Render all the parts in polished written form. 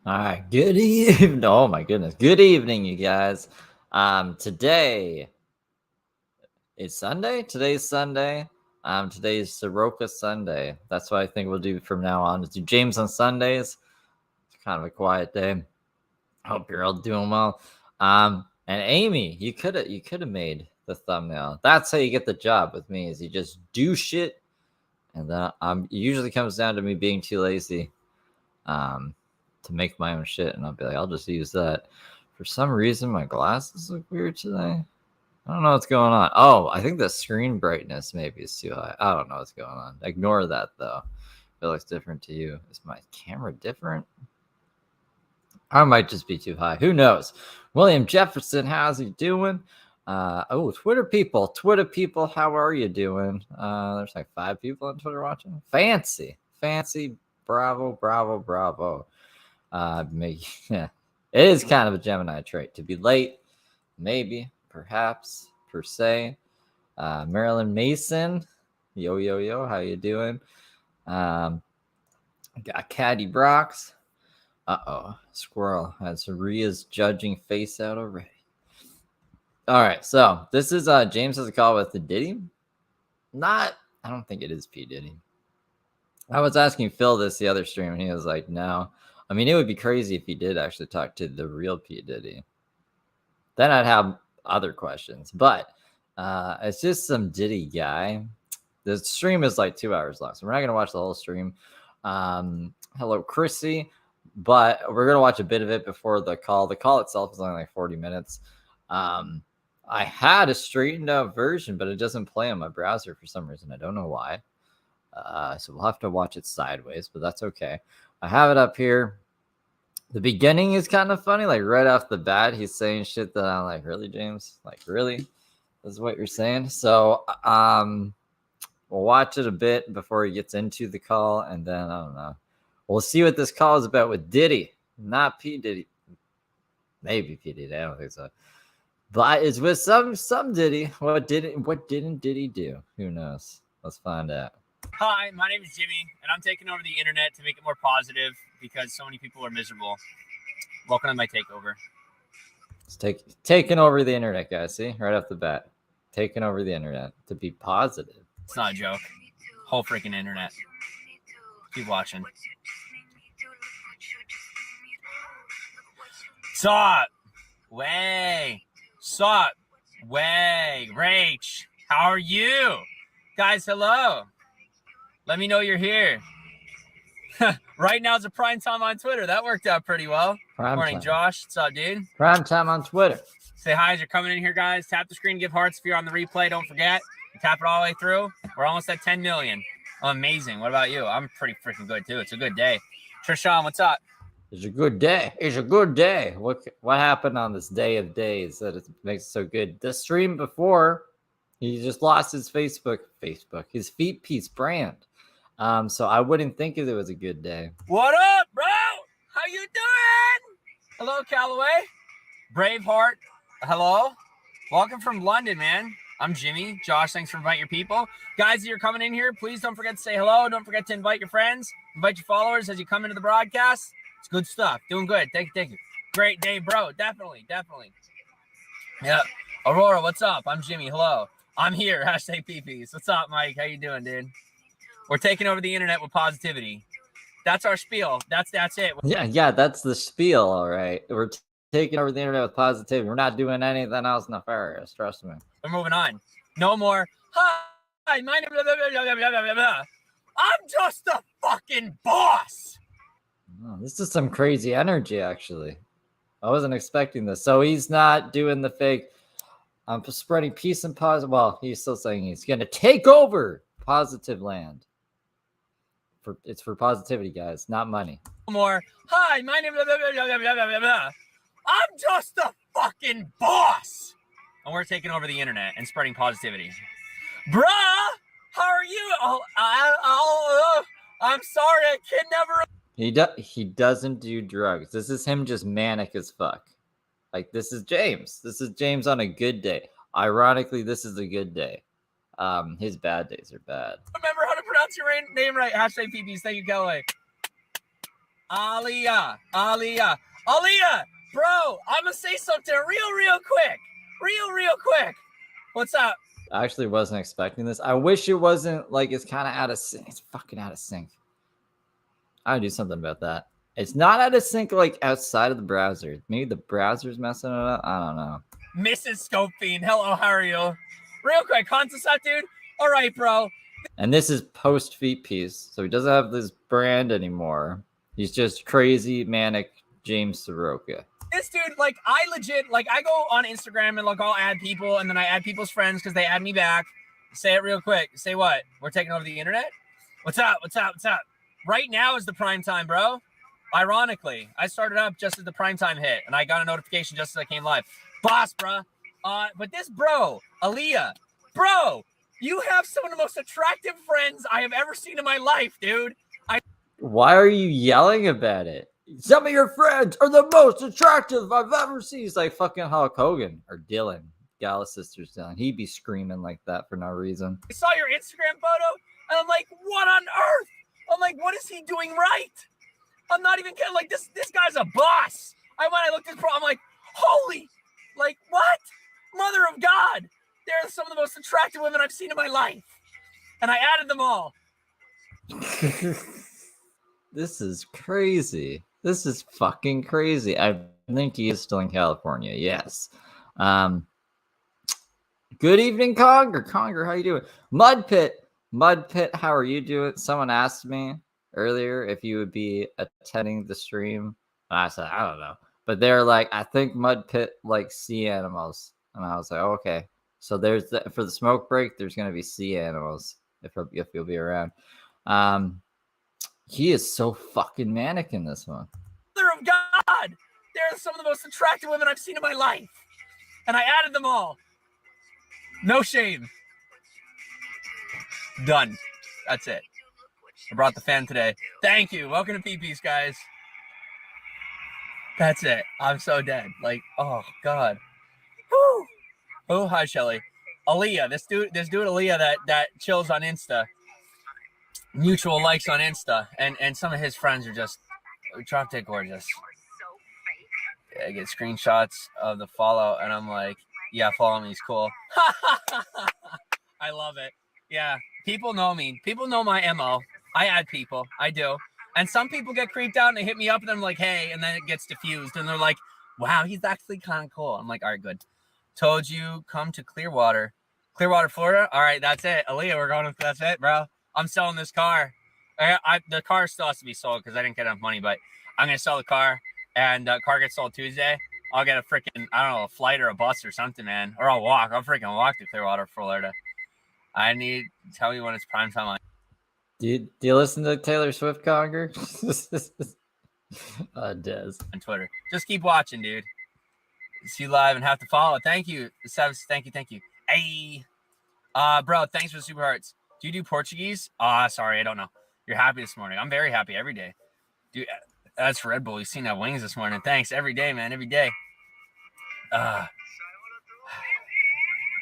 All right, good evening. Oh my goodness, good evening, you guys. Today is Sunday. Today's Sunday. Today's Saroka Sunday. That's what I think we'll do from now on. Is do James on Sundays. It's kind of a quiet day. Hope you're all doing well. And Amy, you could have made the thumbnail. That's how you get the job with me. Is you just do shit, and then it usually comes down to me being too lazy. To make my own shit, and I'll be like, I'll just use that. For some reason, my glasses look weird today. I don't know what's going on. Oh, I think the screen brightness maybe is too high. I don't know what's going on. Ignore that though. It looks different to you. Is my camera different? I might just be too high. Who knows? William Jefferson, how's he doing? Twitter people, how are you doing? There's like 5 people on Twitter watching. Fancy. Bravo. Yeah, it is kind of a Gemini trait to be late, maybe, perhaps, per se. Marilyn Mason, yo, how you doing? Got Caddy Brox. Squirrel has Ria's judging face out already. All right, so this is James has a call with the Diddy. I don't think it is P. Diddy. I was asking Phil this the other stream, and he was like, no. I mean, it would be crazy if he did actually talk to the real P. Diddy. Then I'd have other questions. But it's just some Diddy guy. The stream is like 2 hours long, so we're not going to watch the whole stream. Hello, Chrissy. But we're going to watch a bit of it before the call. The call itself is only like 40 minutes. I had a straightened out version, but it doesn't play on my browser for some reason. I don't know why. So we'll have to watch it sideways, but that's okay. I have it up here. The beginning is kind of funny. Like right off the bat, he's saying shit that I'm like, really, James? Like, really? This is what you're saying? So we'll watch it a bit before he gets into the call, and then I don't know. We'll see what this call is about with Diddy, not P. Diddy. Maybe P. Diddy. I don't think so. But it's with some Diddy. What didn't Diddy do? Who knows? Let's find out. Hi, my name is Jimmy, and I'm taking over the internet to make it more positive because so many people are miserable. Welcome to my takeover. It's taking over the internet, guys. See? Right off the bat. Taking over the internet to be positive. It's not a joke. Whole freaking internet. Keep watching. Sup? Way. Rach. How are you? Guys, hello. Let me know you're here. Right now is a prime time on Twitter. That worked out pretty well. Morning, Josh. What's up, dude? Prime time on Twitter. Say hi as you're coming in here, guys. Tap the screen, give hearts if you're on the replay. Don't forget. Tap it all the way through. We're almost at 10 million. Amazing. What about you? I'm pretty freaking good, too. It's a good day. Trishan, what's up? It's a good day. It's a good day. What happened on this day of days that it makes it so good? The stream before, he just lost his his feet piece brand. So I wouldn't think it was a good day. What up, bro? How you doing? Hello, Callaway. Braveheart. Hello. Welcome from London, man. I'm Jimmy. Josh, thanks for inviting your people. Guys, you're coming in here, please don't forget to say hello. Don't forget to invite your friends. Invite your followers as you come into the broadcast. It's good stuff. Doing good. Thank you. Great day, bro. Definitely. Yeah. Aurora, what's up? I'm Jimmy. Hello. I'm here. Hashtag PPs. What's up, Mike? How you doing, dude? We're taking over the internet with positivity. That's our spiel. That's it. Yeah, that's the spiel, all right. We're taking over the internet with positivity. We're not doing anything else nefarious. Trust me. We're moving on. No more. Hi, my name. Blah, blah, blah, blah, blah. I'm just a fucking boss. Oh, this is some crazy energy, actually. I wasn't expecting this. So he's not doing the fake. I'm spreading peace and positive. Well, he's still saying he's going to take over positive land. It's for positivity, guys, not money. More. Hi, my name. Blah, blah, blah, blah, blah, blah. I'm just a fucking boss. And we're taking over the internet and spreading positivity. Bruh, how are you? I'm sorry, I can never. He doesn't do drugs. This is him just manic as fuck. Like, this is James. This is James on a good day. Ironically, this is a good day. His bad days are bad. Remember how to pronounce your name right. Hashtag PPs. Thank you, Kelly. Aaliyah. Aaliyah, bro, I'm gonna say something real quick. Real quick. What's up? I actually wasn't expecting this. I wish it wasn't like it's kind of out of sync. It's fucking out of sync. I would do something about that. It's not out of sync like outside of the browser. Maybe the browser's messing it up. I don't know. Mrs. Scope Fiend, hello, how are you? Real quick, Concept, dude. All right, bro. And this is post feet piece, so he doesn't have this brand anymore. He's just crazy, manic James Saroka. This dude, like, I legit, like, I go on Instagram and, like, I'll add people, and then I add people's friends because they add me back. Say it real quick. Say what? We're taking over the internet? What's up? Right now is the prime time, bro. Ironically, I started up just as the prime time hit, and I got a notification just as I came live. Boss, bro. But this bro, Aaliyah, bro, you have some of the most attractive friends I have ever seen in my life, dude. Why are you yelling about it? Some of your friends are the most attractive I've ever seen. He's like fucking Hulk Hogan or Dylan, Gala Sisters Dylan. He'd be screaming like that for no reason. I saw your Instagram photo, and I'm like, what on earth? I'm like, what is he doing right? I'm not even kidding. Like, this guy's a boss. When I looked at this pro, I'm like, holy, like, what? Mother of God. They're some of the most attractive women I've seen in my life. And I added them all. This is crazy. This is fucking crazy. I think he is still in California. Yes. Good evening, Conger. Conger, how you doing? Mud Pit, how are you doing? Someone asked me earlier if you would be attending the stream. And I said, I don't know. But they're like, I think Mud Pit likes sea animals. And I was like, oh, okay. So there's for the smoke break, there's going to be sea animals if you'll be around. He is so fucking manic in this one. Mother of God. They're some of the most attractive women I've seen in my life. And I added them all. No shame. Done. That's it. I brought the fan today. Thank you. Welcome to PP's, guys. That's it. I'm so dead. Like, oh God. Woo. Oh, hi, Shelly. Aaliyah. This dude Aaliyah that chills on Insta. Mutual likes on Insta. And some of his friends are just drop dead gorgeous. I get screenshots of the follow, and I'm like, yeah, follow me. He's cool. I love it. Yeah. People know me. People know my MO. I add people. I do. And some people get creeped out and they hit me up and I'm like, hey, and then it gets diffused. And they're like, wow, he's actually kind of cool. I'm like, all right, good. Told you, come to Clearwater, Florida. All right, that's it. Aaliyah, we're going. That's it, bro. I'm selling this car. The car still has to be sold because I didn't get enough money, but I'm going to sell the car. And the car gets sold Tuesday. I'll get a freaking, I don't know, a flight or a bus or something, man. Or I'll walk. I'll freaking walk to Clearwater, Florida. I need to tell me when it's prime time. Do you listen to Taylor Swift, Conger? Des. On Twitter. Just keep watching, dude. See you live and have to follow. Thank you. Thank you. Hey. Bro, thanks for the super hearts. Do you do Portuguese? Sorry, I don't know. You're happy this morning. I'm very happy every day. Dude, that's Red Bull. You've seen that wings this morning. Thanks. Every day, man. Every day.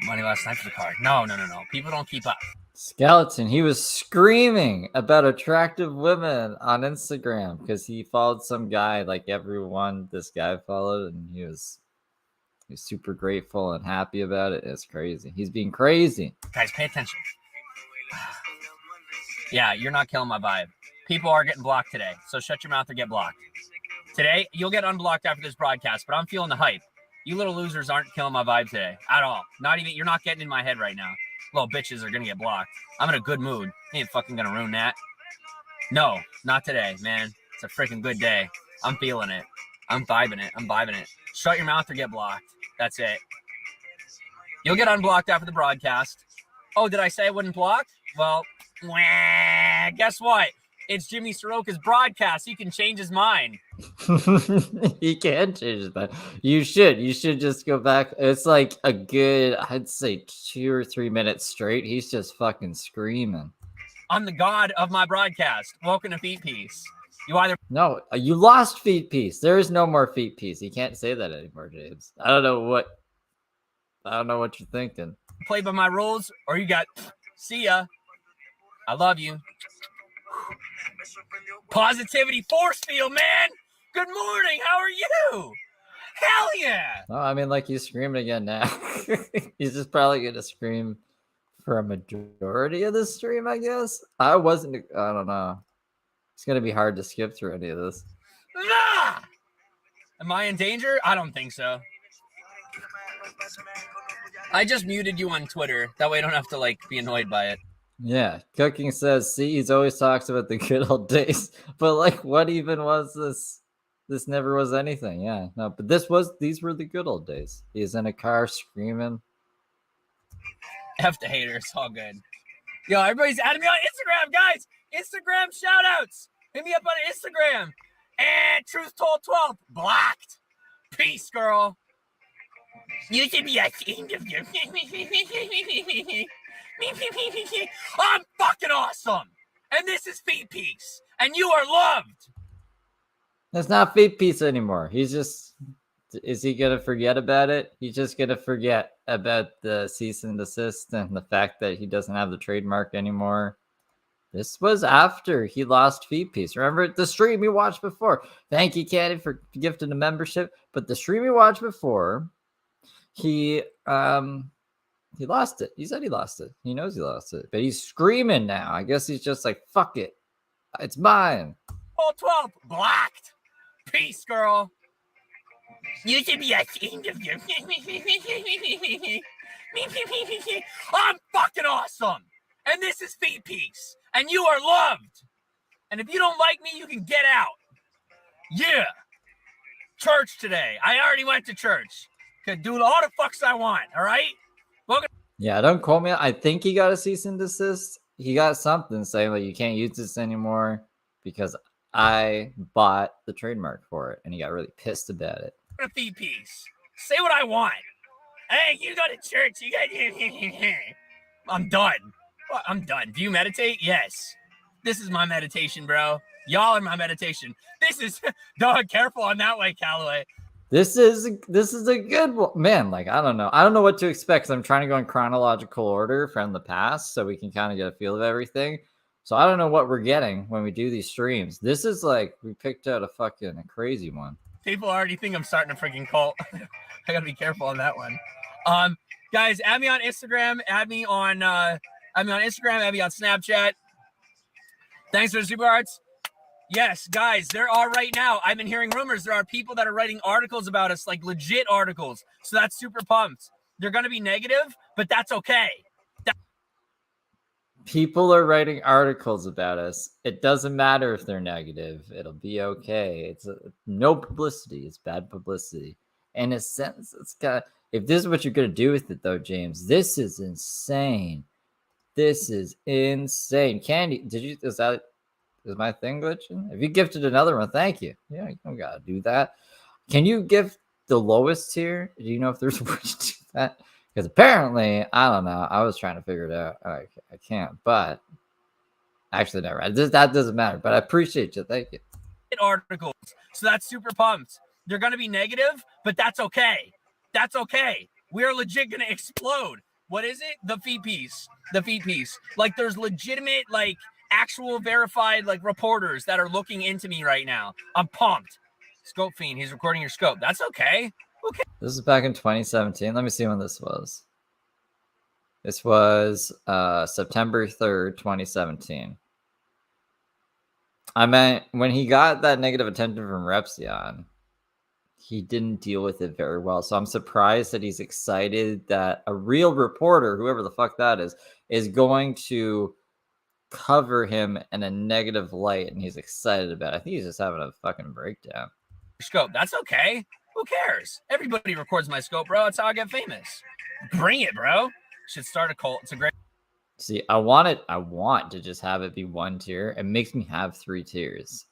Money last night for the card. No. People don't keep up. Skeleton, he was screaming about attractive women on Instagram because he followed some guy like everyone this guy followed, and he was super grateful and happy about it. It's crazy. He's being crazy. Guys, pay attention. Yeah, you're not killing my vibe. People are getting blocked today, so shut your mouth or get blocked. Today, you'll get unblocked after this broadcast, but I'm feeling the hype. You little losers aren't killing my vibe today at all. You're not getting in my head right now. Little bitches are gonna get blocked. I'm in a good mood. You ain't fucking gonna ruin that. No, not today, man. It's a freaking good day. I'm feeling it. I'm vibing it. Shut your mouth or get blocked. That's it. You'll get unblocked after the broadcast. Oh, did I say I wouldn't block? Well, guess what? It's Jimmy Saroka's broadcast. He can change his mind. He can change his mind. You should just go back. It's like a good, I'd say 2 or 3 minutes straight. He's just fucking screaming. I'm the god of my broadcast. Welcome to Feet Piece. No, you lost Feet Piece. There is no more Feet Piece. You can't say that anymore, James. I don't know what you're thinking. Play by my rules, or you got see ya. I love you. Positivity force field, man. Good morning. How are you? Hell yeah. Oh, I mean, like, he's screaming again now. He's just probably gonna scream for a majority of the stream, I guess. I don't know. It's gonna be hard to skip through any of this. Ah! Am I in danger? I don't think so. I just muted you on Twitter. That way I don't have to, like, be annoyed by it. Yeah, Cooking says, see, he's always talks about the good old days. But, like, what even was this? This never was anything. Yeah, no, but these were the good old days. He's in a car screaming. F the hater. It's all good. Yo, everybody's adding me on Instagram, guys. Instagram shout outs. Hit me up on Instagram. And Truth Told 12 blocked. Peace, girl. You should be ashamed of you. I'm fucking awesome. And this is Feet Peace. And you are loved. It's not Feet Piece anymore. He's just. Is he gonna forget about it? He's just gonna forget about the cease and desist and the fact that he doesn't have the trademark anymore. This was after he lost Feet Piece. Remember the stream we watched before? Thank you, Caddy, for gifting the membership. But the stream we watched before, he lost it. He said he lost it. He knows he lost it, but he's screaming now. I guess he's just like, fuck it, it's mine. Oh, 12 blocked. Peace, girl. You should be ashamed of you. I'm fucking awesome. And this is Feet Peace. And you are loved. And if you don't like me, you can get out. Yeah. Church today. I already went to church. Could do all the fucks I want, all right? Welcome. Yeah, don't call me. I think he got a cease and desist. He got something saying like, you can't use this anymore because I bought the trademark for it. And he got really pissed about it. Feet Peace. Say what I want. Hey, you go to church. You got. I'm done. I'm done. Do you meditate? Yes. This is my meditation, bro. Y'all are my meditation. This is. Dog, careful on that way, Callaway. This is a good one, man. Like, I don't know what to expect. Because I'm trying to go in chronological order from the past, so we can kind of get a feel of everything. So I don't know what we're getting when we do these streams. This is like we picked out a crazy one. People already think I'm starting a freaking cult. I gotta be careful on that one. Guys, add me on Instagram. Add me on Instagram. Add me on Snapchat. Thanks for the super hearts. Yes, guys, there are right now. I've been hearing rumors. There are people that are writing articles about us, like legit articles. So that's super pumped. They're gonna be negative, but that's okay. People are writing articles about us. It doesn't matter if they're negative. It'll be okay. It's no publicity. It's bad publicity. In a sense, it's if this is what you're going to do with it, though, James, this is insane. This is insane. Candy, is my thing glitching? If you gifted another one, thank you. Yeah, you don't got to do that. Can you gift the lowest tier? Do you know if there's a way to do that? Because apparently, I don't know. I was trying to figure it out. I can't, but actually, never mind. That doesn't matter. But I appreciate you. Thank you. Articles. So that's super pumped. They're going to be negative, but that's okay. That's okay. We are legit going to explode. What is it? The Feet Piece. The Feet Piece. Like, there's legitimate, like, actual verified, like, reporters that are looking into me right now. I'm pumped. Scope Fiend. He's recording your scope. That's okay. Okay. This is back in 2017. Let me see when this was. This was September 3rd, 2017. I meant when he got that negative attention from Repsion, he didn't deal with it very well. So I'm surprised that he's excited that a real reporter, whoever the fuck that is going to cover him in a negative light, and he's excited about it. I think he's just having a fucking breakdown. Scope. That's okay. Who cares? Everybody records my scope, bro. That's how I get famous. Bring it, bro. Should start a cult. It's a great. See, I want to just have it be one tier. It makes me have 3 tiers.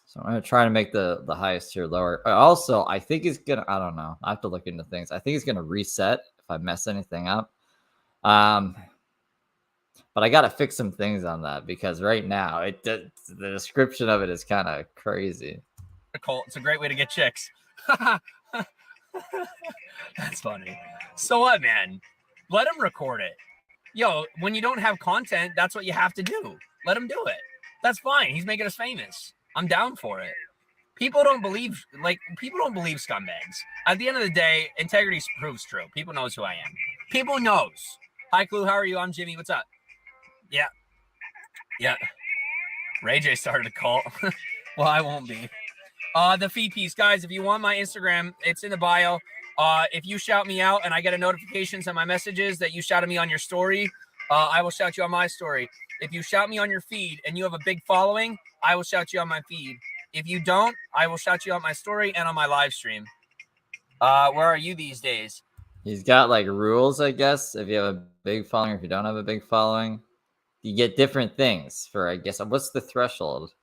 So I'm going to try to make the highest tier lower. Also, I think it's going to, I don't know. I have to look into things. I think it's going to reset if I mess anything up. But I got to fix some things on that because right now, the description of it is kind of crazy. Cult. It's a great way to get chicks. That's funny. So what, man? Let them record it. Yo, when you don't have content, that's what you have to do. Let them do it. That's fine. He's making us famous. I'm down for it. People don't believe scumbags. At the end of the day, integrity proves true. People knows who I am. People knows. Hi, Clue. How are you? I'm Jimmy. What's up? Yeah. Yeah. Ray J started a cult. Well, I won't be. The feed piece, guys. If you want my Instagram, it's in the bio. If you shout me out and I get a notifications on my messages that you shouted me on your story, I will shout you on my story. If you shout me on your feed and you have a big following, I will shout you on my feed. If you don't, I will shout you on my story and on my live stream. Where are you these days? He's got like rules, I guess. If you have a big following, or if you don't have a big following, you get different things for, I guess. What's the threshold?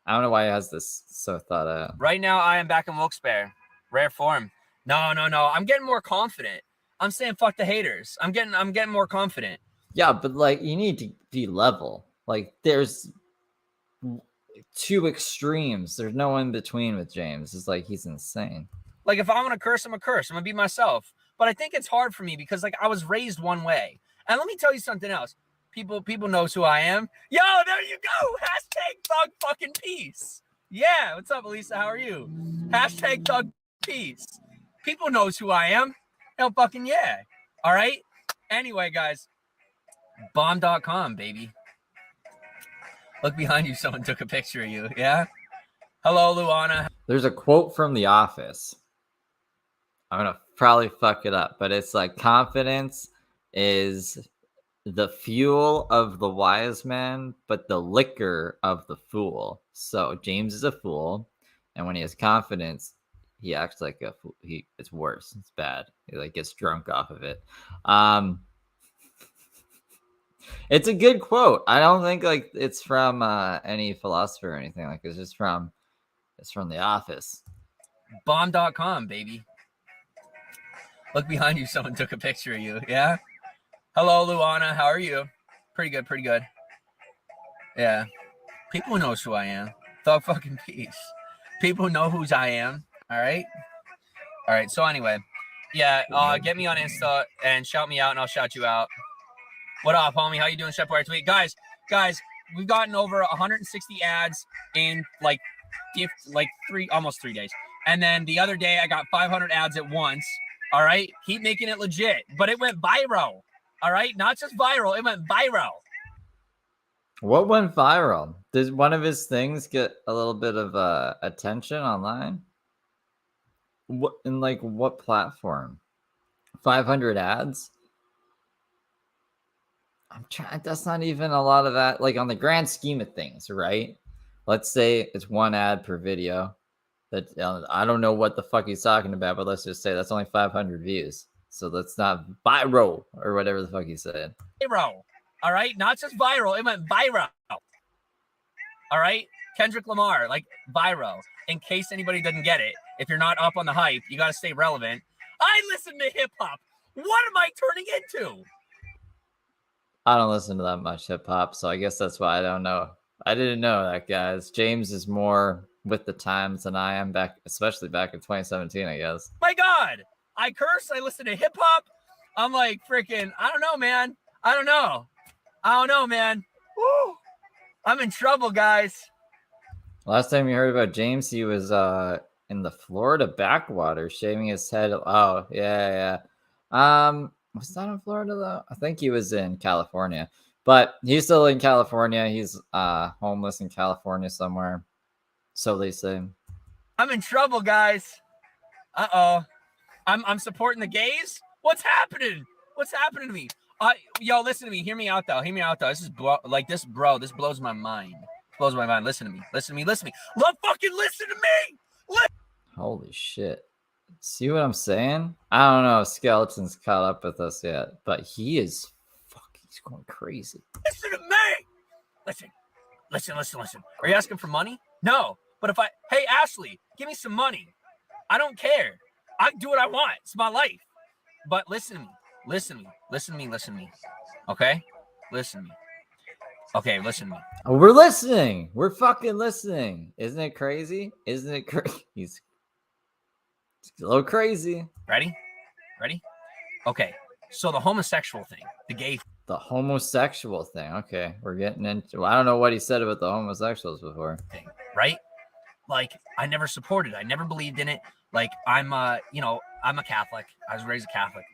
I don't know why he has this so thought out. Right now, I am back in Wilkes-Barre. Rare form. No. I'm getting more confident. I'm saying fuck the haters. I'm getting more confident. Yeah, but like you need to be level. Like there's two extremes. There's no in between with James. It's like he's insane. Like if I'm gonna curse, I'm gonna curse. I'm gonna be myself. But I think it's hard for me because like I was raised one way. And let me tell you something else. People knows who I am. Yo, there you go. Hashtag thug fucking peace. Yeah, what's up, Elisa? How are you? Hashtag thug peace. People knows who I am. Hell fucking yeah. All right. Anyway, guys. Bomb.com, baby. Look behind you. Someone took a picture of you. Yeah. Hello, Luana. There's a quote from The Office. I'm gonna probably fuck it up, but it's like confidence is the fuel of the wise man, but the liquor of the fool. So James is a fool, and when he has confidence, he acts like a fool. It's worse. It's bad. He like gets drunk off of it. It's a good quote. I don't think like it's from any philosopher or anything. Like it's from The Office. Bomb.com, baby. Look behind you. Someone took a picture of you. Yeah. Hello, Luana. How are you? Pretty good. Yeah. People knows who I am. Thug fucking peace. People know whose I am. All right. So anyway, yeah. Get me on Insta and shout me out, and I'll shout you out. What up, homie? How you doing, Chef Boy Tweet? Guys, we've gotten over 160 ads in almost 3 days. And then the other day I got 500 ads at once. All right. Keep making it legit. But it went viral. All right. Not just viral. It went viral. What went viral? Did one of his things get a little bit of attention online? What in like what platform? 500 ads? I'm trying. That's not even a lot of that. Like on the grand scheme of things, right? Let's say it's one ad per video. That I don't know what the fuck he's talking about, but let's just say that's only 500 views. So that's not viral or whatever the fuck he said. Viral. All right. Not just viral. It went viral. All right. Kendrick Lamar, like viral. In case anybody doesn't get it, if you're not up on the hype, you got to stay relevant. I listen to hip hop. What am I turning into? I don't listen to that much hip hop, so I guess that's why I don't know. I didn't know that, guys. James is more with the times than I am especially back in 2017, I guess. My God, I curse. I listen to hip hop. I'm like freaking, I don't know, man. Woo. I'm in trouble, guys. Last time you heard about James, he was in the Florida backwater shaving his head. Oh, yeah. Was that in Florida though? I think he was in California. But he's still in California. He's homeless in California somewhere. So they say. I'm in trouble, guys. Uh-oh. I'm supporting the gays? What's happening? What's happening to me? Yo, listen to me. Hear me out though. This is this blows my mind. Listen to me. Love fucking listen to me. Holy shit. See what I'm saying? I don't know if Skeleton's caught up with us yet, but he's going crazy. Listen to me. Listen. Are you asking for money? No. But hey, Ashley, give me some money. I don't care. I do what I want. It's my life. But listen to me. Okay? Listen to me. Okay, listen to me. Oh, we're listening. We're fucking listening. Isn't it crazy? He's a little crazy. Ready? Okay. So the homosexual thing, the gay The homosexual thing. Okay, we're getting into. I don't know what he said about the homosexuals before. thing, right? Like, I never supported it. I never believed in it. Like, I'm a Catholic. I was raised a Catholic.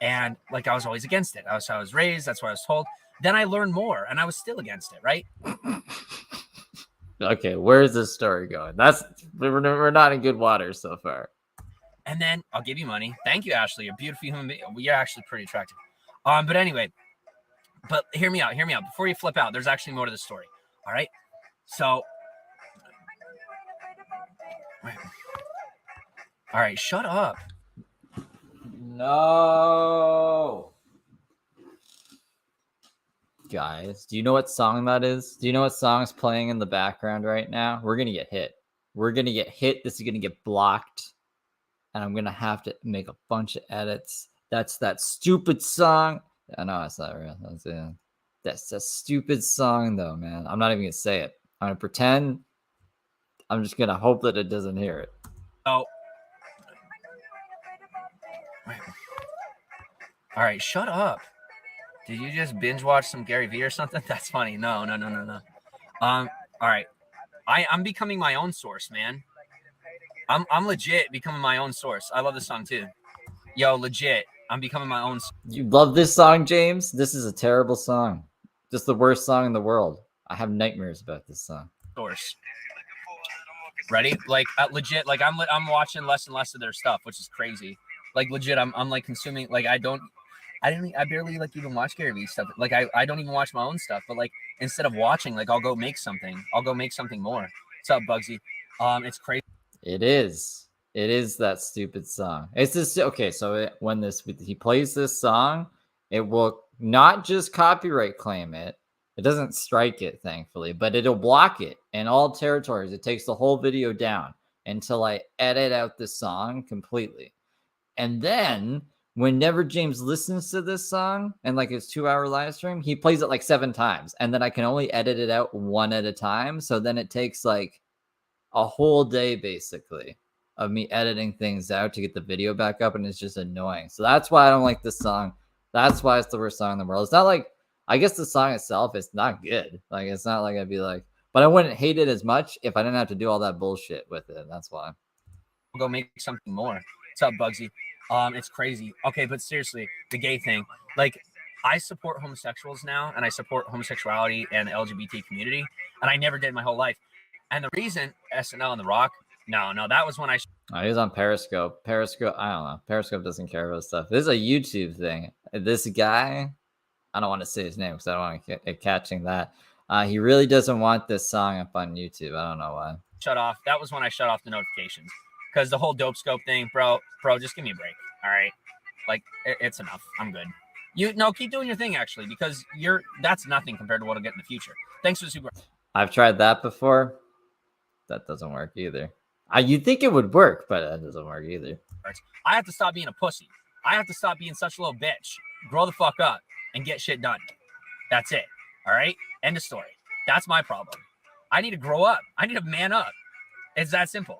And like, I was always against it. That's how I was raised. That's what I was told. Then I learned more and I was still against it, right? Okay, where's this story going? We're not in good water so far. And then I'll give you money. Thank you, Ashley. You're a beautiful human being. You're actually pretty attractive. But anyway, but hear me out. Before you flip out, there's actually more to the story. All right. So, all right, shut up. No. Guys, do you know what song that is? Do you know what song's playing in the background right now? We're going to get hit. This is going to get blocked. And I'm going to have to make a bunch of edits. That's that stupid song. I know it's not real. That's a stupid song, though, man. I'm not even going to say it. I'm going to pretend. I'm just going to hope that it doesn't hear it. Oh. All right, shut up. Did you just binge watch some Gary Vee or something? That's funny. No. All right. I'm becoming my own source, man. I'm legit becoming my own source. I love this song too. Yo, legit. I'm becoming my own. You love this song, James? This is a terrible song. Just the worst song in the world. I have nightmares about this song. Source. Ready? Like legit. Like I'm watching less and less of their stuff, which is crazy. Like legit. I'm like consuming. Like I barely like even watch Gary Vee stuff. Like I don't even watch my own stuff. But like instead of watching, like I'll go make something. I'll go make something more. What's up, Bugsy? It's crazy. It is that stupid song. It's just okay. So when he plays this song, it will not just copyright claim it. It doesn't strike it, thankfully, but it'll block it in all territories. It takes the whole video down until I edit out the song completely. And then whenever James listens to this song and like his 2-hour live stream, he plays it like 7 times. And then I can only edit it out one at a time. So then it takes like a whole day basically of me editing things out to get the video back up. And it's just annoying. So that's why I don't like this song. That's why it's the worst song in the world. It's not like, I guess the song itself is not good. Like, it's not like I'd be like, but I wouldn't hate it as much if I didn't have to do all that bullshit with it. That's why. I'll go make something more. What's up, Bugsy? It's crazy. Okay, but seriously, the gay thing. Like, I support homosexuals now, and I support homosexuality and the LGBT community, and I never did my whole life. And the reason SNL and The Rock, no, that was when I. He was on Periscope. I don't know. Periscope doesn't care about stuff. This is a YouTube thing. This guy, I don't want to say his name because I don't want to get catching that. He really doesn't want this song up on YouTube. I don't know why. Shut off. That was when I shut off the notifications because the whole dope scope thing, bro, just give me a break. All right. Like it's enough. I'm good. Keep doing your thing actually, because that's nothing compared to what I'll get in the future. Thanks for the super. I've tried that before. That doesn't work either. You'd think it would work, but that doesn't work either. I have to stop being a pussy. I have to stop being such a little bitch. Grow the fuck up and get shit done. That's it. All right. End of story. That's my problem. I need to grow up. I need to man up. It's that simple.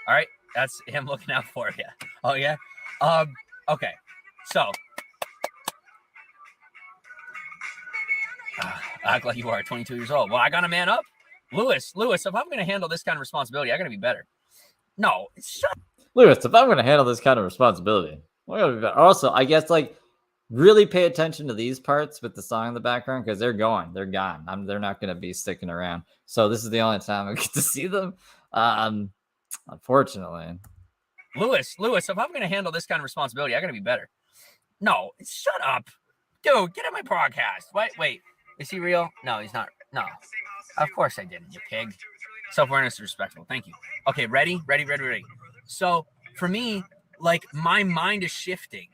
All right. That's him looking out for you. Oh yeah. Okay. So act like you are 22 years old. Well, I gotta man up. Lewis, if I'm gonna handle this kind of responsibility, I gotta be better. No, Lewis, if I'm gonna handle this kind of responsibility, I gotta be better. Also, I guess like really pay attention to these parts with the song in the background because they're gone. They're not gonna be sticking around. So this is the only time I get to see them. Unfortunately. Lewis, if I'm gonna handle this kind of responsibility, I gotta be better. No, shut up. Dude, get on my podcast. Wait. Is he real? No, he's not. No. Of course I didn't, you pig. Self-awareness is respectful. Thank you. Okay, ready? So for me, like my mind is shifting.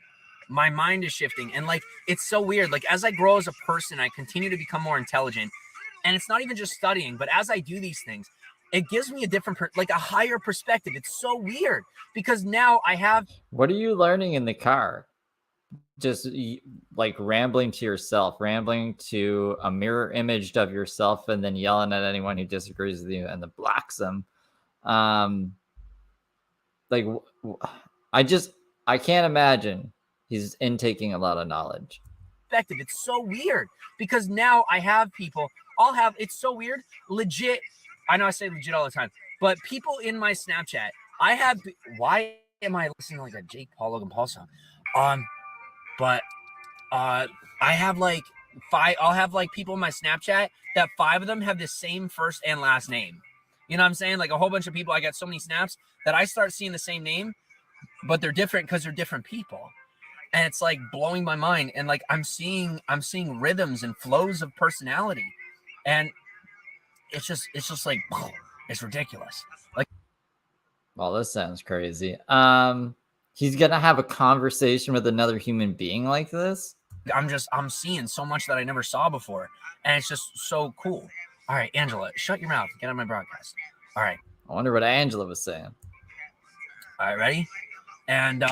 And like it's so weird. Like as I grow as a person, I continue to become more intelligent. And it's not even just studying, but as I do these things, it gives me a different, like a higher perspective. It's so weird because now I have. What are you learning in the car? Just like rambling to yourself, rambling to a mirror image of yourself, and then yelling at anyone who disagrees with you and then blocks them. I can't imagine He's intaking a lot of knowledge. Perspective. It's so weird because now I have people. It's so weird. Legit. I know I say legit all the time, but people in my Snapchat, why am I listening to like a Jake Paul Logan Paul song? But I have like I'll have like people in my Snapchat that 5 of them have the same first and last name. You know what I'm saying? Like a whole bunch of people. I got so many snaps that I start seeing the same name, but they're different because they're different people. And it's like blowing my mind. And like I'm seeing rhythms and flows of personality. And it's just like it's ridiculous. Like, well, this sounds crazy. He's gonna have a conversation with another human being like this. I'm seeing so much that I never saw before. And it's just so cool. All right, Angela, shut your mouth. Get on my broadcast. All right. I wonder what Angela was saying. All right, ready? And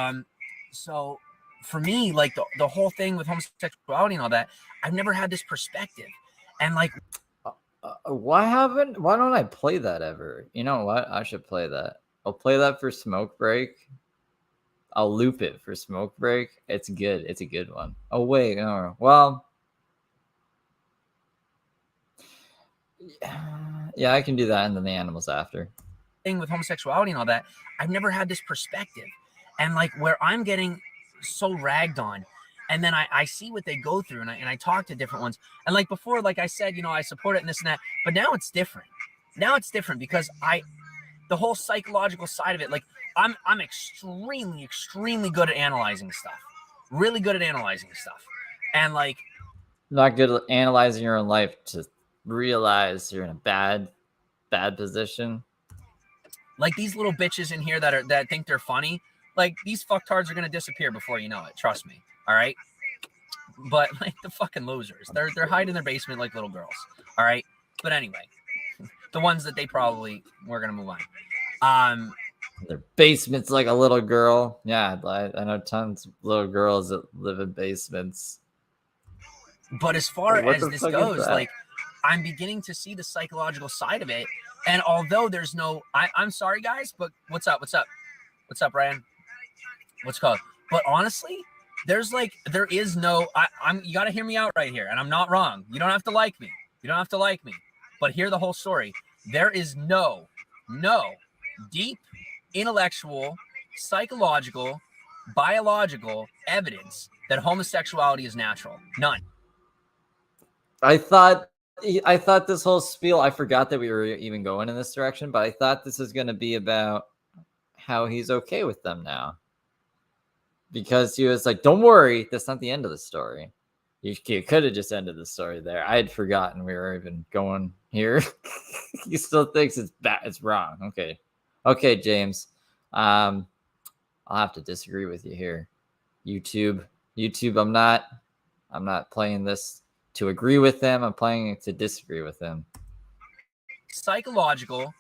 so for me, like the whole thing with homosexuality and all that, I've never had this perspective. And like, why don't I play that ever? You know what? I should play that. I'll play that for smoke break. I'll loop it for smoke break. It's good. It's a good one. Oh wait, no. Well, yeah, I can do that, and then the animals after. Thing with homosexuality and all that, I've never had this perspective. And like where I'm getting so ragged on, and then I see what they go through, and I talk to different ones. And like before, like I said, you know, I support it and this and that, but now it's different. Now it's different because the whole psychological side of it, like I'm extremely good at analyzing stuff. Really good at analyzing stuff. And like not good at analyzing your own life to realize you're in a bad position. Like these little bitches in here that think they're funny, like these fucktards are gonna disappear before you know it. Trust me. All right. But like the fucking losers, they're hiding in their basement like little girls. All right. But anyway, the ones that they probably we're gonna move on. Their basement's like a little girl. Yeah, I know tons of little girls that live in basements. But as far as this goes, like I'm beginning to see the psychological side of it. And although there's no, I'm sorry guys, but what's up, Ryan? What's called? But honestly, there is no, you got to hear me out right here. And I'm not wrong. You don't have to like me. But hear the whole story. There is no deep intellectual, psychological, biological evidence that homosexuality is natural. None. I thought this whole spiel, I forgot that we were even going in this direction, but I thought this was going to be about how he's okay with them now. Because he was like, don't worry, that's not the end of the story. You could have just ended the story there. I had forgotten we were even going here. He still thinks it's bad. It's wrong. Okay, James. I'll have to disagree with you here. YouTube, I'm not playing this to agree with them. I'm playing it to disagree with them. Psychological,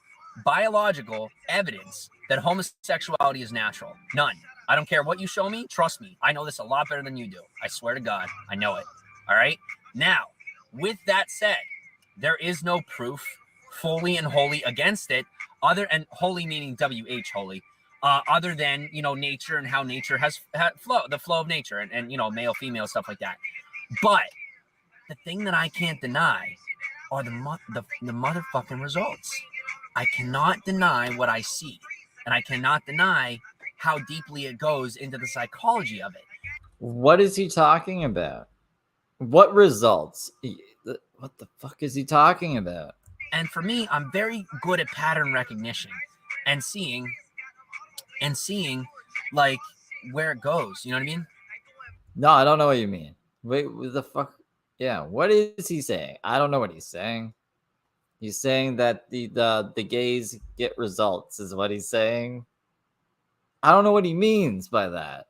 biological evidence that homosexuality is natural. None. I don't care what you show me. Trust me. I know this a lot better than you do. I swear to God. I know it. All right. Now, with that said, there is no proof fully and wholly against it, and holy meaning WH holy, other than, you know, nature and how nature has the flow of nature and you know, male, female, stuff like that. But the thing that I can't deny are the motherfucking results. I cannot deny what I see, and I cannot deny how deeply it goes into the psychology of it. What is he talking about? What results? What the fuck is he talking about? And for me, I'm very good at pattern recognition and seeing like where it goes. You know what I mean? No, I don't know what you mean. Wait, what the fuck? Yeah, what is he saying? I don't know what he's saying. He's saying that the gays get results, is what he's saying. I don't know what he means by that.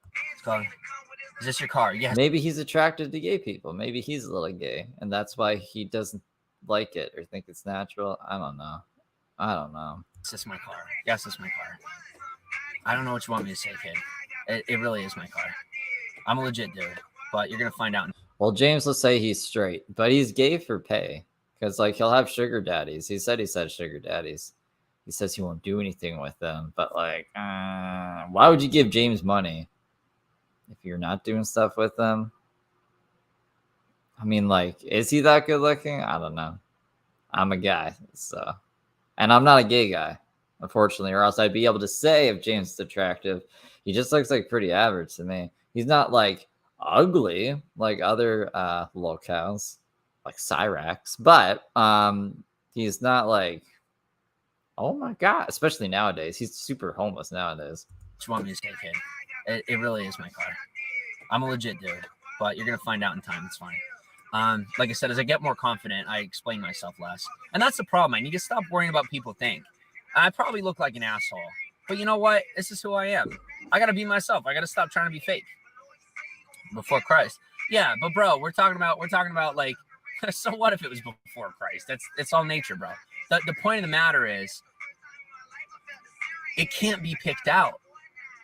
Is this your car? Yes. Maybe he's attracted to gay people. Maybe he's a little gay, and that's why he doesn't like it or think it's natural. I don't know. Is this my car? Yes, it's my car. I don't know what you want me to say, kid. It really is my car. I'm a legit dude, but you're gonna find out. Well, James will say he's straight, but he's gay for pay because, like, he'll have sugar daddies. He said sugar daddies. He says he won't do anything with them, but like, why would you give James money? if you're not doing stuff with him. I mean, like, is he that good looking? I don't know. I'm a guy, so, and I'm not a gay guy, unfortunately, or else I'd be able to say if James is attractive. He just looks like pretty average to me. He's not like ugly like other locales, like Cyrax, but he's not like, oh my god, especially nowadays. He's super homeless nowadays. Just want me to stay, kid. It really is my car. I'm a legit dude, but you're gonna find out in time. It's fine. Like I said, as I get more confident, I explain myself less, and that's the problem. I need to stop worrying about what people think. I probably look like an asshole, but you know what? This is who I am. I gotta be myself. I gotta stop trying to be fake. Before Christ, yeah, but bro, we're talking about like, so what if it was before Christ? It's all nature, bro. The point of the matter is, it can't be picked out.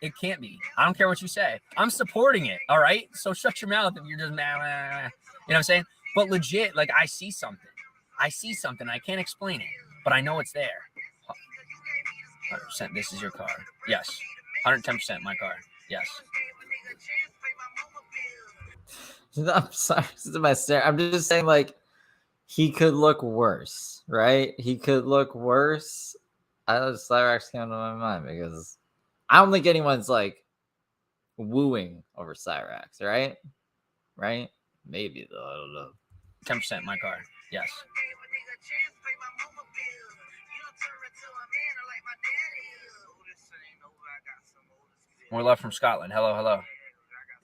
It can't be. I don't care what you say. I'm supporting it. All right. So shut your mouth if you're just mad. You know what I'm saying? But legit, like, I see something. I can't explain it, but I know it's there. 100%. This is your car. Yes. 110% my car. Yes. I'm sorry. This is my stare. I'm just saying, like, he could look worse, right? He could look worse. I just Cyrax came to my mind because I don't think anyone's like wooing over Cyrax, right? Right? Maybe though. I don't know. 10% my car. Yes. More love from Scotland. Hello, hello.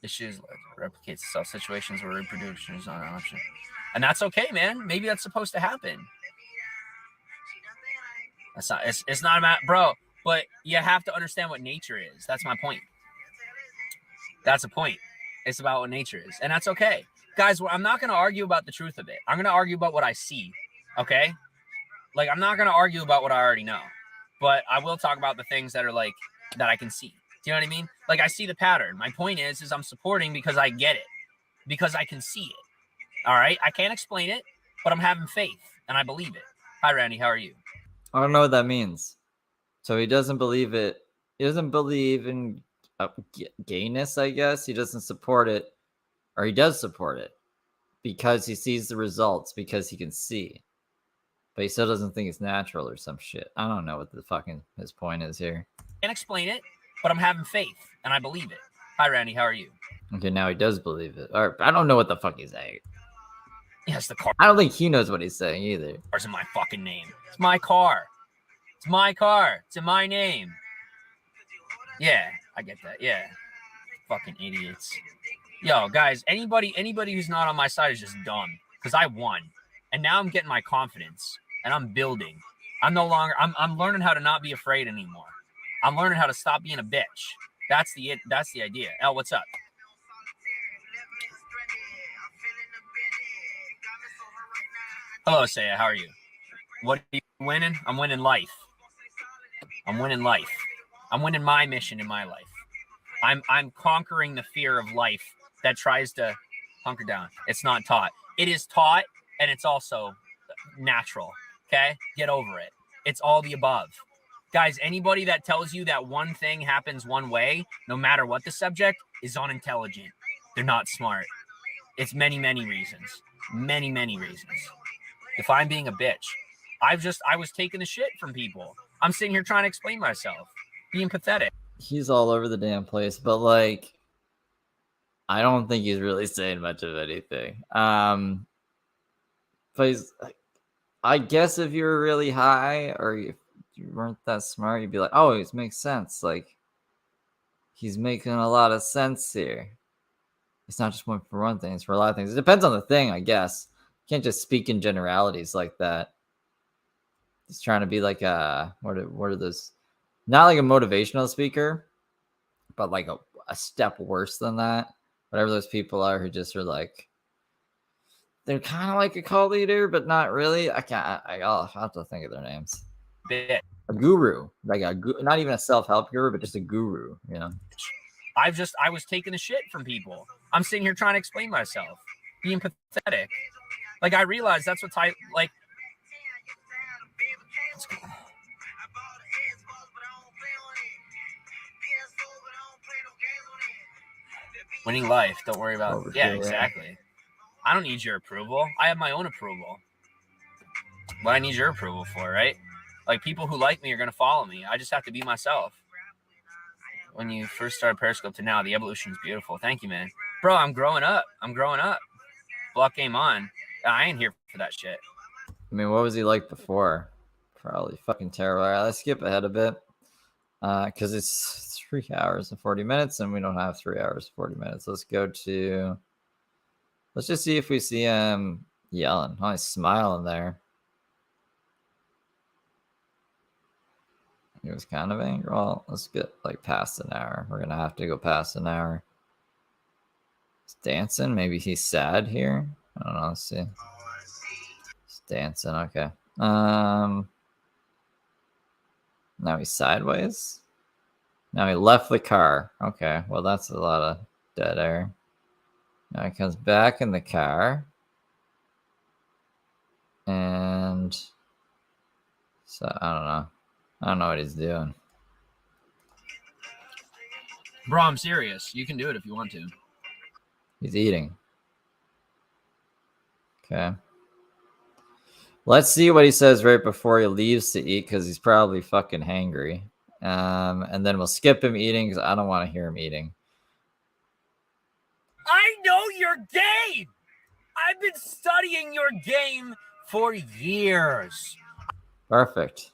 Issues replicates itself. Situations where reproduction is not an option, and that's okay, man. Maybe that's supposed to happen. That's not. It's not about, bro. But you have to understand what nature is. That's my point. That's a point. It's about what nature is, and that's okay, guys. I'm not going to argue about the truth of it. I'm going to argue about what I see. Okay, like, I'm not going to argue about what I already know, but I will talk about the things that are like that I can see. Do you know what I mean? Like, I see the pattern. My point is I'm supporting because I get it, because I can see it. All right, I can't explain it, but I'm having faith and I believe it. Hi, Randy. How are you? I don't know what that means. So he doesn't believe it. He doesn't believe in gayness, I guess. He doesn't support it, or he does support it because he sees the results, because he can see. But he still doesn't think it's natural or some shit. I don't know what the fucking his point is here. Can't explain it, but I'm having faith and I believe it. Hi, Randy. How are you? Okay, now he does believe it. Or I don't know what the fuck he's saying. Yes, the car. I don't think he knows what he's saying either. Car's in my fucking name. It's my car. It's my car. It's in my name. Yeah, I get that. Yeah. Fucking idiots. Yo, guys, anybody who's not on my side is just dumb, because I won. And now I'm getting my confidence and I'm building. I'm learning how to not be afraid anymore. I'm learning how to stop being a bitch. That's the idea. El, what's up? Hello, Saya. How are you? What are you winning? I'm winning life. I'm winning life. I'm winning my mission in my life. I'm conquering the fear of life that tries to hunker down. It's not taught. It is taught, and it's also natural. Okay? Get over it. It's all the above. Guys, anybody that tells you that one thing happens one way, no matter what the subject, is unintelligent. They're not smart. It's many, many reasons. Many, many reasons. If I'm being a bitch, I was taking the shit from people. I'm sitting here trying to explain myself, being pathetic. He's all over the damn place, but like, I don't think he's really saying much of anything. But he's, I guess if you were really high or if you weren't that smart, you'd be like, oh, it makes sense. Like, he's making a lot of sense here. It's not just one for one thing, it's for a lot of things. It depends on the thing, I guess. You can't just speak in generalities like that. He's trying to be like what are those? Not like a motivational speaker, but like a step worse than that. Whatever those people are who just are like, they're kind of like a cult leader, but not really. I'll have to think of their names. Bitch. A guru, like not even a self-help guru, but just a guru, you know. I was taking the shit from people. I'm sitting here trying to explain myself, being pathetic. Like, I realize that's what like. Let's go. Winning life. Don't worry about Over Yeah, here. exactly. I don't need your approval. I have my own approval. What I need your approval for, right? Like, people who like me are going to follow me. I just have to be myself. When you first started Periscope to now, the evolution is beautiful. Thank you, man. Bro, I'm growing up. Block game on. I ain't here for that shit. I mean, what was he like before? Probably fucking terrible. All right, let's skip ahead a bit. Because it's 3 hours and 40 minutes, and we don't have 3 hours and 40 minutes. Let's go to. Let's just see if we see him yelling. Oh, he's smiling there. He was kind of angry. Well, let's get like past an hour. We're gonna have to go past an hour. He's dancing. Maybe he's sad here. I don't know. Let's see. He's dancing. Okay. Now he's sideways. Now he left the car. Okay. Well, that's a lot of dead air. Now he comes back in the car. And so I don't know. I don't know what he's doing. Bro, I'm serious. You can do it if you want to. He's eating. Okay. Let's see what he says right before he leaves to eat, because he's probably fucking hangry. And then we'll skip him eating because I don't want to hear him eating. I know your game. I've been studying your game for years. Perfect.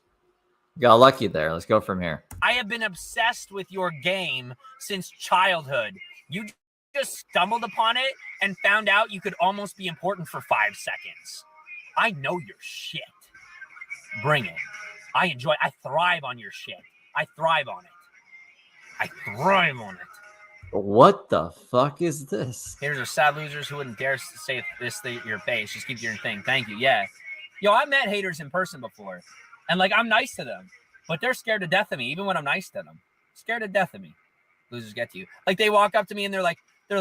You got lucky there. Let's go from here. I have been obsessed with your game since childhood. You just stumbled upon it and found out you could almost be important for 5 seconds. I know your shit. Bring it. I thrive on your shit. I thrive on it. What the fuck is this? Haters are sad losers who wouldn't dare say this to your face. Just keep your thing. Thank you. Yeah. Yo, I met haters in person before. And like, I'm nice to them. But they're scared to death of me, even when I'm nice to them. Scared to death of me. Losers get to you. Like, they walk up to me and they're like, you're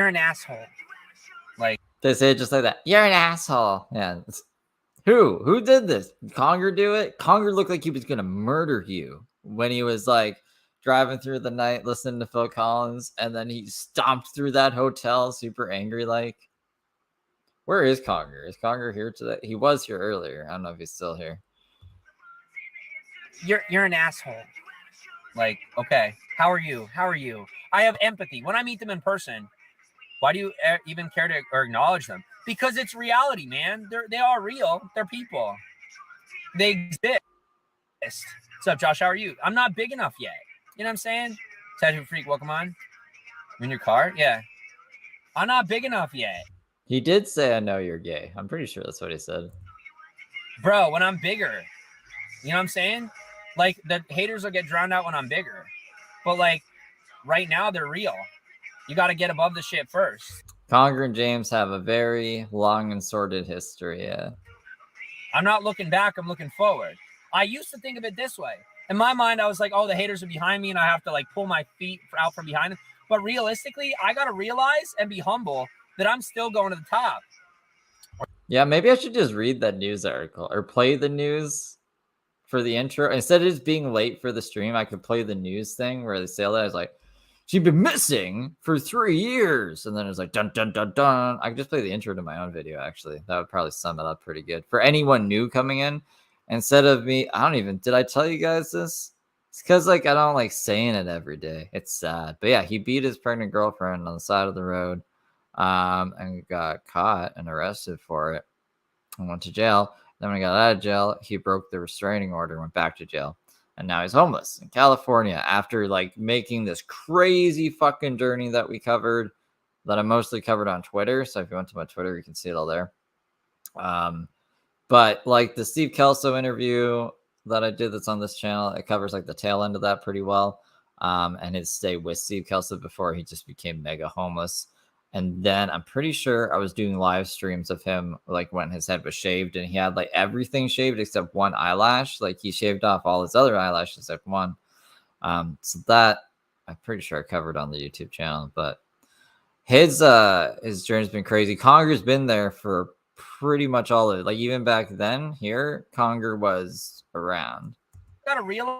an asshole. Like, They say it just like that. You're an asshole. Yeah. Who did this? Did Conger do it? Conger looked like he was gonna murder you when he was like driving through the night listening to Phil Collins, and then he stomped through that hotel super angry like. Where is Conger? Is Conger here today? He was here earlier. I don't know if he's still here. You're an asshole. Like, okay, how are you? I have empathy. When I meet them in person, why do you even care to or acknowledge them? Because it's reality, man. They are real. They're people. They exist. What's up, Josh? How are you? I'm not big enough yet. You know what I'm saying? Tattoo Freak, welcome on. You in your car? Yeah. I'm not big enough yet. He did say, I know you're gay. I'm pretty sure that's what he said. Bro, when I'm bigger. You know what I'm saying? Like, the haters will get drowned out when I'm bigger. But, like, right now, they're real. You got to get above the shit first. Conger and James have a very long and sordid history, yeah. I'm not looking back. I'm looking forward. I used to think of it this way. In my mind, I was like, oh, the haters are behind me, and I have to, like, pull my feet out from behind them. But realistically, I got to realize and be humble that I'm still going to the top. Yeah, maybe I should just read that news article or play the news for the intro. Instead of just being late for the stream, I could play the news thing where they say that. I was like, she'd been missing for 3 years. And then it was like, dun, dun, dun, dun. I could just play the intro to my own video, actually. That would probably sum it up pretty good. For anyone new coming in, instead of me, did I tell you guys this? It's because, like, I don't like saying it every day. It's sad. But yeah, he beat his pregnant girlfriend on the side of the road. And got caught and arrested for it and went to jail. Then when he got out of jail, he broke the restraining order and went back to jail. And now he's homeless in California after like making this crazy fucking journey that we covered, that I mostly covered on Twitter. So if you went to my Twitter, you can see it all there. But like the Steve Kelso interview that I did that's on this channel, it covers like the tail end of that pretty well. And his stay with Steve Kelso before he just became mega homeless. And then I'm pretty sure I was doing live streams of him, like when his head was shaved and he had like everything shaved except one eyelash. Like he shaved off all his other eyelashes except one. So that I'm pretty sure I covered on the YouTube channel. But his journey's been crazy. Conger's been there for pretty much all of it. Like even back then here, Conger was around. Got to realize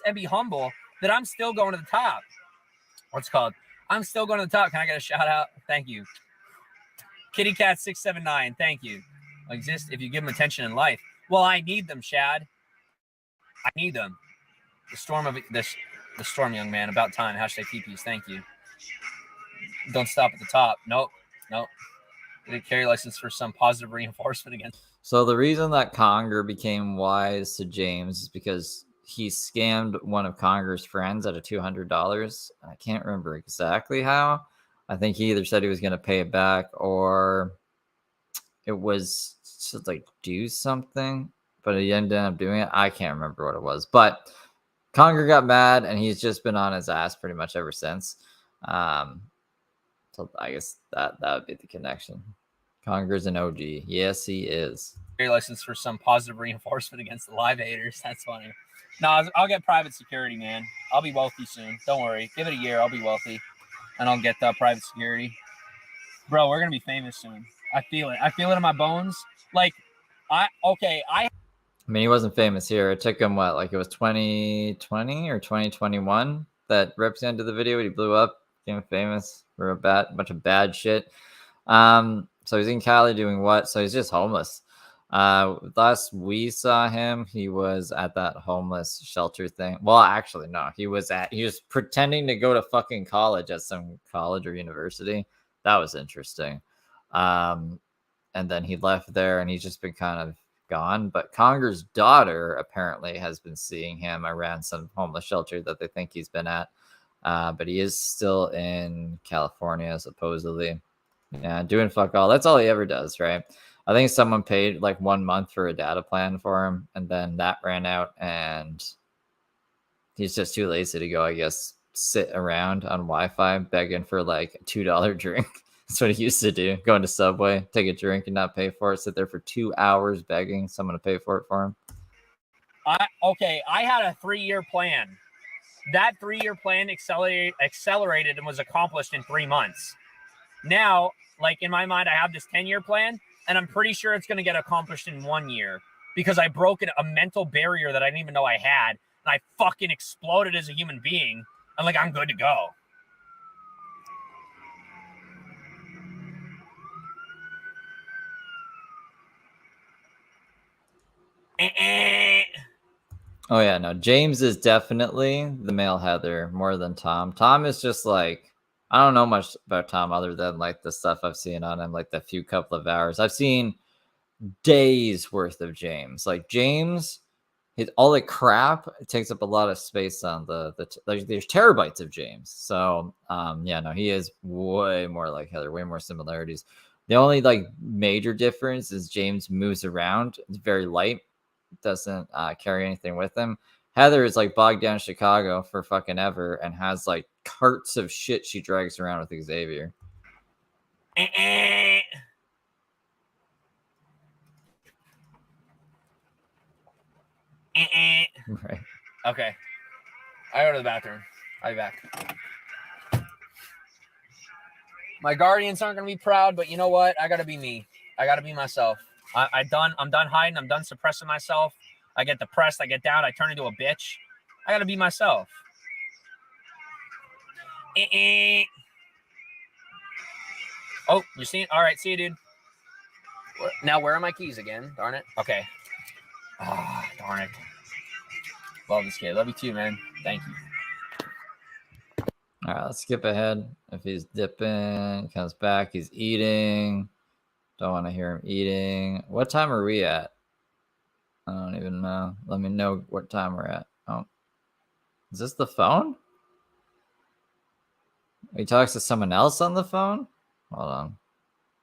and be humble that I'm still going to the top. What's it called? I'm still going to the top. Can I get a shout out? Thank you. Kitty Cat 679. Thank you. Exist if you give them attention in life. Well, I need them, Shad. I need them. The storm, young man. About time. Hashtag PPs. Thank you. Don't stop at the top. Nope. Get a carry license for some positive reinforcement against. So the reason that Conger became wise to James is because he scammed one of Conger's friends out of $200. I can't remember exactly how. I think he either said he was going to pay it back or it was to like do something, but he ended up doing it. I can't remember what it was, but Conger got mad and he's just been on his ass pretty much ever since. So I guess that would be the connection. Conger's an OG. Yes, he is. License for some positive reinforcement against the live haters. That's funny. No, I'll get private security, man. I'll be wealthy soon. Don't worry. Give it a year. I'll be wealthy, and I'll get private security. Bro, we're gonna be famous soon. I feel it. I feel it in my bones. Like, I mean, he wasn't famous here. It took him what, like it was 2020 or 2021 that represented the video. He blew up, became famous for a bunch of bad shit. So he's in Cali doing what? So he's just homeless. Last we saw him, he was at that homeless shelter thing. Well, actually, no, he was pretending to go to fucking college at some college or university. That was interesting. And then he left there and he's just been kind of gone. But Conger's daughter apparently has been seeing him around some homeless shelter that they think he's been at. But he is still in California, supposedly. Yeah, doing fuck all. That's all he ever does, right? I think someone paid like 1 month for a data plan for him, and then that ran out, and he's just too lazy to go, I guess, sit around on Wi-Fi begging for like a $2 drink. That's what he used to do. Go into Subway, take a drink and not pay for it, sit there for 2 hours begging someone to pay for it for him. I had a 3-year plan. That 3-year plan accelerated and was accomplished in 3 months. Now, like in my mind, I have this 10-year plan, and I'm pretty sure it's going to get accomplished in 1 year because I broke a mental barrier that I didn't even know I had, and I fucking exploded as a human being. I'm like, I'm good to go. Oh yeah, no, James is definitely the male Heather more than Tom. Tom is just like, I don't know much about Tom other than like the stuff I've seen on him, like the few couple of hours. I've seen days worth of James. Like James, all the crap, it takes up a lot of space on like there's terabytes of James. So yeah, no, he is way more like Heather, way more similarities. The only like major difference is James moves around. It's very light, doesn't carry anything with him. Heather is like bogged down in Chicago for fucking ever and has like carts of shit she drags around with Xavier. Right. Okay. I go to the bathroom. I'll be back. My guardians aren't gonna be proud, but you know what? I gotta be me. I gotta be myself. I'm done hiding. I'm done suppressing myself. I get depressed. I get down. I turn into a bitch. I gotta be myself. Oh, you seen? All right, see you, dude. Now, where are my keys again? Darn it. Okay. Ah, darn it. Love this kid. Love you too, man. Thank you. All right, let's skip ahead. If he's dipping, comes back, he's eating. Don't want to hear him eating. What time are we at? I don't even know. Let me know what time we're at. Oh, is this the phone? He talks to someone else on the phone? Hold on.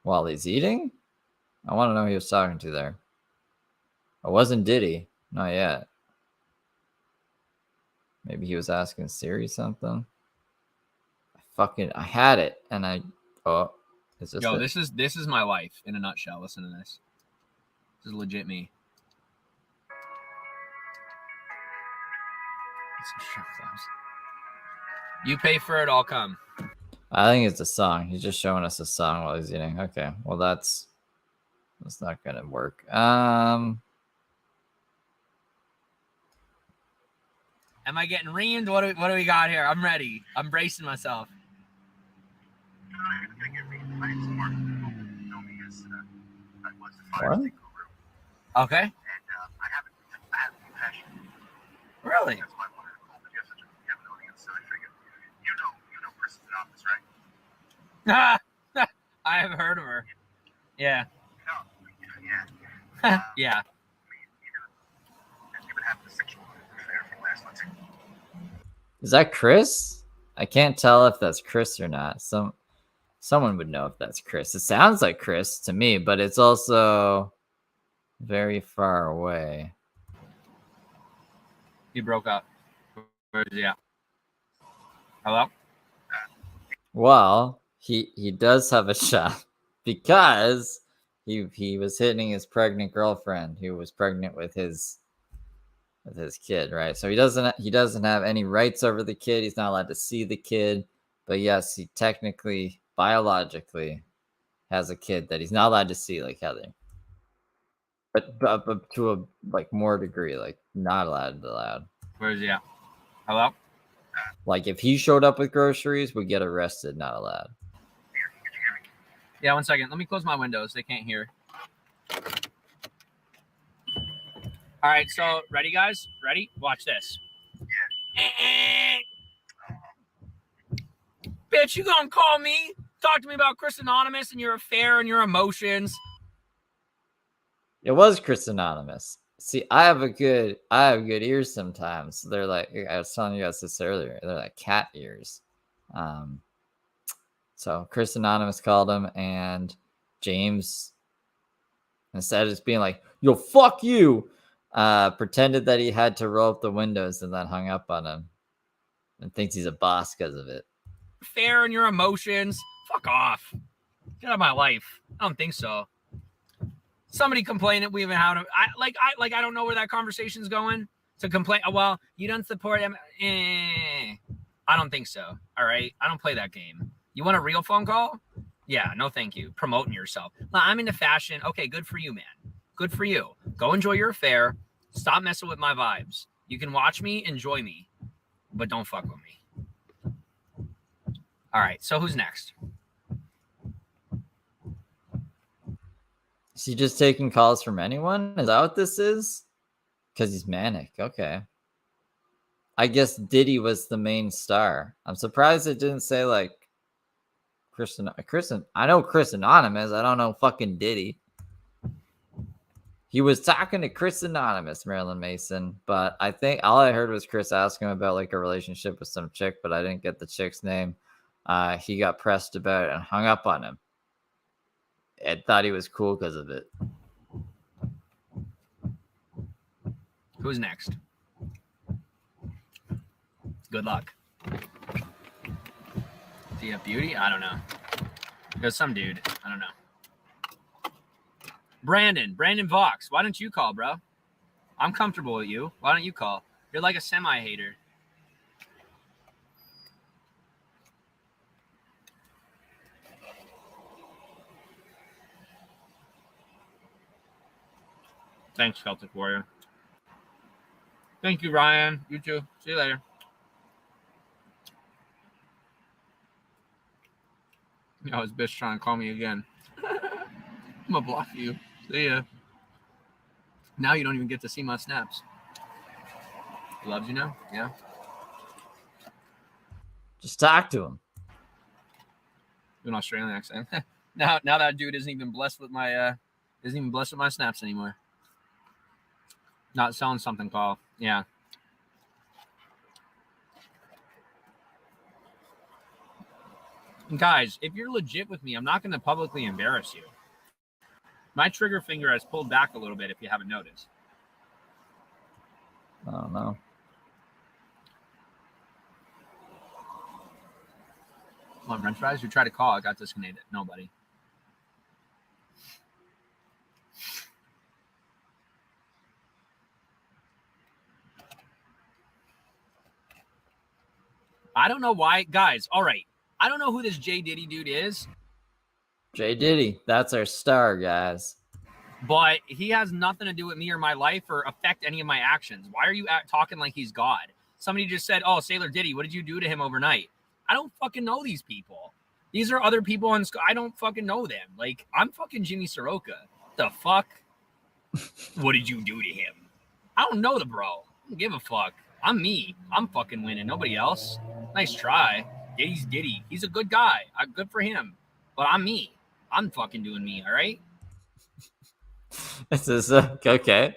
While he's eating? I want to know who he was talking to there. It wasn't Diddy. Not yet. Maybe he was asking Siri something. I had it, and oh, is this? Yo, this is my life in a nutshell. Listen to this. This is legit me. You pay for it, I'll come. I think it's a song. He's just showing us a song while he's eating. Okay, well that's not gonna work. Am I getting reamed? What do we got here? I'm ready. I'm bracing myself. What? Okay. Really? I have heard of her. Yeah. Yeah. Is that Chris? I can't tell if that's Chris or not. Someone would know if that's Chris. It sounds like Chris to me, but it's also very far away. He broke up. Where is he at? Hello? Well, he does have a shot because he was hitting his pregnant girlfriend who was pregnant with his kid, right? So he doesn't have any rights over the kid. He's not allowed to see the kid, but yes, he technically biologically has a kid that he's not allowed to see, like Heather. But to a like more degree, like not allowed. Where is he at? Hello? Like if he showed up with groceries, we get arrested, not allowed. Yeah, 1 second. Let me close my windows. They can't hear. All right, so ready, guys? Ready? Watch this. Bitch, you gonna call me? Talk to me about Chris Anonymous and your affair and your emotions. It was Chris Anonymous. See, I have good ears sometimes. They're like, I was telling you guys this earlier. They're like cat ears. So Chris Anonymous called him, and James, instead of just being like, "Yo, fuck you," pretended that he had to roll up the windows and then hung up on him, and thinks he's a boss because of it. Fair in your emotions. Fuck off. Get out of my life. I don't think so. Somebody complained that we even had I don't know where that conversation's going to complain. Oh, well, you don't support him. I don't think so. All right. I don't play that game. You want a real phone call? Yeah, no, thank you. Promoting yourself. I'm into fashion. Okay, good for you, man. Good for you. Go enjoy your affair. Stop messing with my vibes. You can watch me, enjoy me, but don't fuck with me. All right. So who's next? Is he just taking calls from anyone? Is that what this is? Because he's manic. Okay. I guess Diddy was the main star. I'm surprised it didn't say like Chris. I know Chris Anonymous. I don't know fucking Diddy. He was talking to Chris Anonymous, Marilyn Mason, but I think all I heard was Chris ask him about like a relationship with some chick, but I didn't get the chick's name. He got pressed about it and hung up on him. Ed thought he was cool because of it. Who's next? Good luck. Do you have beauty? I don't know. There's some dude. I don't know. Brandon Vox. Why don't you call, bro? I'm comfortable with you. Why don't you call? You're like a semi-hater. Thanks, Celtic Warrior. Thank you, Ryan. You too. See you later. Oh, this bitch trying to call me again. I'm gonna block you. See ya. Now you don't even get to see my snaps. Loves you now? Yeah. Just talk to him. An Australian accent. now that dude isn't even blessed with my snaps anymore. Not selling something, Paul. Yeah. Guys, if you're legit with me, I'm not going to publicly embarrass you. My trigger finger has pulled back a little bit if you haven't noticed. I don't know. Want French fries? You tried to call. I got disconnected. Nobody. I don't know why. Guys, all right. I don't know who this J. Diddy dude is. J. Diddy. That's our star, guys. But he has nothing to do with me or my life or affect any of my actions. Why are you talking like he's God? Somebody just said, oh, Sailor Diddy, what did you do to him overnight? I don't fucking know these people. These are other people on I don't fucking know them. Like, I'm fucking Jimmy Saroka. The fuck? What did you do to him? I don't know the bro. I don't give a fuck. I'm me. I'm fucking winning. Nobody else. Nice try. Diddy's Diddy. He's a good guy. Good for him. But I'm me. I'm fucking doing me, all right? This is okay.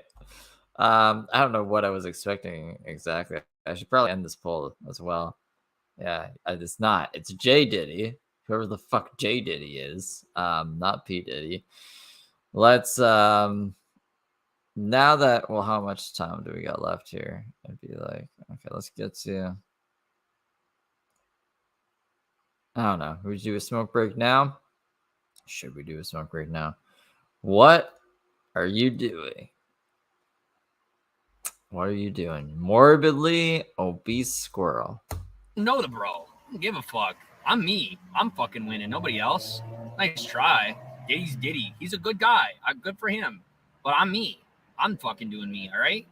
I don't know what I was expecting exactly. I should probably end this poll as well. Yeah, it's not. It's J Diddy. Whoever the fuck J Diddy is. Not P Diddy. Let's now that, well, how much time do we got left here? I'd be like, okay, let's get to, I don't know. Would we do a smoke break now? Should we do a smoke break now? What are you doing? What are you doing? Morbidly obese squirrel. Know the bro. I don't give a fuck. I'm me. I'm fucking winning. Nobody else. Nice try. Diddy's Diddy. He's a good guy. Good for him. But I'm me. I'm fucking doing me, all right?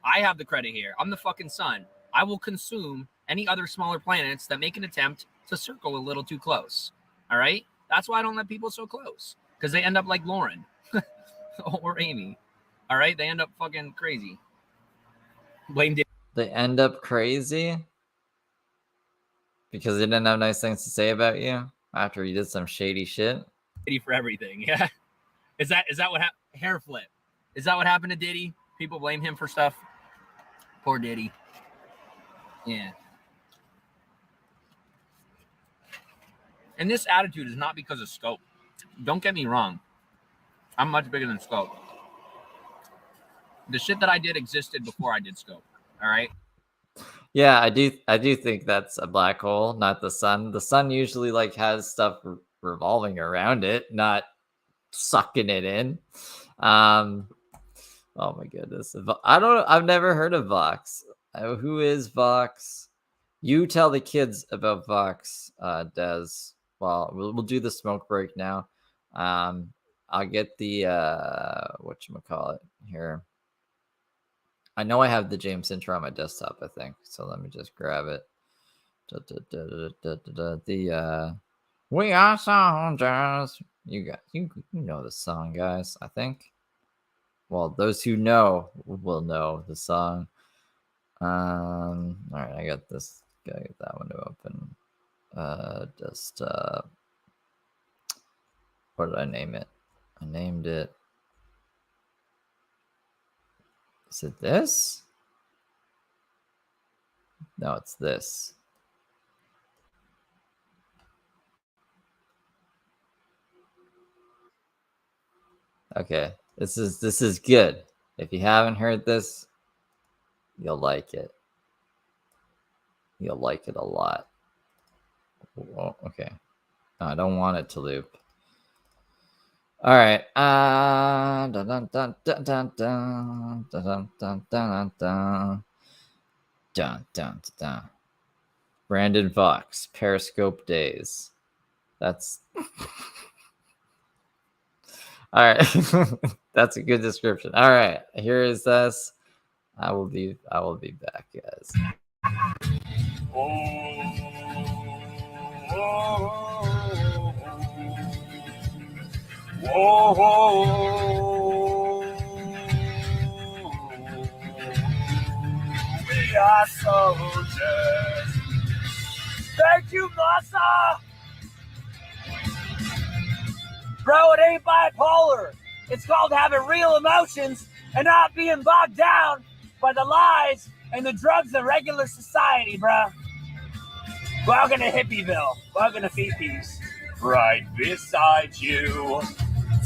I have the credit here. I'm the fucking sun. I will consume any other smaller planets that make an attempt to circle a little too close, all right? That's why I don't let people so close, because they end up like Lauren or Amy, all right? They end up fucking crazy. Blame Diddy. They end up crazy because they didn't have nice things to say about you after you did some shady shit. Diddy for everything, yeah. Is that what happened? Hair flip. Is that what happened to Diddy? People blame him for stuff. Poor Diddy. Yeah. And this attitude is not because of scope. Don't get me wrong. I'm much bigger than scope. The shit that I did existed before I did scope. All right. Yeah, I do think that's a black hole, not the sun. The sun usually like has stuff revolving around it, not sucking it in. Oh my goodness. I've never heard of Vox. Who is Vox? You tell the kids about Vox, Des. Well, we'll do the smoke break now. I'll get the whatchamacallit here. I know I have the James intro on my desktop, I think. So let me just grab it. The We Are Soldiers. You know the song, guys, I think. Well, those who know will know the song. All right, I got this. Gotta get that one to open. What did I name it? I named it. Is it this? No, it's this. Okay, this is good. If you haven't heard this, you'll like it. You'll like it a lot. Oh, okay. No, I don't want it to loop. All right. Dun, dun, dun, dun, dun, dun, dun, dun, dun, dun, dun, dun, dun. Brandon Vox, Periscope Days. That's all right. That's a good description. All right, here is this. I will be back, guys. We are soldiers. Thank you, Massa. Bro, it ain't bipolar. It's called having real emotions and not being bogged down by the lies and the drugs of regular society, bro. Welcome to Hippieville. Welcome to Fifi's. Right beside you.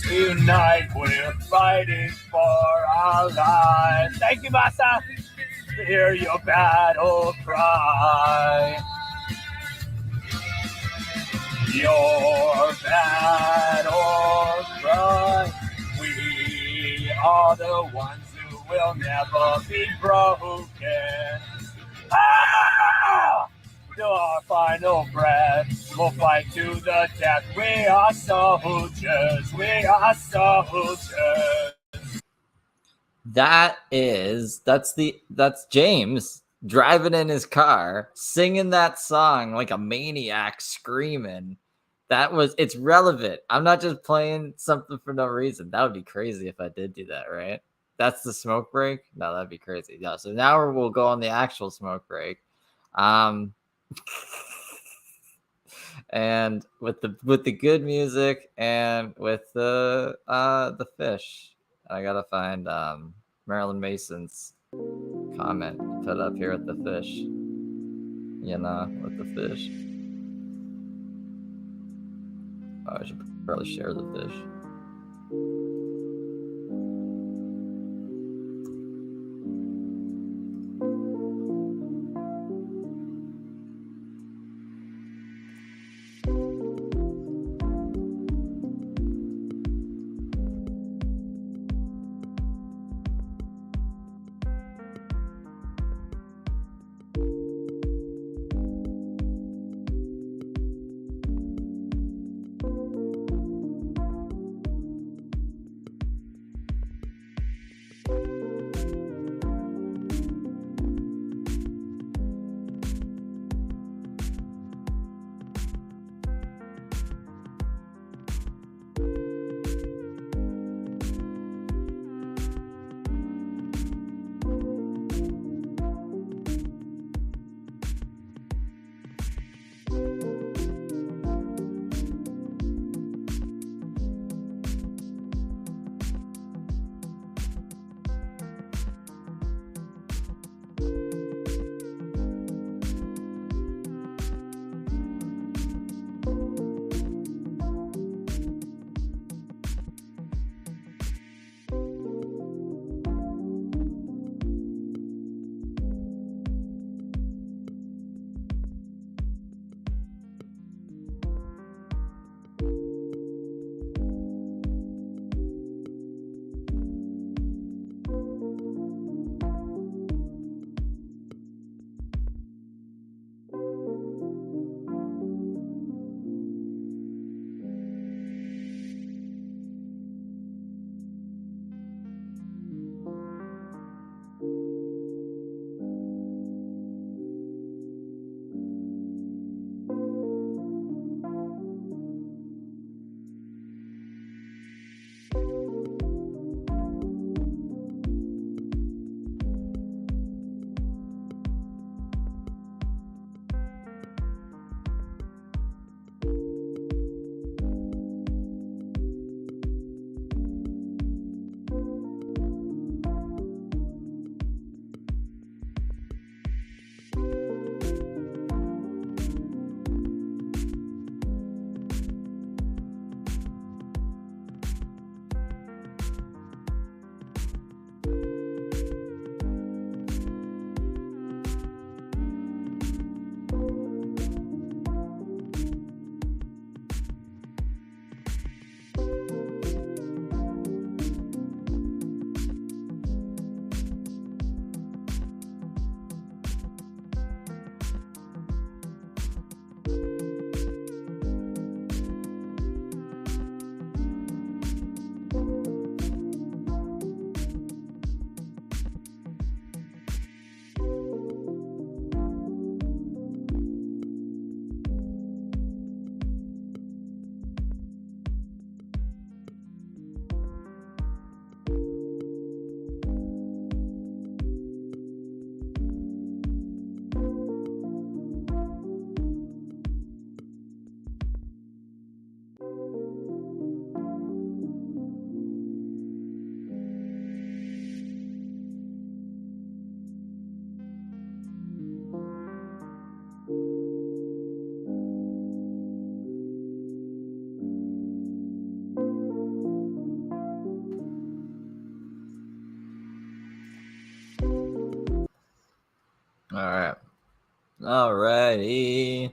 Tonight we're fighting for our lives. Thank you, Massa. Hear your battle cry. Your battle cry. We are the ones who will never be broken. Ah! To our final breath, we'll fight to the death. We are soldiers. We are soldiers. That's James. driving in his car, singing that song like a maniac, screaming. It's relevant. I'm not just playing something for no reason. That would be crazy if I did do that, right? That's the smoke break? No, that'd be crazy. Yeah, so now we'll go on the actual smoke break. And with the good music and with the fish. I gotta find Marilyn Mason's comment put up here with the fish. You know, with the fish. Oh, I should probably share the fish. All right. Alrighty.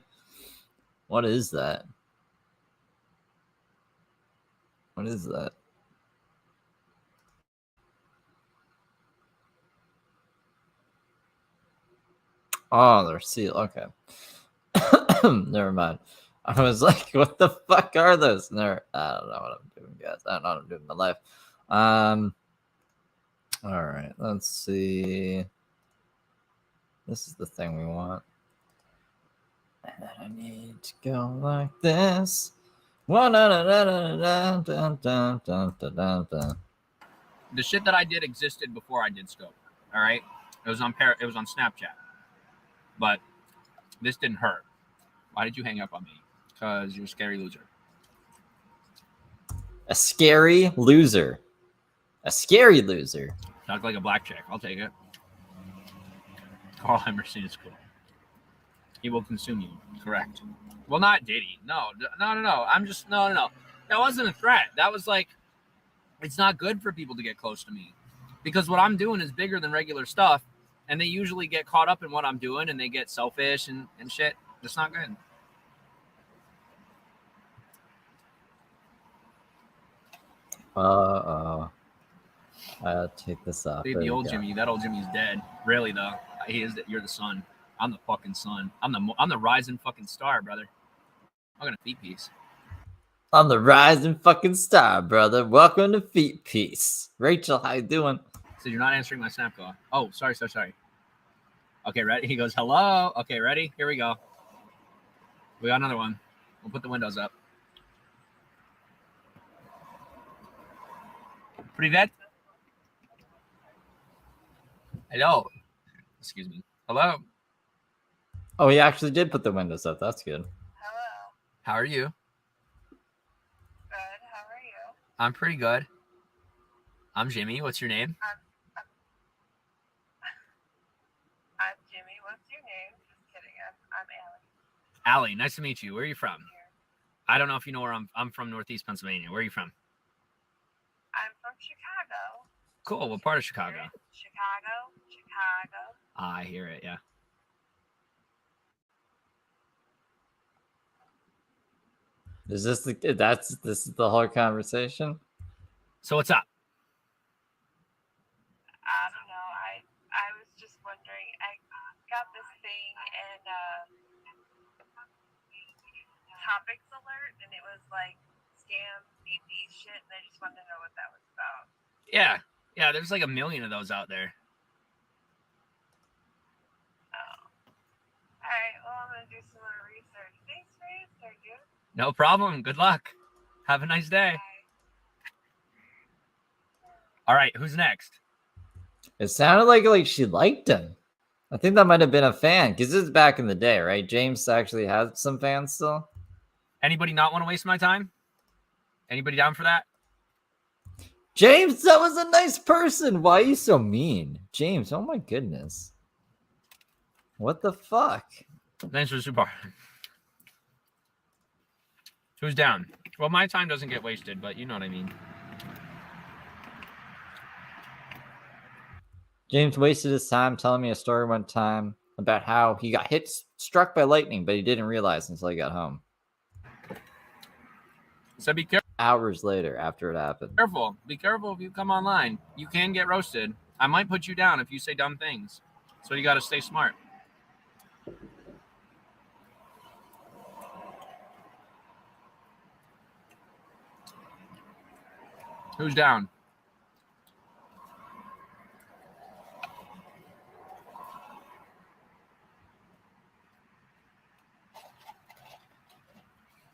What is that? What is that? Oh, they're sealed. Okay. Never mind. I was like, what the fuck are those? I don't know what I'm doing, guys. I don't know what I'm doing in my life. All right. Let's see. This is the thing we want. And then I need to go like this. The shit that I did existed before I did scope. All right, it was on Snapchat, but this didn't hurt. Why did you hang up on me? Because you're a scary loser. A scary loser. A scary loser. Talk like a black chick. I'll take it. Carl Emerson is cool. He will consume you. Correct. Well, not Diddy. No. I'm just no. That wasn't a threat. That was like, it's not good for people to get close to me, because what I'm doing is bigger than regular stuff, and they usually get caught up in what I'm doing, and they get selfish and shit. That's not good. I'll take this off. Dude, the old Jimmy. That old Jimmy's dead. Really though, he is. You're the sun. I'm the fucking sun. I'm the rising fucking star, brother. I'm gonna feet piece. I'm the rising fucking star, brother. Welcome to Feet Piece. Rachel, how you doing? So you're not answering my snap call. Oh, sorry. Okay, ready? He goes, hello. Okay, ready? Here we go. We got another one. We'll put the windows up. Привет. Hello. Excuse me. Hello. Oh, he actually did put the windows up. That's good. Hello. How are you? Good. How are you? I'm pretty good. I'm Jimmy. What's your name? I'm Jimmy. What's your name? Just kidding. I'm Allie. Allie. Nice to meet you. Where are you from? I don't know if you know where I'm from. Northeast Pennsylvania. Where are you from? I'm from Chicago. Cool. What part of Chicago? Chicago. I hear it. Yeah. Is this this is the whole conversation? So what's up? I don't know. I was just wondering. I got this thing and topics alert, and it was like scam, BP shit, and I just wanted to know what that was about. Yeah. There's like a million of those out there. Oh. All right. Well, I'm gonna do some more research. Thanks for answering, dude. No problem. Good luck. Have a nice day. Bye. All right. Who's next? It sounded like she liked him. I think that might have been a fan, because this is back in the day, right? James actually has some fans still. Anybody not want to waste my time? Anybody down for that? James, that was a nice person. Why are you so mean? James, oh my goodness. What the fuck? Thanks for the support. Who's down? Well, my time doesn't get wasted, but you know what I mean. James wasted his time telling me a story one time about how he got struck by lightning, but he didn't realize until he got home. So be careful. Hours later, after it happened. Be careful if you come online. You can get roasted. I might put you down if you say dumb things. So you got to stay smart. Who's down?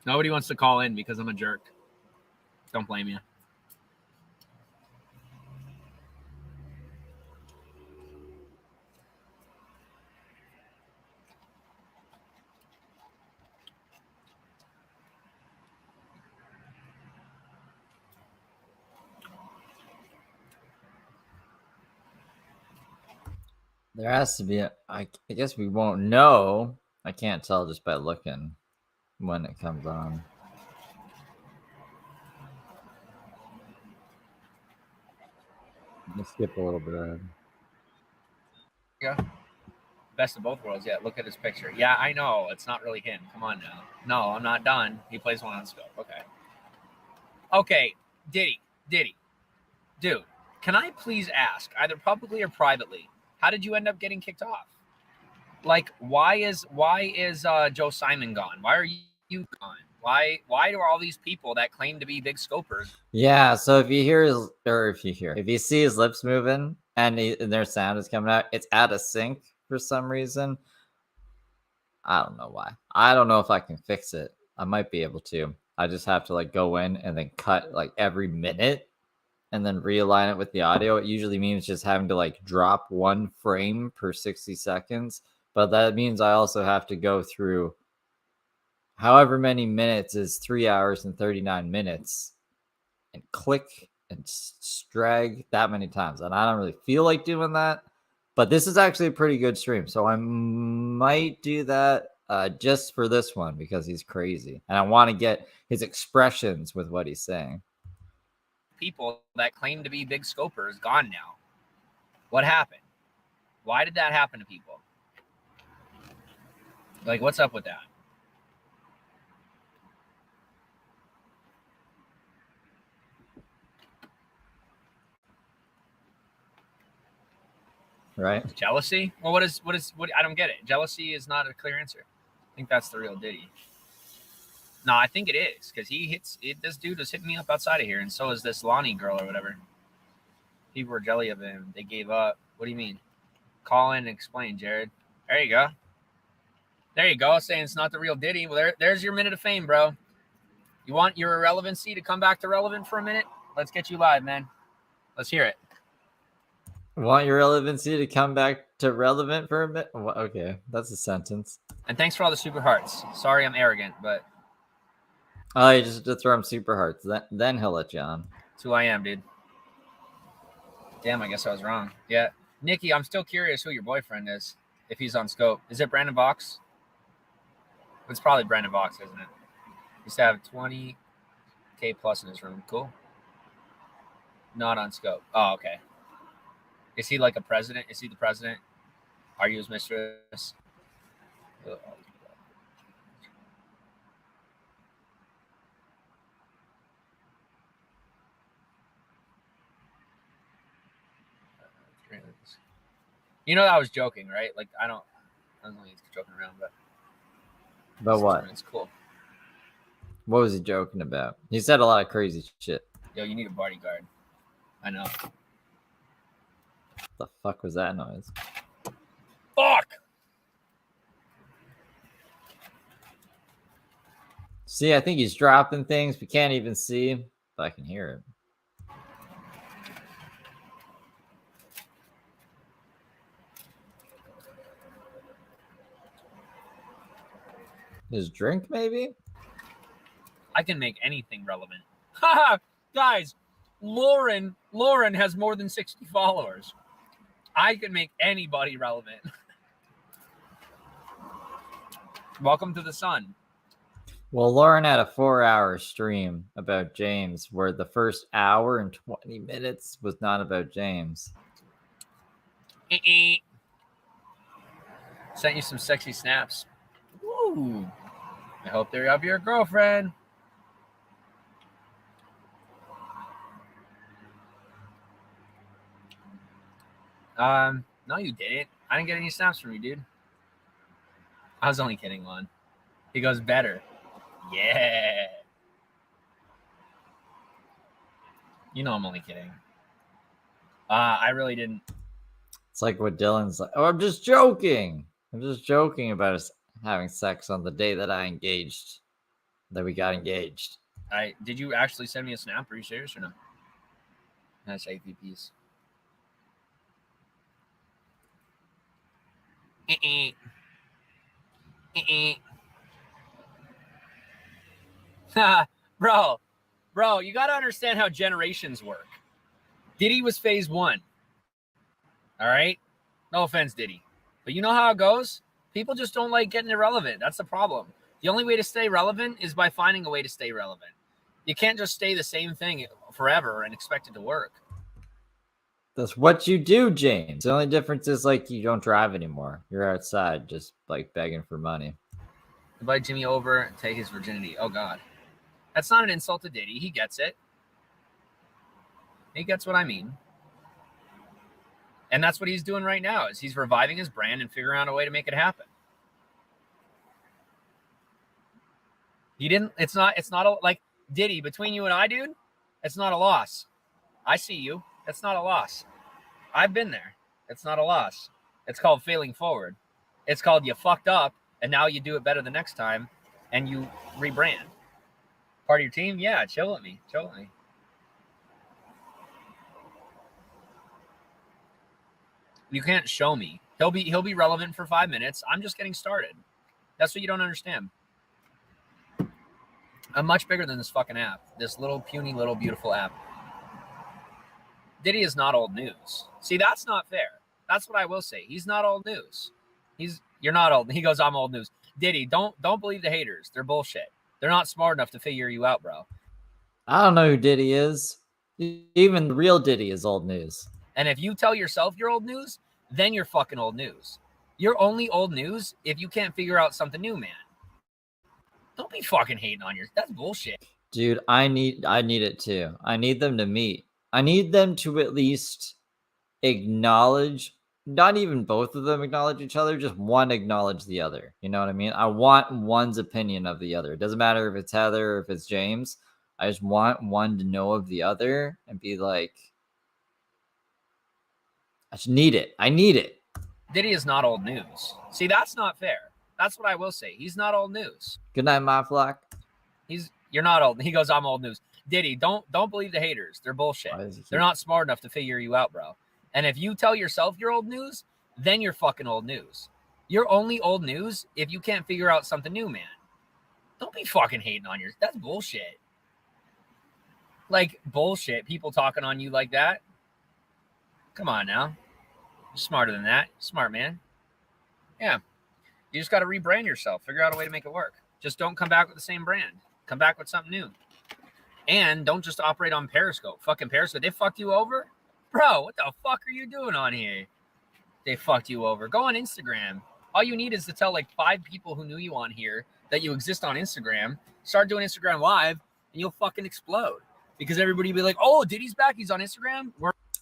Nobody wants to call in because I'm a jerk. Don't blame you. There has to be I guess we won't know. I can't tell just by looking when it comes on. Let's skip a little bit. Yeah. Best of both worlds. Yeah, look at his picture. Yeah, I know. It's not really him. Come on now. No, I'm not done. He plays one on scope. Okay. Diddy. Dude, can I please ask, either publicly or privately, how did you end up getting kicked off? Like, why is Joe Simon gone? Why are you gone? Why do all these people that claim to be big scopers? Yeah, so if you see his lips moving and their sound is coming out, it's out of sync for some reason. I don't know why. I don't know if I can fix it. I might be able to. I just have to like go in and then cut like every minute and then realign it with the audio. It usually means just having to like drop 1 frame per 60 seconds. But that means I also have to go through however many minutes is 3 hours and 39 minutes and click and drag that many times. And I don't really feel like doing that. But this is actually a pretty good stream. So I might do that just for this one because he's crazy. And I want to get his expressions with what he's saying. People that claim to be big scopers gone now. What happened? Why did that happen to people? Like, what's up with that? Right? Jealousy? Well, what I don't get it. Jealousy is not a clear answer. I think that's the real Diddy. No, I think it is because this dude was hitting me up outside of here, and so is this Lonnie girl or whatever. People were jelly of him. They gave up. What do you mean? Call in and explain, Jared. There you go. There you go. Saying it's not the real Diddy. Well, there's your minute of fame, bro. You want your irrelevancy to come back to relevant for a minute? Let's get you live, man. Let's hear it. Want your relevancy to come back to relevant for a bit? Okay, that's a sentence. And thanks for all the super hearts. Sorry I'm arrogant, but... Oh, you just to throw him super hearts. Then he'll let you on. That's who I am, dude. Damn, I guess I was wrong. Yeah. Nikki, I'm still curious who your boyfriend is, if he's on scope. Is it Brandon Vox? It's probably Brandon Vox, isn't it? He used to have 20K plus in his room. Cool. Not on scope. Oh, okay. Is he like a president? Is he the president? Are you his mistress? You know, I was joking, right? Like, I was only joking around, but. About what? It's cool. What was he joking about? He said a lot of crazy shit. Yo, you need a bodyguard. I know. The fuck was that noise? Fuck! See, I think he's dropping things. We can't even see, but I can hear it. His drink, maybe? I can make anything relevant. Haha, guys, Lauren has more than 60 followers. I can make anybody relevant. Welcome to the sun. Well, Lauren had a 4-hour stream about James where the first hour and 20 minutes was not about James. Sent you some sexy snaps. Woo. I hope they're of your girlfriend. No, you didn't. I didn't get any snaps from you, dude. I was only kidding, Lon. He goes, better. Yeah. You know I'm only kidding. I really didn't. It's like what Dylan's like. Oh, I'm just joking. I'm just joking about us having sex on the day that we got engaged. Did you actually send me a snap? Are you serious or no? That's APPs. Bro, you got to understand how generations work. Diddy was phase 1. All right? No offense, Diddy. But you know how it goes? People just don't like getting irrelevant. That's the problem. The only way to stay relevant is by finding a way to stay relevant. You can't just stay the same thing forever and expect it to work. That's what you do, James. The only difference is like you don't drive anymore. You're outside just like begging for money. Invite Jimmy over and take his virginity. Oh, God. That's not an insult to Diddy. He gets it. He gets what I mean. And that's what he's doing right now is he's reviving his brand and figuring out a way to make it happen. It's not like Diddy, between you and I, dude, it's not a loss. I see you. It's not a loss. I've been there. It's not a loss. It's called failing forward. It's called you fucked up, and now you do it better the next time, and you rebrand. Part of your team? Yeah, chill with me. Chill with me. You can't show me. He'll be relevant for 5 minutes. I'm just getting started. That's what you don't understand. I'm much bigger than this fucking app. This little puny little beautiful app. Diddy is not old news. See, that's not fair. That's what I will say. He's not old news. You're not old. He goes, I'm old news. Diddy, don't believe the haters. They're bullshit. They're not smart enough to figure you out, bro. I don't know who Diddy is. Even the real Diddy is old news. And if you tell yourself you're old news, then you're fucking old news. You're only old news if you can't figure out something new, man. Don't be fucking hating on yours. That's bullshit. Dude, I need it too. I need them to meet. I need them to at least acknowledge, not even both of them acknowledge each other, just one acknowledge the other. You know what I mean? I want one's opinion of the other. It doesn't matter if it's Heather or if it's James. I just want one to know of the other and be like, I just need it. I need it. Diddy is not old news. See, that's not fair. That's what I will say. He's not old news. Good night, my flock. You're not old. He goes, I'm old news. Diddy, don't believe the haters. They're bullshit. They're not smart enough to figure you out, bro. And if you tell yourself you're old news, then you're fucking old news. You're only old news if you can't figure out something new, man. Don't be fucking hating on yours. That's bullshit. Like, bullshit. People talking on you like that. Come on now. You're smarter than that. Smart, man. Yeah. You just got to rebrand yourself. Figure out a way to make it work. Just don't come back with the same brand. Come back with something new. And don't just operate on Periscope. Fucking Periscope. They fucked you over? Bro, what the fuck are you doing on here? They fucked you over. Go on Instagram. All you need is to tell like 5 people who knew you on here that you exist on Instagram. Start doing Instagram Live and you'll fucking explode. Because everybody will be like, oh, Diddy's back. He's on Instagram.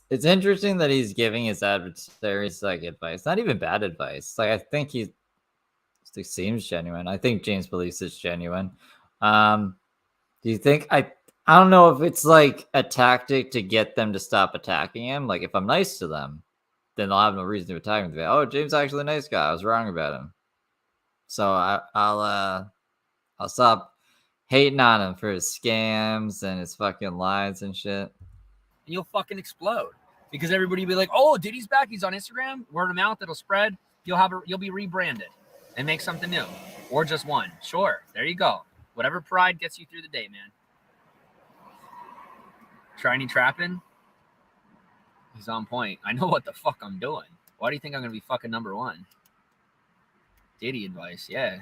It's interesting that he's giving his adversaries like advice. Not even bad advice. Like, I think he seems genuine. I think James believes it's genuine. Do you think I don't know if it's like a tactic to get them to stop attacking him. Like, if I'm nice to them, then they'll have no reason to attack him. Oh, James is actually a nice guy. I was wrong about him. So I'll stop hating on him for his scams and his fucking lies and shit. And you'll fucking explode. Because everybody will be like, oh, Diddy's back. He's on Instagram. Word of mouth, it'll spread. You'll be rebranded and make something new. Or just one. Sure. There you go. Whatever pride gets you through the day, man. Try any trapping? He's on point. I know what the fuck I'm doing. Why do you think I'm going to be fucking number 1? Diddy advice. Yeah.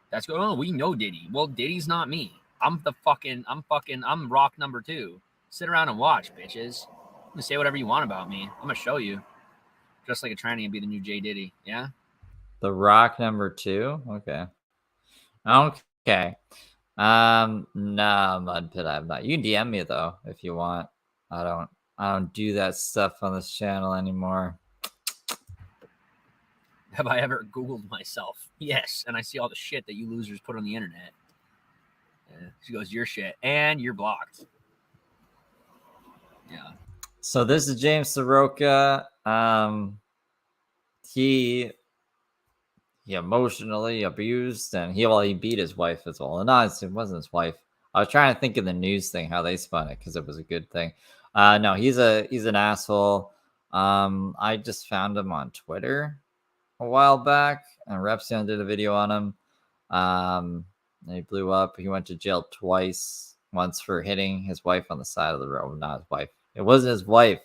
That's good. Oh, we know Diddy. Well, Diddy's not me. I'm rock number 2. Sit around and watch, bitches. I'm going to say whatever you want about me. I'm going to show you. Just like a tranny and be the new J Diddy. Yeah? The Rock number 2? Okay. Okay. Nah, Mud Pit, I'm not. You can DM me though if you want. I don't do that stuff on this channel anymore. Have I ever Googled myself? Yes. And I see all the shit that you losers put on the internet. She goes, you're shit. And you're blocked. Yeah. So this is James Saroka. He emotionally abused and he beat his wife as well. No, it wasn't his wife. I was trying to think of the news thing, how they spun it, because it was a good thing. No, he's an asshole. I just found him on Twitter a while back, and Repson did a video on him. And he blew up. He went to jail twice. Once for hitting his wife on the side of the road. Not his wife. It wasn't his wife.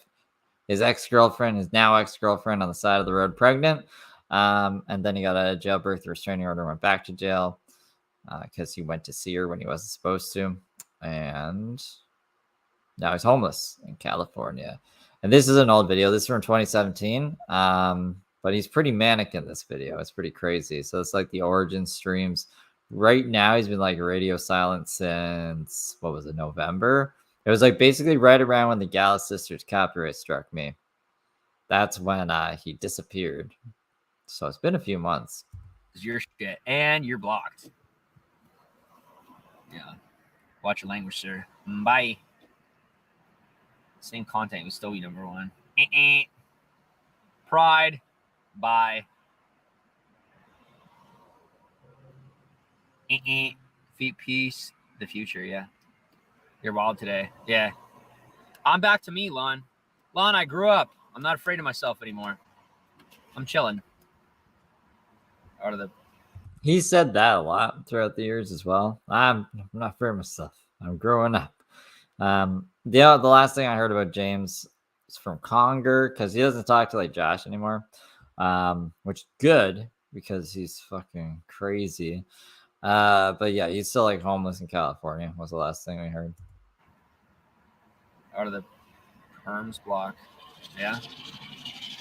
His ex-girlfriend, his now ex-girlfriend, on the side of the road, pregnant. And then he got a jailbirth restraining order, went back to jail because he went to see her when he wasn't supposed to. And now he's homeless in California. And this is an old video. This is from 2017. But he's pretty manic in this video. It's pretty crazy. So it's like the origin streams. Right now, he's been like radio silent since, what was it, November? It was like basically right around when the Gallus Sisters copyright struck me. That's when he disappeared. So it's been a few months. You're shit. And you're blocked. Yeah. Watch your language, sir. Bye. Same content. We still be number 1. Pride. Bye. Feet peace. The future, yeah. You're wild today. Yeah. I'm back to me, Lon. Lon, I grew up. I'm not afraid of myself anymore. I'm chilling. Out of the He said that a lot throughout the years as well. I'm not afraid of myself. I'm growing up. The last thing I heard about James is from Conger because he doesn't talk to like Josh anymore, which good because he's fucking crazy. But yeah, he's still like homeless in California. Was the last thing we heard. out of the perms block. Yeah.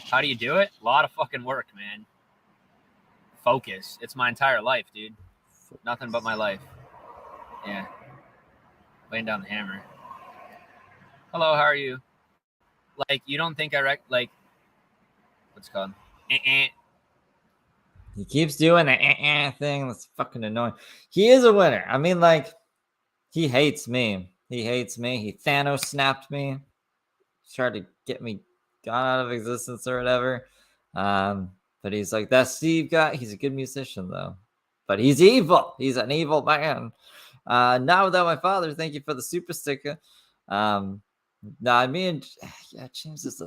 How do you do it? A lot of fucking work, man. Focus. It's my entire life, dude. Nothing but my life. Yeah. Laying down the hammer. Hello, how are you? Like, you don't think I like, what's it called? He keeps doing the thing. That's fucking annoying. He is a winner. I mean, like, he hates me. He hates me. He Thanos snapped me. Tried to get me gone out of existence or whatever. But he's like, that Steve guy. He's a good musician, though. But he's evil. He's an evil man. Not without my father. Thank you for the super sticker. Yeah, James is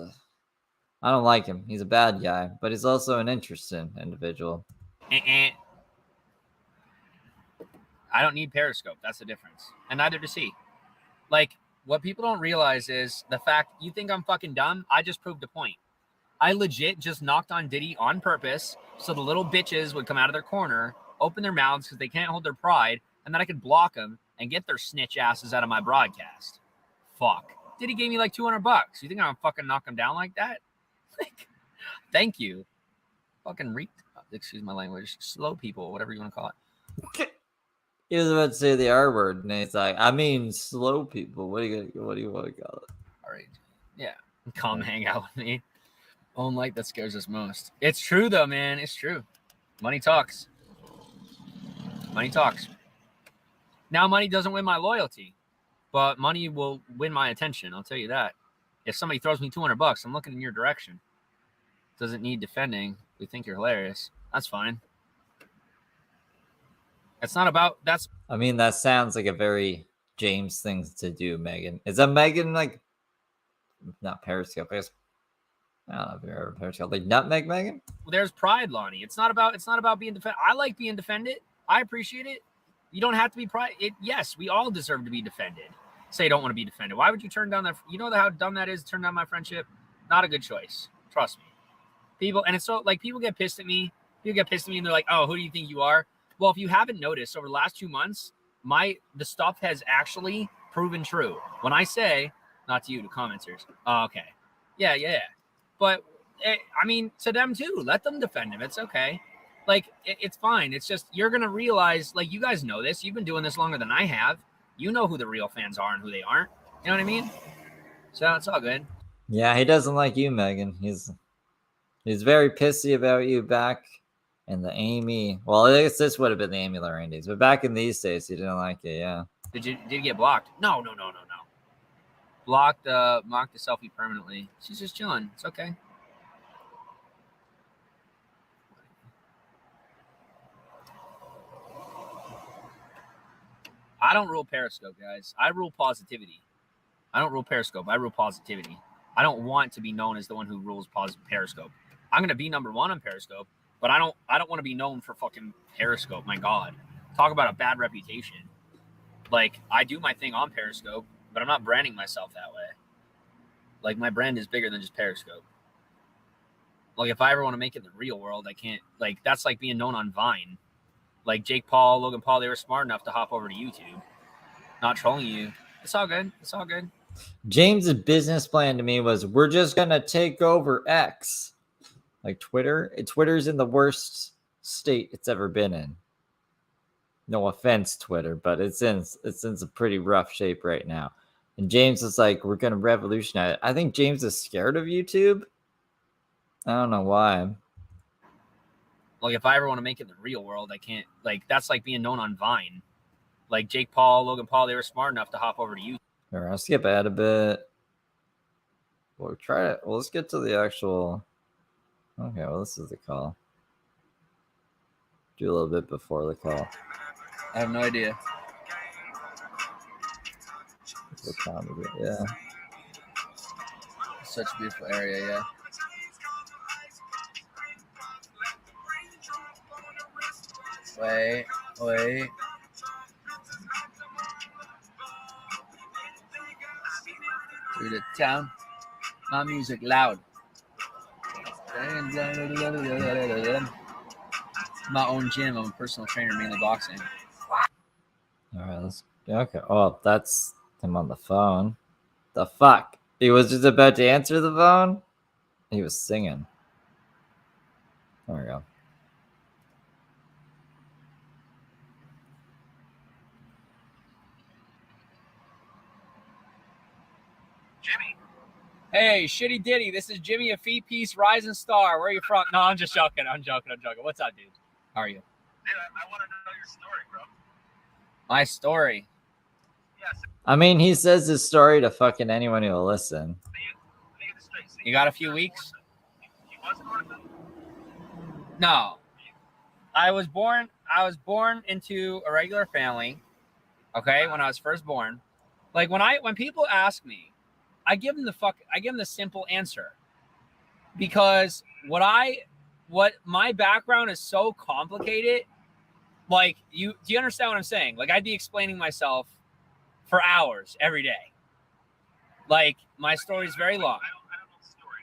I don't like him. He's a bad guy, but he's also an interesting individual. I don't need Periscope. That's the difference. And neither does he. Like, what people don't realize is the fact you think I'm fucking dumb. I just proved a point. I legit just knocked on Diddy on purpose so the little bitches would come out of their corner, open their mouths because they can't hold their pride, and then I could block them and get their snitch asses out of my broadcast. Fuck. Diddy gave me like $200. You think I'm gonna fucking knock him down like that? Like, thank you. Fucking excuse my language. Slow people, whatever you want to call it. He was about to say the R word, and he's like, I mean, slow people. What do you want to call it? All right. Yeah. Come hang out with me. Own light that scares us most. It's true, though, man. It's true. Money talks. Money talks. Now, money doesn't win my loyalty, but money will win my attention. I'll tell you that. If somebody throws me $200, I'm looking in your direction. Doesn't need defending. We think you're hilarious. That's fine. It's not about that's. I mean, that sounds like a very James thing to do, Megan. Is that Megan like not Periscope? I guess I don't know if you're ever Periscope. Like Nutmeg Megan? There's pride, Lonnie. It's not about being defended. I like being defended. I appreciate it. You don't have to be pride. Yes, we all deserve to be defended. Say you don't want to be defended. Why would you turn down that? You know how dumb that is. Turn down my friendship. Not a good choice. Trust me. People, and it's so like people get pissed at me. People get pissed at me, and they're like, "Oh, who do you think you are?" Well, if you haven't noticed, over the last 2 months, the stuff has actually proven true. When I say, not to you, to commenters. Oh, okay. Yeah. But, I mean, to them too. Let them defend him. It's okay. Like, it's fine. It's just, you're going to realize, like, you guys know this. You've been doing this longer than I have. You know who the real fans are and who they aren't. You know what I mean? So, it's all good. Yeah, he doesn't like you, Megan. He's very pissy about you back in the Amy. Well, I guess this would have been the Amy Larandes, but back in these days, he didn't like it. Yeah. Did you get blocked? No. Blocked the selfie permanently. She's just chilling. It's okay. I don't rule Periscope, guys. I rule positivity. I don't rule Periscope. I rule positivity. I don't want to be known as the one who rules Periscope. I'm gonna be number one on Periscope, but I don't want to be known for fucking Periscope. My God, talk about a bad reputation. Like, I do my thing on Periscope, but I'm not branding myself that way. Like, my brand is bigger than just Periscope. Like, if I ever want to make it in the real world, I can't. Like, that's like being known on Vine. Like Jake Paul, Logan Paul, they were smart enough to hop over to YouTube. Not trolling you. It's all good. It's all good. James's business plan to me was, we're just gonna take over X, like Twitter. Twitter's in the worst state it's ever been in. No offense, Twitter, but it's in a pretty rough shape right now. And James is like, we're gonna revolutionize it. I think James is scared of YouTube. I don't know why. Like, if I ever want to make it in the real world, I can't. Like, that's like being known on Vine. Like Jake Paul, Logan Paul, they were smart enough to hop over to YouTube. All right, I'll skip ahead a bit. Let's get to the actual Okay, well, this is the call. Do a little bit before the call. I have no idea. What time is it? Yeah. Such a beautiful area, yeah. Wait. Through the town. My music loud. My own gym. I'm a personal trainer, mainly boxing. All right, let's. Okay. Oh, that's him on the phone. The fuck? He was just about to answer the phone? He was singing. There we go. Jimmy. Hey, shitty Diddy. This is Jimmy, a feet piece rising star. Where are you from? No, I'm just joking. I'm joking. What's up, dude? How are you? Dude, I want to know your story, bro. My story. Yes. I mean, he says his story to fucking anyone who will listen. Let me get this straight. So You got a few weeks? You wasn't orphan? No. I was born into a regular family. Okay, when I was first born. Like when people ask me, I give them the simple answer. Because what my background is so complicated. Like, do you understand what I'm saying? Like, I'd be explaining myself for hours every day. Like, my story is very long. I don't know the story.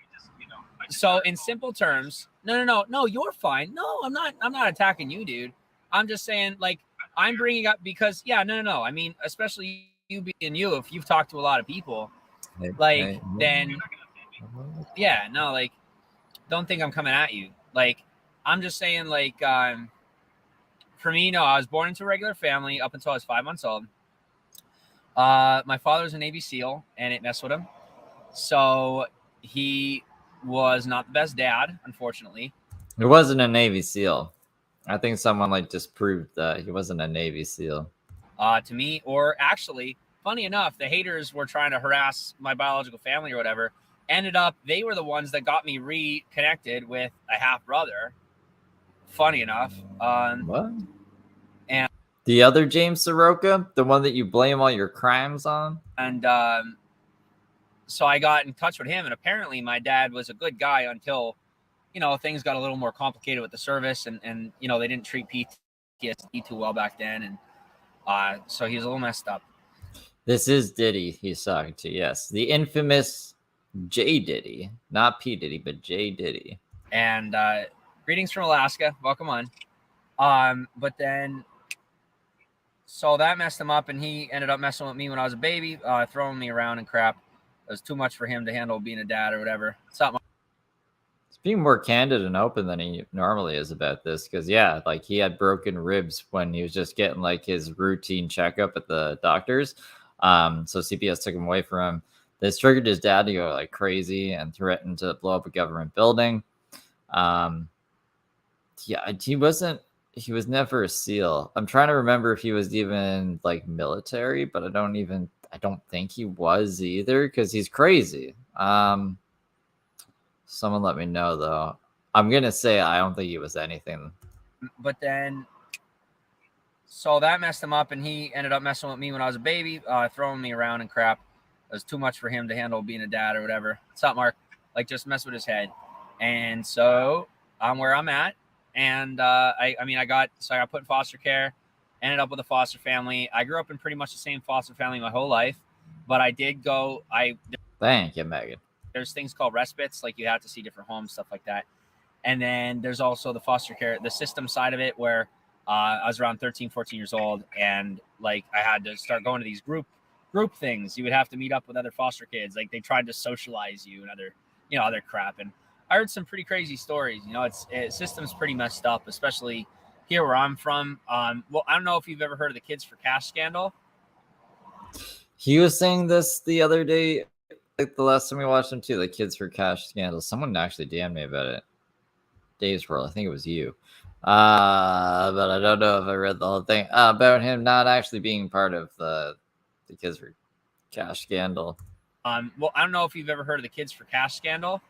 Just, So in simple terms, no, you're fine. No, I'm not attacking you, dude. I'm just saying, like, I'm bringing up because, yeah, no. I mean, especially you being you, if you've talked to a lot of people, then, yeah, no, like, don't think I'm coming at you. Like, I'm just saying, like, for me, no, I was born into a regular family up until I was 5 months old. My father was a Navy SEAL, and it messed with him. So he was not the best dad, unfortunately. He wasn't a Navy SEAL. I think someone like disproved that he wasn't a Navy SEAL. To me, or actually, funny enough, the haters were trying to harass my biological family or whatever. Ended up, they were the ones that got me reconnected with a half brother. Funny enough. What? And The other James Saroka, the one that you blame all your crimes on? And so I got in touch with him, and apparently my dad was a good guy until, things got a little more complicated with the service, and they didn't treat PTSD too well back then, and so he was a little messed up. This is Diddy he's talking to, yes. The infamous J. Diddy. Not P. Diddy, but J. Diddy. And greetings from Alaska. Welcome on. But then, so that messed him up, and he ended up messing with me when I was a baby, throwing me around and crap. It was too much for him to handle being a dad or whatever. It's not He's being more candid and open than he normally is about this, because yeah, like he had broken ribs when he was just getting like his routine checkup at the doctor's. So CPS took him away from him. This triggered his dad to go like crazy and threatened to blow up a government building. Yeah, he was never a SEAL. I'm trying to remember if he was even like military, but I don't think he was either, because he's crazy. Someone let me know though. I'm gonna say I don't think he was anything. But then, so that messed him up, and he ended up messing with me when I was a baby, throwing me around and crap. It was too much for him to handle being a dad or whatever. What's up, Mark? Like, just mess with his head. And so I'm where I'm at. And I got put in foster care, ended up with a foster family. I grew up in pretty much the same foster family my whole life, but I did go. Thank you, Megan. There's things called respites, like you have to see different homes, stuff like that. And then there's also the foster care, the system side of it, where I was around 13, 14 years old, and like I had to start going to these group things. You would have to meet up with other foster kids. Like they tried to socialize you and other crap. And I heard some pretty crazy stories. System's pretty messed up, especially here where I'm from. Well, I don't know if you've ever heard of the Kids for Cash scandal. He was saying this the other day, like the last time we watched him too, the Kids for Cash scandal. Someone actually DM'd me about it. Dave's World, I think it was you. But I don't know if I read the whole thing about him not actually being part of the Kids for Cash scandal. Well, I don't know if you've ever heard of the Kids for Cash scandal.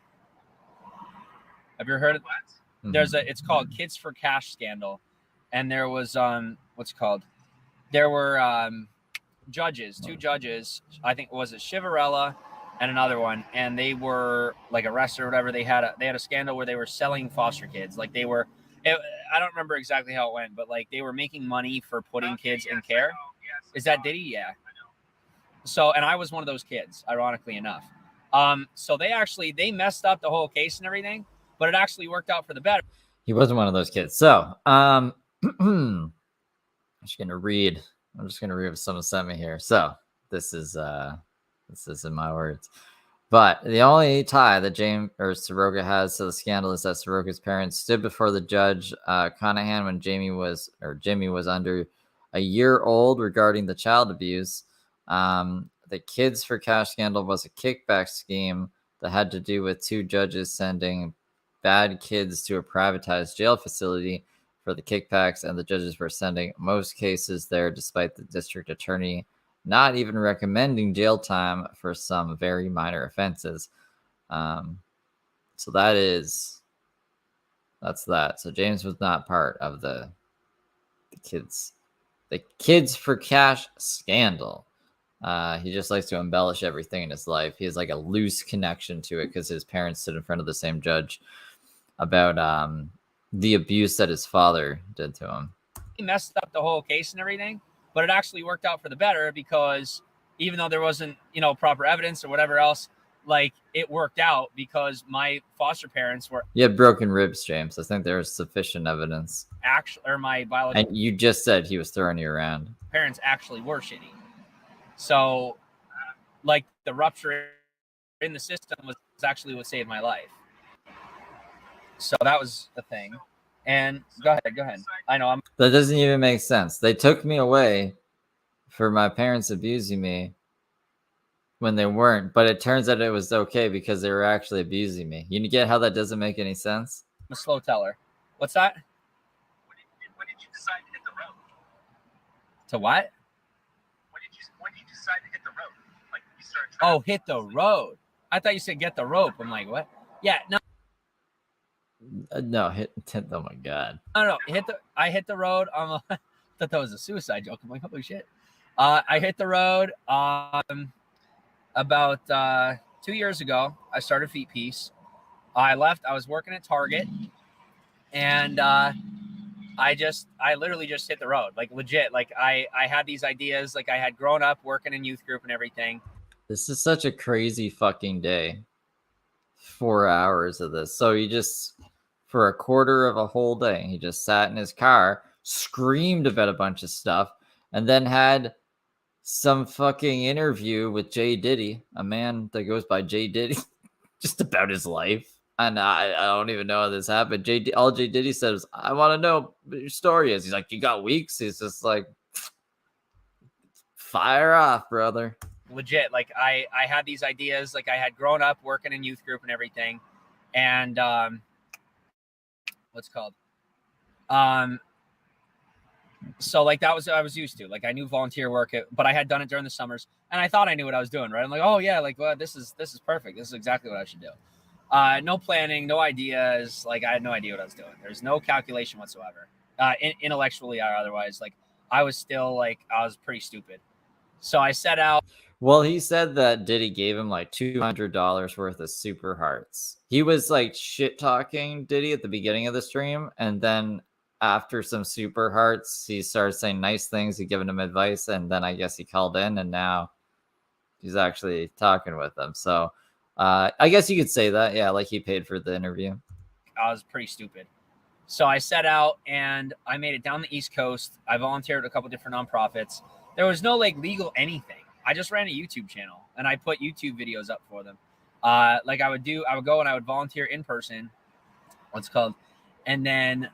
Have you heard of? What? There's it's called Kids for Cash scandal, and there was what's it called? There were judges, two judges. I think was it Chivarella and another one, and they were like arrested or whatever. They had a scandal where they were selling foster kids. Like they were, I don't remember exactly how it went, but like they were making money for putting kids in care. Yes, Is that Diddy? Yeah. So, and I was one of those kids, ironically enough. So they messed up the whole case and everything, but it actually worked out for the better. He wasn't one of those kids. So, I'm just gonna read what someone sent me here. So this is in my words. But the only tie that James or Saroka has to the scandal is that Saroka's parents stood before the judge Conahan when Jimmy was under a year old regarding the child abuse. The Kids for Cash scandal was a kickback scheme that had to do with two judges sending bad kids to a privatized jail facility for the kickbacks, and the judges were sending most cases there despite the district attorney not even recommending jail time for some very minor offenses. So that's that. So James was not part of the Kids for Cash scandal. He just likes to embellish everything in his life. He has like a loose connection to it because his parents stood in front of the same judge about the abuse that his father did to him. He messed up the whole case and everything, but it actually worked out for the better because even though there wasn't, proper evidence or whatever else, like it worked out because my foster parents were. You had broken ribs, James. I think there was sufficient evidence. Or my biological. And you just said he was throwing you around. Parents actually were shitty. So, like the rupture in the system was actually what saved my life. So that was the thing. And go ahead. I know that doesn't even make sense. They took me away for my parents abusing me when they weren't, but it turns out it was okay because they were actually abusing me. You get how that doesn't make any sense? I'm a slow teller. What's that? When did you decide to hit the road? To what? When did you decide to hit the road? Like you started. Oh, hit the road. I thought you said get the rope. I'm like, what? Yeah, no. No, hit. Oh my god. No. I hit the road. I thought that was a suicide joke. I'm like, holy shit. I hit the road. About 2 years ago, I started Feet Piece. I left. I was working at Target, and I literally just hit the road, like legit. Like I had these ideas. Like I had grown up working in youth group and everything. This is such a crazy fucking day. 4 hours of this. So he just, for a quarter of a whole day, he just sat in his car, screamed about a bunch of stuff, and then had some fucking interview with J. Diddy, a man that goes by J. Diddy, just about his life. And I don't even know how this happened. All J. Diddy said was, I want to know what your story is. He's like, you got weeks? He's just like, fire off, brother. Legit. Like I had these ideas. Like I had grown up working in youth group and everything. And what's it called? So like that was what I was used to. Like I knew volunteer work, but I had done it during the summers, and I thought I knew what I was doing. Right? I'm like, oh yeah, like well, this is perfect. This is exactly what I should do. No planning, no ideas. Like I had no idea what I was doing. There's no calculation whatsoever, intellectually or otherwise. Like I was still like I was pretty stupid. So I set out. Well, he said that Diddy gave him like $200 worth of super hearts. He was like shit talking Diddy at the beginning of the stream, and then after some super hearts, he started saying nice things. He given him advice, and then I guess he called in, and now he's actually talking with them. So I guess you could say that, yeah, like he paid for the interview. I was pretty stupid. So I set out and I made it down the East Coast. I volunteered at a couple different nonprofits. There was no like legal anything. I just ran a YouTube channel and I put YouTube videos up for them. Like I would go and I would volunteer in person. What's it called? And then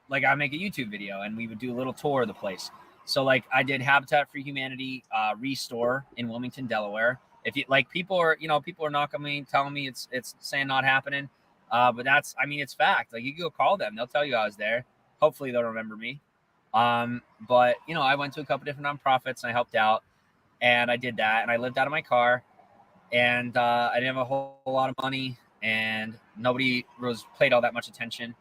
like I make a YouTube video and we would do a little tour of the place. So like I did Habitat for Humanity restore in Wilmington, Delaware. If you like, people are knocking me, telling me it's saying not happening. But it's fact. Like you can go call them. They'll tell you I was there. Hopefully they'll remember me. But I went to a couple different nonprofits and I helped out and I did that and I lived out of my car and I didn't have a whole lot of money. and nobody was paid all that much attention.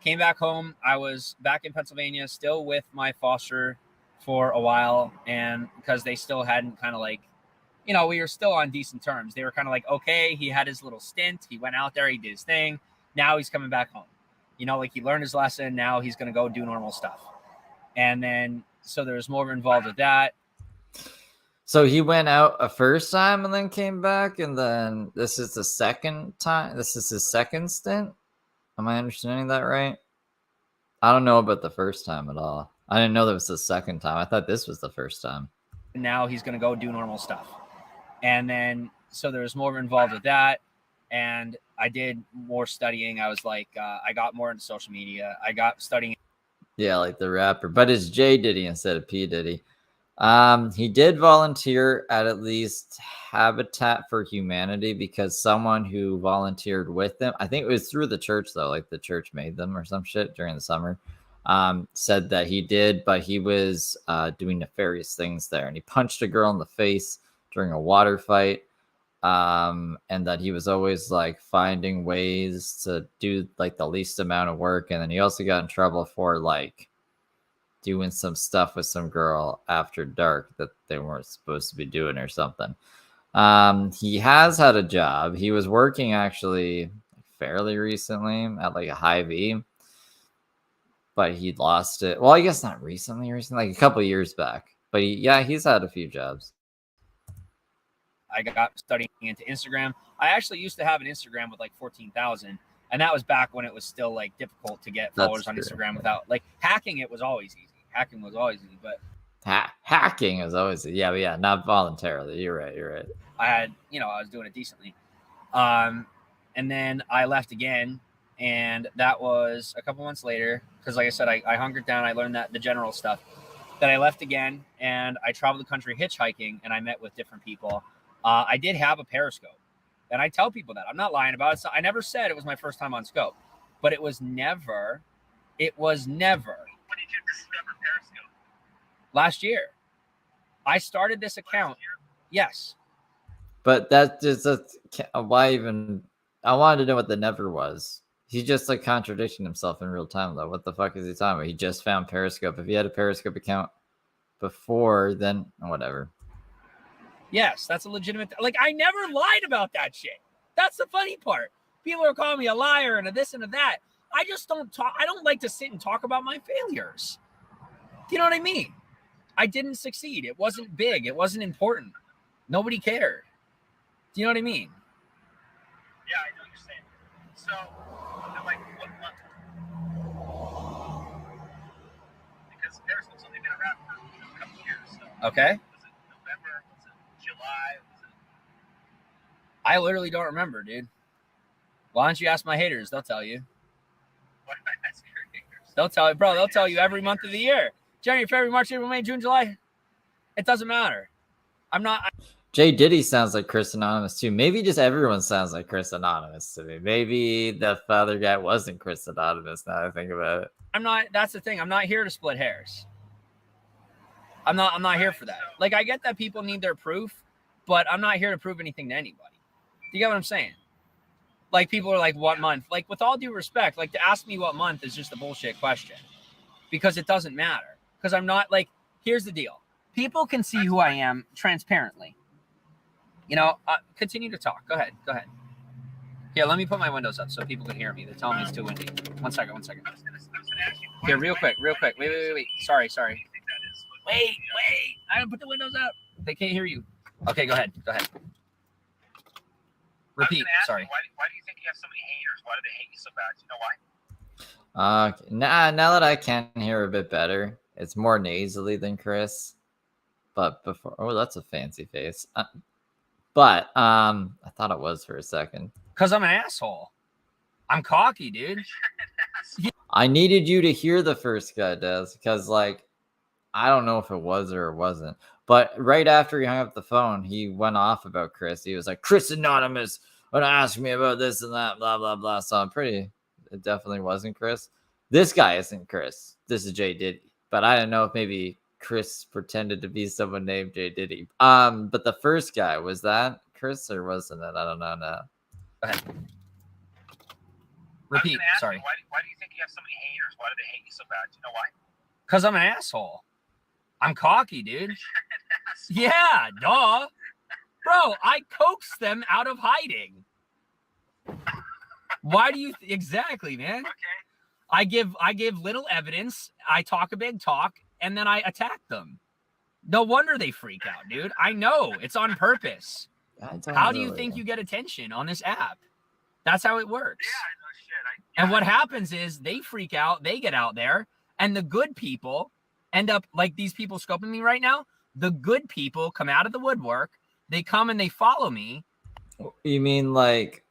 Came back home. I was back in Pennsylvania, still with my foster for a while, and because they still hadn't kind of like, you know, we were still on decent terms. They were kind of like, okay, he had his little stint. He went out there, he did his thing. Now he's coming back home. You know, like he learned his lesson. Now he's going to go do normal stuff. And then, so there was more involved with that. So he went out a first time and then came back, and then this is the second time. This is his second stint. Am I understanding that right? I don't know about the first time at all. I didn't know that was the second time. I thought this was the first time. Now he's going to go do normal stuff. And then, so there was more involved with that. And I did more studying. I was like, I got more into social media. I got studying. Yeah, like the rapper, but it's J Diddy instead of P Diddy. He did volunteer at least Habitat for Humanity because someone who volunteered with them, I think it was through the church though, like the church made them or some shit during the summer, said that he did, but he was doing nefarious things there, and he punched a girl in the face during a water fight, and that he was always like finding ways to do like the least amount of work, and then he also got in trouble for like doing some stuff with some girl after dark that they weren't supposed to be doing or something. He has had a job. He was working actually fairly recently at like a Hy-Vee, but he lost it. Well, I guess not recently, like a couple years back. But he's had a few jobs. I got studying into Instagram. I actually used to have an Instagram with like 14,000. And that was back when it was still like difficult to get followers on Instagram without like hacking. It was always easy. Hacking was always easy, but hacking is always easy. Yeah, but yeah, not voluntarily. You're right. I had, I was doing it decently. And then I left again, and that was a couple months later. Because like I said, I hunkered down. I learned that the general stuff. Then I left again, and I traveled the country hitchhiking, and I met with different people. I did have a Periscope, and I tell people that. I'm not lying about it. So I never said it was my first time on Scope, but it was never. When did you discover Periscope? Last year. I started this account. Yes. But that just why even? I wanted to know what the never was. He's just like contradicting himself in real time, though. What the fuck is he talking about? He just found Periscope. If he had a Periscope account before, then whatever. Yes, that's a legitimate. Like, I never lied about that shit. That's the funny part. People are calling me a liar and a this and a that. I just don't talk. I don't like to sit and talk about my failures. Do you know what I mean? I didn't succeed. It wasn't big. It wasn't important. Nobody cared. Do you know what I mean? Yeah, I know what you're saying. So, like, what month? Because Periscope's only been around for a couple years. So. Okay. Was it November? Was it July? I literally don't remember, dude. Why don't you ask my haters? They'll tell you. Why did I ask your haters? They'll tell you, bro. They'll tell you every month of the year. January, February, March, April, May, June, July. It doesn't matter. I'm not. Jay Diddy sounds like Chris Anonymous too. Maybe just everyone sounds like Chris Anonymous to me. Maybe the other guy wasn't Chris Anonymous. Now that I think about it, I'm not. That's the thing. I'm not here to split hairs. I'm not here for that. Like, I get that people need their proof, but I'm not here to prove anything to anybody. Do you get what I'm saying? Like, people are like, what month? Like, with all due respect, like, to ask me what month is just a bullshit question, because it doesn't matter. Because I'm not like. Here's the deal. People can see who I am transparently. Continue to talk. Go ahead. Here, let me put my windows up so people can hear me. They're telling me it's too windy. One second. I was gonna ask you. Here, real quick. Wait. Sorry. Wait. I didn't put the windows up. They can't hear you. Okay, go ahead. Repeat. Sorry. Why do you think you have so many haters? Why do they hate you so bad? Do you know why? now that I can hear a bit better, it's more nasally than Chris. But before, that's a fancy face. But I thought it was for a second. Because I'm an asshole. I'm cocky, dude. I needed you to hear the first guy, Des, because like I don't know if it was or it wasn't. But right after he hung up the phone, he went off about Chris. He was like, Chris Anonymous would ask me about this and that, blah, blah, blah. So it definitely wasn't Chris. This guy isn't Chris. This is Jay Diddy. But I don't know if maybe Chris pretended to be someone named Jay Diddy. But the first guy, was that Chris or wasn't it? I don't know now. Go ahead. Repeat. Ask Sorry. You, why do you think you have so many haters? Why do they hate you so bad? Do you know why? Because I'm an asshole. I'm cocky, dude. Yeah, duh. Bro, I coax them out of hiding. Why do you exactly, man? Okay. I give little evidence, I talk a big talk, and then I attack them. No wonder they freak out, dude. I know. It's on purpose. How do you think you get attention on this app? That's how it works. Yeah, no shit. And what happens is they freak out, they get out there, and the good people end up like these people scoping me right now. The good people come out of the woodwork. They come and they follow me. You mean like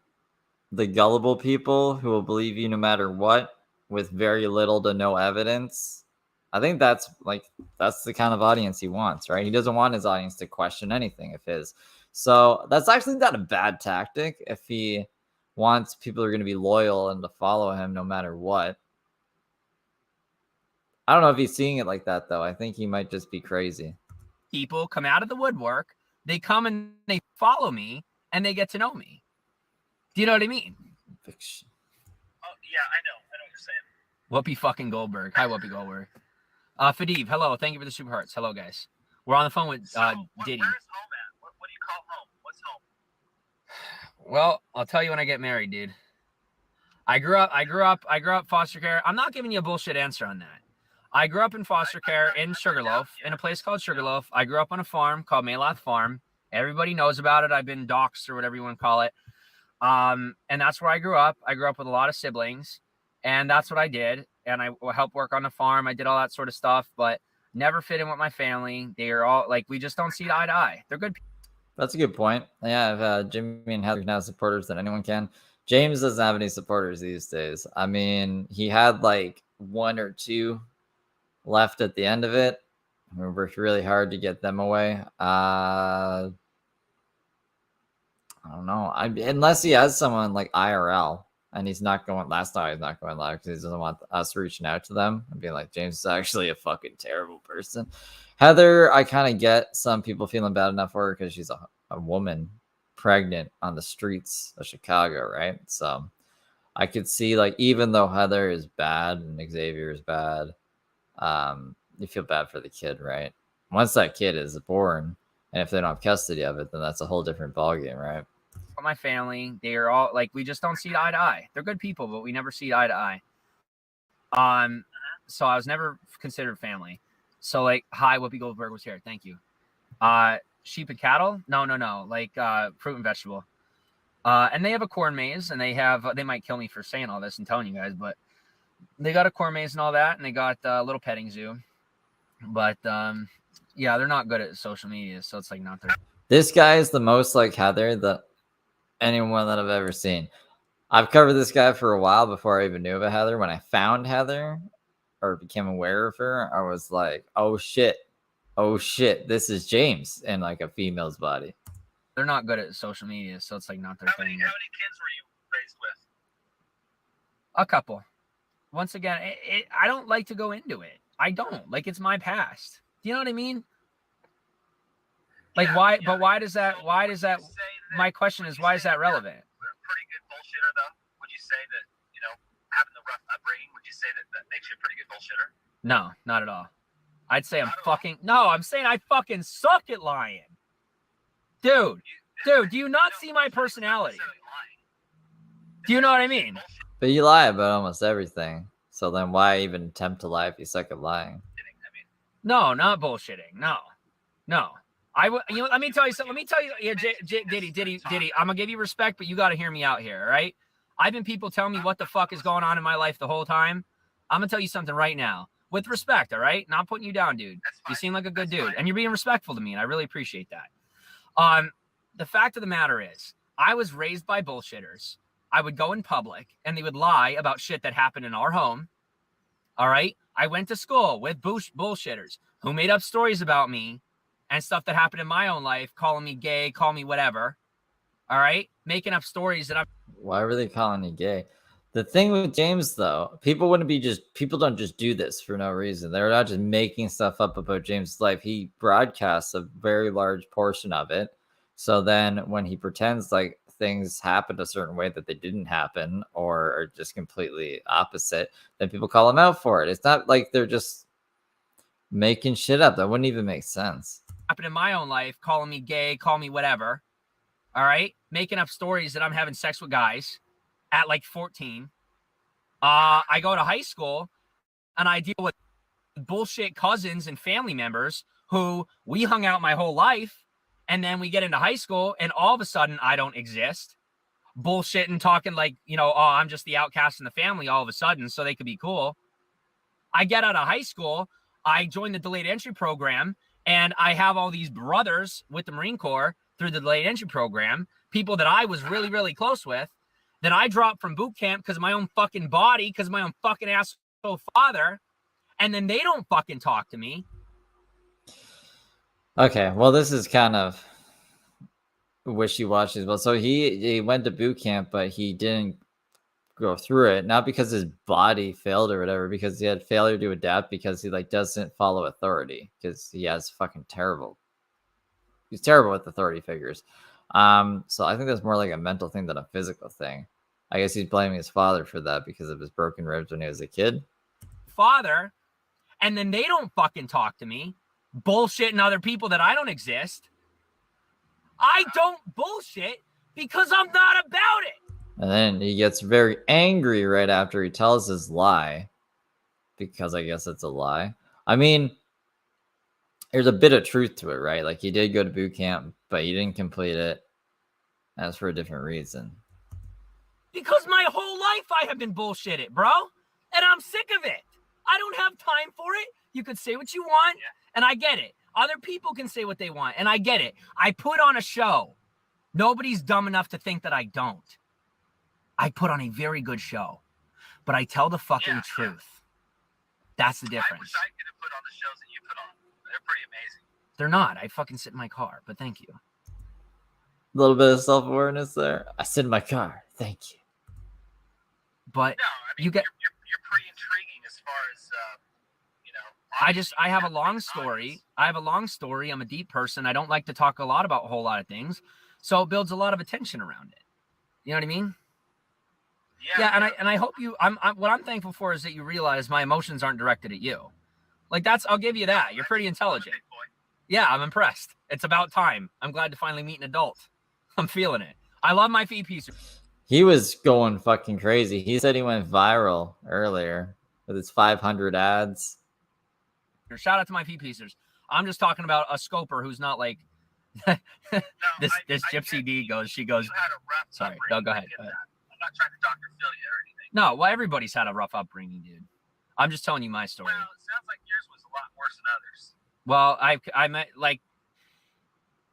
the gullible people who will believe you no matter what with very little to no evidence? I think that's the kind of audience he wants, right? He doesn't want his audience to question anything of his. So that's actually not a bad tactic if he wants people who are going to be loyal and to follow him no matter what. I don't know if he's seeing it like that, though. I think he might just be crazy. People come out of the woodwork. They come and they follow me, and they get to know me. Do you know what I mean? Fiction. Oh, yeah, I know what you're saying. Whoopi fucking Goldberg. Hi, Whoopi Goldberg. Fadib, hello. Thank you for the super hearts. Hello, guys. We're on the phone with Diddy. Where's home at? What do you call home? What's home? Well, I'll tell you when I get married, dude. I grew up foster care. I'm not giving you a bullshit answer on that. I grew up in foster care in Sugarloaf, in a place called Sugarloaf. I grew up on a farm called Mayloth Farm. Everybody knows about it. I've been doxxed or whatever you want to call it. And that's where I grew up. I grew up with a lot of siblings, and that's what I did. And I helped work on the farm. I did all that sort of stuff, but never fit in with my family. They are all like, we just don't see eye to eye. They're good people. That's a good point. Yeah, Jimmy and Heather can have supporters than anyone can. James doesn't have any supporters these days. I mean, he had like one or two left at the end of it. We worked really hard to get them away. I don't know. Unless he has someone like IRL and he's not going. Last night he's not going live because he doesn't want us reaching out to them and being like, James is actually a fucking terrible person. Heather, I kind of get some people feeling bad enough for her because she's a woman pregnant on the streets of Chicago, right? So I could see, like, even though Heather is bad and Xavier is bad, you feel bad for the kid, right? Once that kid is born, and if they don't have custody of it, then that's a whole different ballgame, right? My family, they are all like, we just don't see eye to eye. They're good people, but we never see eye to eye. So I was never considered family. So like, hi, Whoopi Goldberg was here. Thank you. Sheep and cattle? No. Like fruit and vegetable. And they have a corn maze, and they might kill me for saying all this and telling you guys, but they got a corn maze and all that, and they got a little petting zoo. But yeah, they're not good at social media, so it's like not their. This guy is the most like Heather that anyone that I've ever seen. I've covered this guy for a while before I even knew about Heather. When I found Heather or became aware of her, I was like, oh shit, this is James in like a female's body. They're not good at social media, so it's like not their thing. How many kids were you raised with? A couple. Once again, I don't like to go into it. I don't. Like, it's my past. Do you know what I mean? Like, why? Yeah. But why does that? My question is, why is that relevant? We're a pretty good bullshitter, though. Would you say that, having the rough upbringing, would you say that makes you a pretty good bullshitter? No, not at all. I'd say I'm saying I fucking suck at lying. Dude, do you not see my personality? Do you know what I mean? But you lie about almost everything. So then why even attempt to lie if you suck at lying? No, not bullshitting. No. Let me tell you something. Yeah, Diddy. I'm gonna give you respect, but you got to hear me out here, all right? I've been people telling me what the fuck is going on in my life the whole time. I'm gonna tell you something right now, with respect, all right? Not putting you down, dude. You seem like a good dude, and you're being respectful to me, and I really appreciate that. The fact of the matter is, I was raised by bullshitters. I would go in public, and they would lie about shit that happened in our home. All right? I went to school with bullshitters who made up stories about me and stuff that happened in my own life, calling me gay, calling me whatever. All right? Making up stories that I'm... Why were they calling you gay? The thing with James, though, people don't just do this for no reason. They're not just making stuff up about James' life. He broadcasts a very large portion of it. So then when he pretends like things happened a certain way that they didn't happen or are just completely opposite, then people call them out for it. It's not like they're just making shit up. That wouldn't even make sense. Happened in my own life, calling me gay, call me whatever. All right, making up stories that I'm having sex with guys at like 14. I go to high school and I deal with bullshit cousins and family members who we hung out my whole life, and then we get into high school and all of a sudden I don't exist. Bullshitting, talking like, you know, oh, I'm just the outcast in the family all of a sudden so they could be cool. I get out of high school, I join the delayed entry program, and I have all these brothers with the Marine Corps through the delayed entry program, people that I was really, really close with, that I dropped from boot camp because of my own fucking body, because of my own fucking asshole father, and then they don't fucking talk to me. Okay, well, this is kind of wishy-washy as well. So he went to boot camp, but he didn't go through it, not because his body failed or whatever, because he had failure to adapt, because he like doesn't follow authority, because he has he's terrible with authority figures. So I think that's more like a mental thing than a physical thing. I guess he's blaming his father for that because of his broken ribs when he was a kid. Father, and then they don't fucking talk to me, bullshitting other people that I don't exist. I don't bullshit because I'm not about it. And then he gets very angry right after he tells his lie, because I guess it's a lie. I mean, there's a bit of truth to it, right? Like, he did go to boot camp, but he didn't complete it. That's for a different reason. Because my whole life I have been bullshitted, bro. And I'm sick of it. I don't have time for it. You could say what you want, and I get it. Other people can say what they want, and I get it. I put on a show. Nobody's dumb enough to think that I don't. I put on a very good show, but I tell the fucking truth. That's the difference. I wish I could have put on the shows that you put on. They're pretty amazing. They're not. I fucking sit in my car, but thank you. A little bit of self-awareness there. I sit in my car. Thank you. But No, I mean, you get. You're pretty intriguing as far as you know. I have a long story. I'm a deep person. I don't like to talk a lot about a whole lot of things, so it builds a lot of attention around it. You know what I mean? Yeah, and I hope you. What I'm thankful for is that you realize my emotions aren't directed at you. Like, I'll give you that. You're pretty intelligent. Yeah, I'm impressed. It's about time. I'm glad to finally meet an adult. I'm feeling it. I love my feet pieces. He was going fucking crazy. He said he went viral earlier with his 500 ads. Shout out to my feet piecers. I'm just talking about a scoper who's not like this Gypsy D goes. She goes. Sorry. No, go ahead. I'm not trying to Dr. Phil you or anything. No, well, everybody's had a rough upbringing, dude. I'm just telling you my story. Well, it sounds like yours was a lot worse than others. Well, I met, like,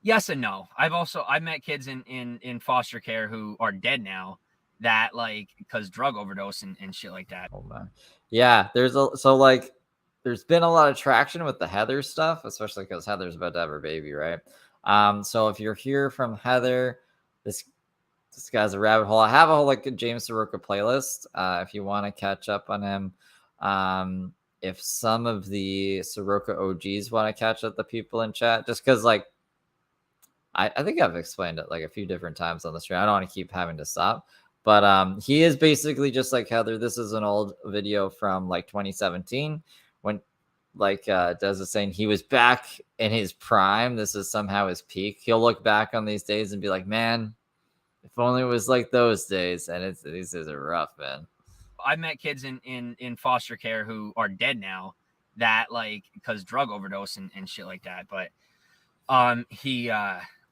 yes and no. I've met kids in foster care who are dead now, that, like, because drug overdose and shit like that. Oh man. Yeah, there's been a lot of traction with the Heather stuff, especially because Heather's about to have her baby, right? So if you're here from Heather, this guy's a rabbit hole. I have a whole like James Saroka playlist. If you want to catch up on him. If some of the Saroka OGs want to catch up the people in chat, just because like I think I've explained it like a few different times on the stream. I don't want to keep having to stop. But he is basically just like Heather. This is an old video from like 2017 when like Des is saying he was back in his prime. This is somehow his peak. He'll look back on these days and be like, man, if only it was like those days. And these days are rough, man. I've met kids in foster care who are dead now, that like because drug overdose and shit like that. But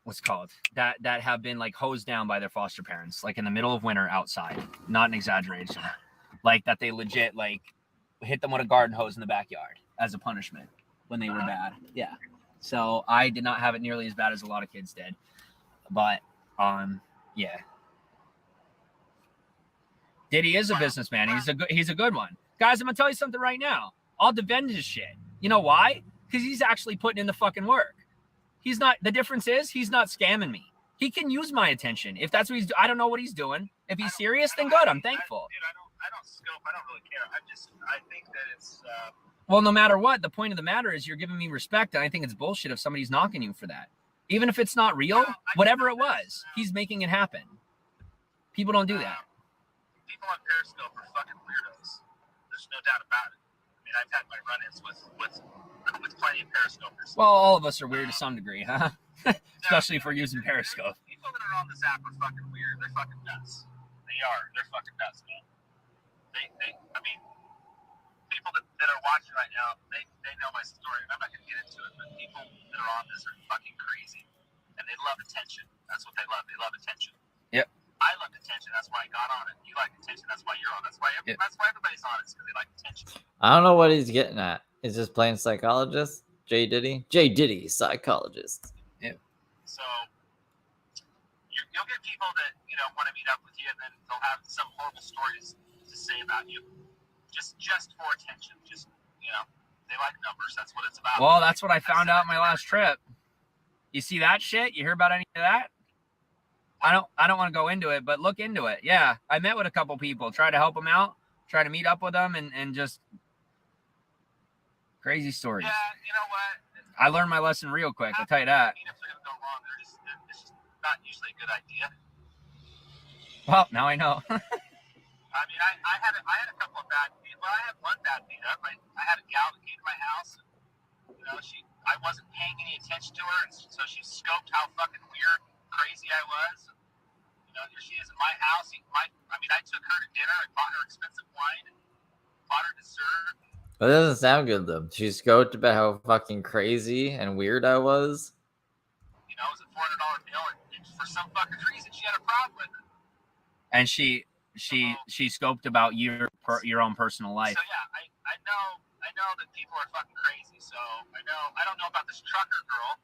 what's called that have been like hosed down by their foster parents, like in the middle of winter outside. Not an exaggeration. Like that they legit like hit them with a garden hose in the backyard as a punishment when they were bad. Yeah. So I did not have it nearly as bad as a lot of kids did. But yeah. Diddy is a businessman. He's a good one. Guys, I'm gonna tell you something right now. I'll defend his shit. You know why? Because he's actually putting in the fucking work. He's not. The difference is he's not scamming me. He can use my attention if that's what he's doing. I don't know what he's doing. If he's serious, then good. I'm thankful. I don't scope. I don't really care. I think that it's. Well, no matter what, the point of the matter is you're giving me respect, and I think it's bullshit if somebody's knocking you for that. Even if it's not real, whatever it was, he's making it happen. People don't do that. People on Periscope are fucking weirdos. There's no doubt about it. I mean, I've had my run-ins with plenty of Periscopers. Well, all of us are weird to some degree, huh? Especially if we're using Periscope. People that are on this app are fucking weird. They're fucking nuts. They are. They're fucking nuts, man. I mean, people that are watching right now, they know my story, and I'm not going to get into it, but people that are on this are fucking crazy. And they love attention. That's what they love. They love attention. Yep. I love attention. That's why I got on it. You like attention. That's why you're on. That's why everybody's on it, because they like attention. I don't know what he's getting at. Is this playing psychologist? J Diddy, psychologist. Yeah. So you'll get people that want to meet up with you, and then they'll have some horrible stories to say about you, just for attention. Just they like numbers. That's what it's about. Well, that's what I found out my last trip. You see that shit? You hear about any of that? I don't want to go into it, but look into it. Yeah, I met with a couple people, try to help them out, try to meet up with them, and just crazy stories. Yeah, you know what? I learned my lesson real quick. I'll tell you that. Even if they're gonna go wrong, it's just not usually a good idea. Well, now I know. I mean, I had a couple of bad beat. Well, I had one bad beat up. I had a gal that came to my house, and I wasn't paying any attention to her, and so she scoped how fucking weird, crazy I was. And, here she is in my house. I took her to dinner and bought her expensive wine and bought her dessert. But it doesn't sound good though. She scoped about how fucking crazy and weird I was. It was a $400 bill, and for some fucking reason, she had a problem with it. And she scoped about your own personal life. So yeah, I know that people are fucking crazy. So I don't know about this trucker girl.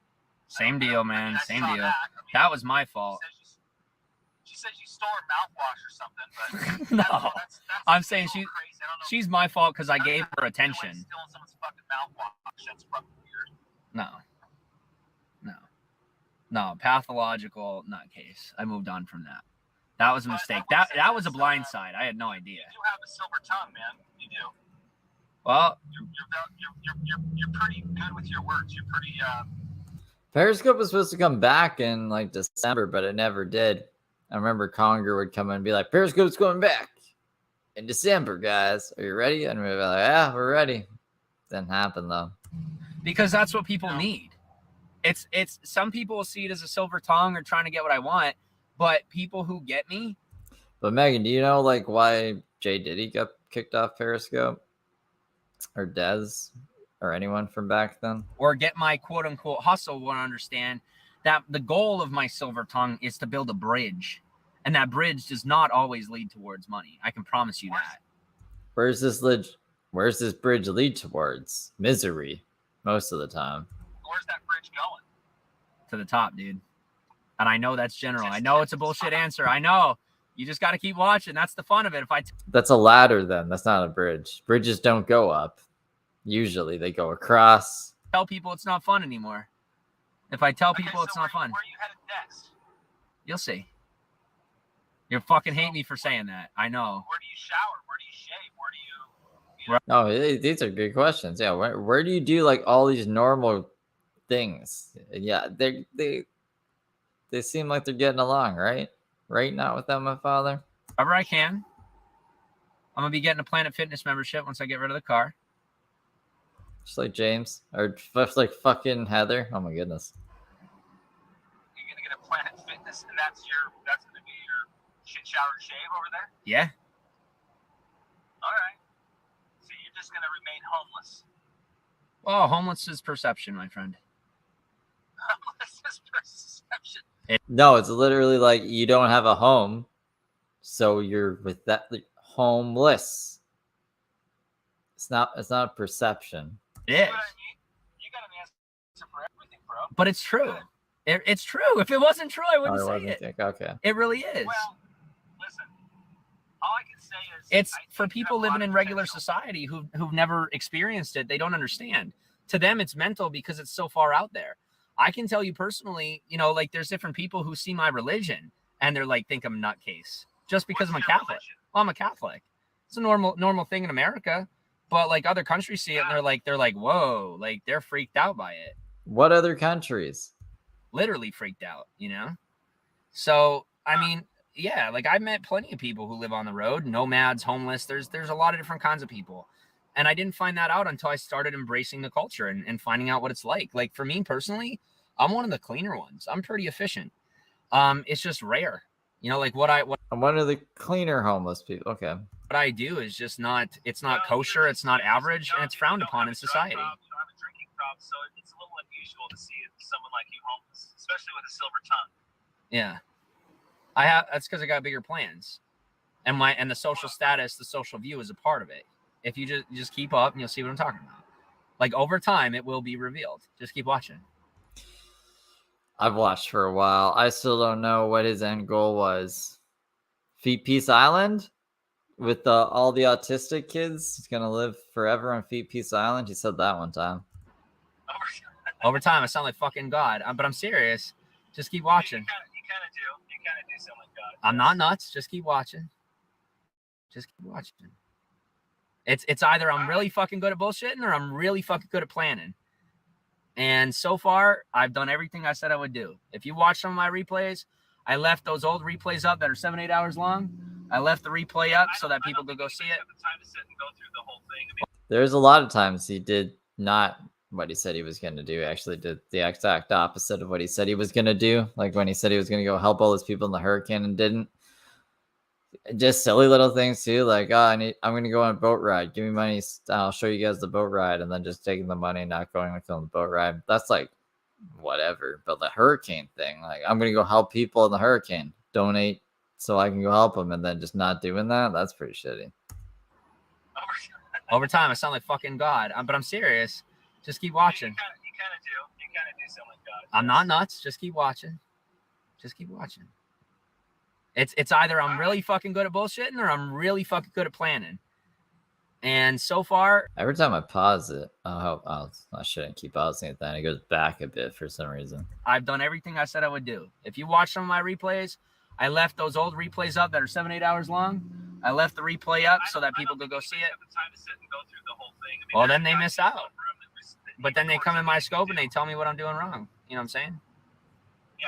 Same deal, man. Same deal. That was my fault. She says you stole her mouthwash or something, but No, that's I'm saying crazy. I don't know. she's my fault because I gave her attention. Stealing someone's fucking mouthwash. That's fucking weird. No, pathological nutcase. I moved on from that. That was a mistake. That was a blind side. I had no idea. You do have a silver tongue, man. You do. Well, you're pretty good with your words. You're pretty. Periscope was supposed to come back in like December, but it never did. I remember Conger would come in and be like, Periscope's going back in December, guys. Are you ready? And we'd be like, yeah, we're ready. Didn't happen though. Because that's what people need. It's some people will see it as a silver tongue or trying to get what I want, but people who get me. But Megan, do you know like why J Diddy got kicked off Periscope? Or Dez? Or anyone from back then? Or get my quote unquote hustle will understand that the goal of my silver tongue is to build a bridge. And that bridge does not always lead towards money. I can promise you that. Where's this bridge lead towards? Misery, most of the time. Where's that bridge going? To the top, dude. And I know that's general. I know it's a bullshit answer. I know. You just got to keep watching. That's the fun of it. That's a ladder then. That's not a bridge. Bridges don't go up. Usually they go across. Tell people it's not fun anymore. If I tell people it's not fun. Where are you headed next? You'll see. You'll fucking hate me for saying that. I know. Where do you shower? Where do you shave? Where do you Oh, these are good questions. Yeah, where do you do like all these normal things? Yeah, they seem like they're getting along, right? Right, not without my father. Wherever I can. I'm gonna be getting a Planet Fitness membership once I get rid of the car. Just like James, or just like fucking Heather. Oh my goodness. You're gonna get a Planet Fitness, and that's gonna be your shit, shower, and shave over there. Yeah. All right. So you're just gonna remain homeless. Well, homeless is perception, my friend. Homeless is perception. No, it's literally like you don't have a home, so you're with that like, homeless. It's not a perception. It is. You know what I mean? You got an answer for everything, bro. But it's true. It's true. If it wasn't true, I wouldn't say it. Okay. It really is. Well, listen. All I can say is It's I for think you people have a lot living of in regular potential. society who've never experienced it. They don't understand. To them, it's mental because it's so far out there. I can tell you personally, like there's different people who see my religion and they're like, think I'm a nutcase just because What's I'm a your Catholic. religion? Well, I'm a Catholic. It's a normal thing in America, but like other countries see it and they're like, whoa, like they're freaked out by it. What other countries? Literally freaked out, So, I mean, Yeah, like I met plenty of people who live on the road, nomads, homeless. There's a lot of different kinds of people. And I didn't find that out until I started embracing the culture and finding out what it's like. Like for me personally, I'm one of the cleaner ones. I'm pretty efficient. It's just rare. You know, like I'm one of the cleaner homeless people. Okay. what I do is just not, it's not kosher, it's not average, and it's frowned upon in society. You don't have a drinking problem, so it's a little unusual to see someone like you homeless, especially with a silver tongue. Yeah. That's because I got bigger plans. And the social status, the social view is a part of it. If you just keep up and you'll see what I'm talking about. Like over time, it will be revealed. Just keep watching. I've watched for a while. I still don't know what his end goal was. Feet Peace Island with all the autistic kids. He's gonna live forever on Feet Peace Island. He said that one time. Over time, I sound like fucking God, but I'm serious. Just keep watching. You kind of do. You kind of do sound like God. I'm not nuts. Just keep watching. Just keep watching. It's either I'm really fucking good at bullshitting or I'm really fucking good at planning. And so far, I've done everything I said I would do. If you watch some of my replays, I left those old replays up that are 7-8 hours long. I left the replay up so that people could go see it. There's a lot of times he did not what he said he was going to do. Actually did the exact opposite of what he said he was going to do. Like when he said he was going to go help all those people in the hurricane and didn't. Just silly little things too, like I'm gonna go on a boat ride. Give me money, I'll show you guys the boat ride, and then just taking the money, not going with on the boat ride. That's like whatever. But the hurricane thing, like I'm gonna go help people in the hurricane, donate so I can go help them, and then just not doing that. That's pretty shitty. Over time, I sound like fucking God, but I'm serious. Just keep watching. You kind of do. You kind of do sound like God. I'm not nuts. Just keep watching. Just keep watching. It's either I'm really fucking good at bullshitting or I'm really fucking good at planning. And so far, every time I pause it, I shouldn't keep pausing it. Then it goes back a bit for some reason. I've done everything I said I would do. If you watch some of my replays, I left those old replays up that are 7-8 hours long. I left the replay up so that people could go see it. Well, then they miss out. But then they come in my scope and they tell me what I'm doing wrong. You know what I'm saying? Yeah.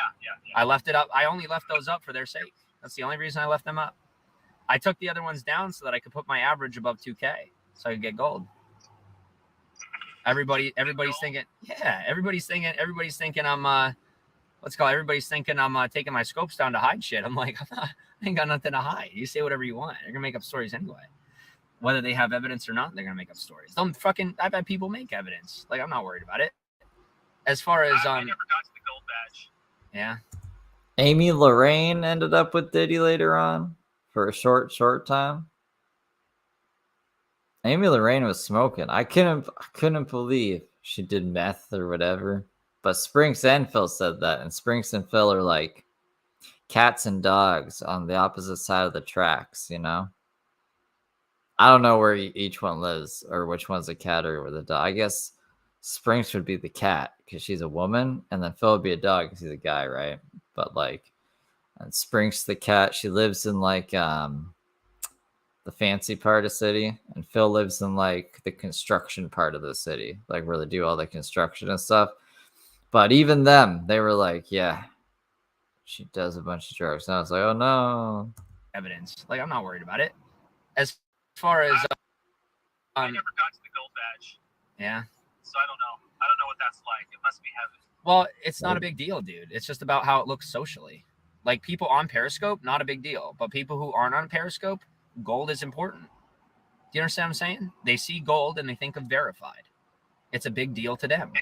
I left it up. I only left those up for their sake. That's the only reason I left them up. I took the other ones down so that I could put my average above 2K so I could get gold. Everybody's thinking, yeah, everybody's thinking I'm everybody's thinking I'm taking my scopes down to hide shit. I'm like, I ain't got nothing to hide. You say whatever you want. You're gonna make up stories anyway. Whether they have evidence or not, they're gonna make up stories. I've had people make evidence. Like, I'm not worried about it. As far as I never got to the gold badge. Yeah. Amy Lorraine ended up with Diddy later on for a short time. Amy Lorraine was smoking. I couldn't believe she did meth or whatever. But Sprinks and Phil said that, and Sprinks and Phil are like cats and dogs on the opposite side of the tracks, you know? I don't know where each one lives or which one's a cat or the dog. I guess Sprinks would be the cat because she's a woman, and then Phil would be a dog because he's a guy, right? But like, and Sprinks the cat, she lives in like the fancy part of the city, and Phil lives in like the construction part of the city, like where they do all the construction and stuff. But even them, they were like, yeah, she does a bunch of drugs. And I was like, oh no. Evidence. Like, I'm not worried about it. As far as I never got to the gold badge. Yeah. So I don't know what that's like. It must be heaven. Well, it's not a big deal, dude. It's just about how it looks socially. Like, people on Periscope, not a big deal. But people who aren't on Periscope, gold is important. Do you understand what I'm saying? They see gold and they think of verified. It's a big deal to them.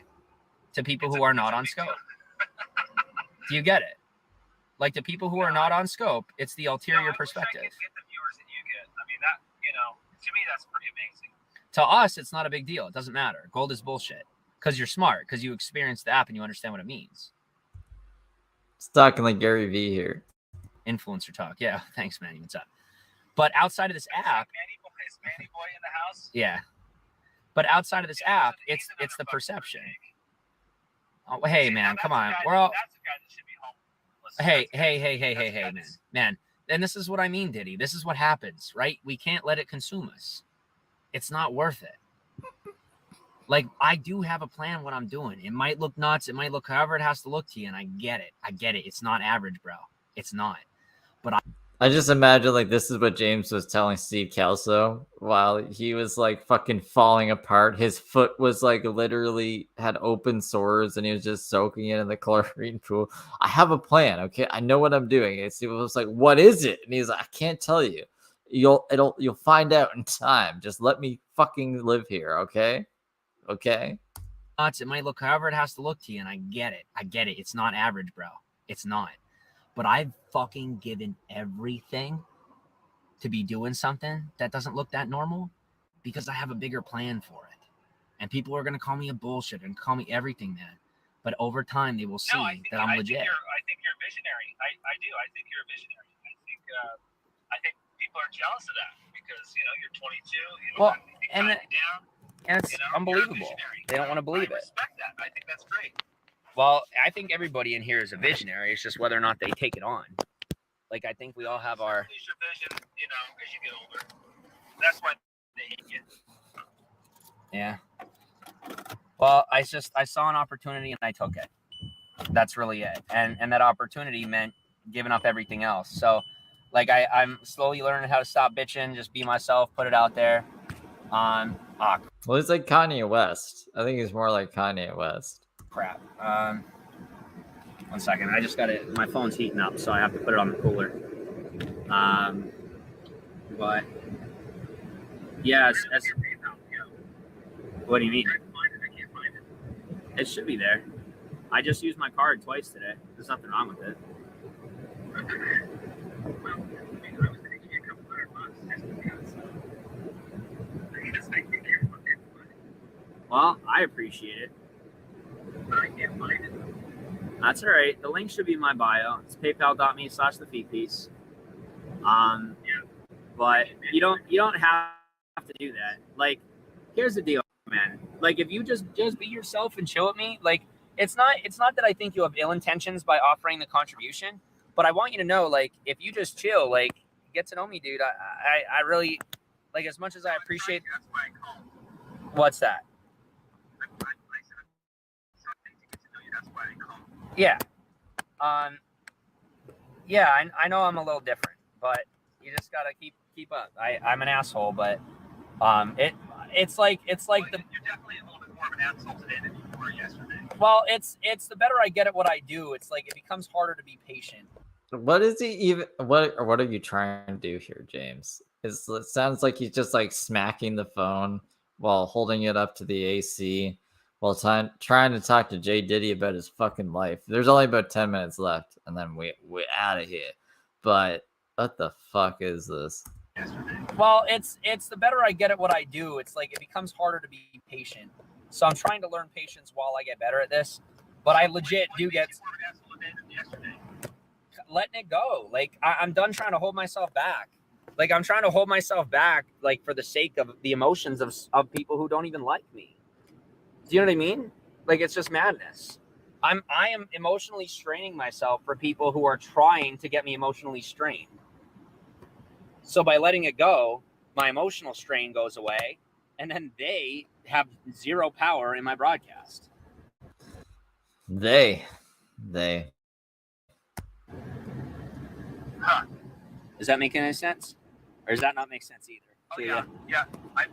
To people who are not on scope. Do you get it? Like, to people who are not on scope, it's the ulterior perspective. I get the viewers that you get. I mean, that, to me, that's pretty amazing. To us, it's not a big deal. It doesn't matter. Gold is bullshit. Because you're smart. Because you experience the app and you understand what it means. It's talking like Gary Vee here. Influencer talk. Yeah. Thanks, Manny. What's up? But outside of this app. Is Manny Boy in the house? Yeah. But outside of this app, it's the perception. Oh, hey, man, come on. We're all. That's a guy that should be homeless. Hey, man. And this is what I mean, Diddy. This is what happens, right? We can't let it consume us. It's not worth it. Like, I do have a plan what I'm doing. It might look nuts. It might look however it has to look to you, and I get it. It's not average, bro. It's not. I just imagine like this is what James was telling Steve Kelso while he was like fucking falling apart. His foot was like literally had open sores and he was just soaking it in the chlorine pool. I have a plan, okay? I know what I'm doing. And Steve was like, "What is it?" And he's like, "I can't tell you. You'll find out in time. Just let me fucking live here, okay? Okay?" It might look however it has to look to you, and I get it. It's not average, bro. It's not. But I've fucking given everything to be doing something that doesn't look that normal because I have a bigger plan for it. And people are going to call me a bullshit and call me everything, man. But over time, they will see that I'm legit. I think you're a visionary. I do. I think you're a visionary. I think people are jealous of that because, you're 22. And it's unbelievable. They don't want to believe it. I respect that. I think that's great. Well, I think everybody in here is a visionary. It's just whether or not they take it on. Like, I think we all have our... Lose your vision, as you get older. That's why they hate you. Yeah. Well, I saw an opportunity and I took it. That's really it. And that opportunity meant giving up everything else. So, like, I'm slowly learning how to stop bitching, just be myself, put it out there. Well, he's like Kanye West. I think he's more like Kanye West. Crap. 1 second. I just got it. My phone's heating up, so I have to put it on the cooler. But yeah, what do you mean? I can't find it. It should be there. I just used my card twice today. There's nothing wrong with it. Well, I was thinking a couple $100 just because. Well, I appreciate it. I can't find it. That's all right. The link should be in my bio. It's paypal.me/thefeetpiece. But you don't have to do that. Like, here's the deal, man. Like, if you just be yourself and chill with me, like, it's not that I think you have ill intentions by offering the contribution, but I want you to know, like, if you just chill, like, get to know me, dude. I really, like, as much as I appreciate. That's why I called. What's that? That's why I called. Yeah. Yeah, I know I'm a little different, but you just gotta keep up. I'm an asshole, but it's like You're definitely a little bit more of an asshole today than you were yesterday. Well, it's the better I get at what I do, it's like it becomes harder to be patient. What is he even? What are you trying to do here, James? It sounds like he's just like smacking the phone while holding it up to the AC while trying to talk to Jay Diddy about his fucking life. There's only about 10 minutes left, and then we're out of here. But what the fuck is this? Well, it's the better I get at what I do, it's like it becomes harder to be patient. So I'm trying to learn patience while I get better at this. But I legit do get letting it go. Like, I'm done trying to hold myself back. Like, I'm trying to hold myself back, like, for the sake of the emotions of people who don't even like me. Do you know what I mean? Like, it's just madness. I am emotionally straining myself for people who are trying to get me emotionally strained. So by letting it go, my emotional strain goes away, and then they have zero power in my broadcast. They. Huh. Does that make any sense? Or does that not make sense either? Oh, yeah. I've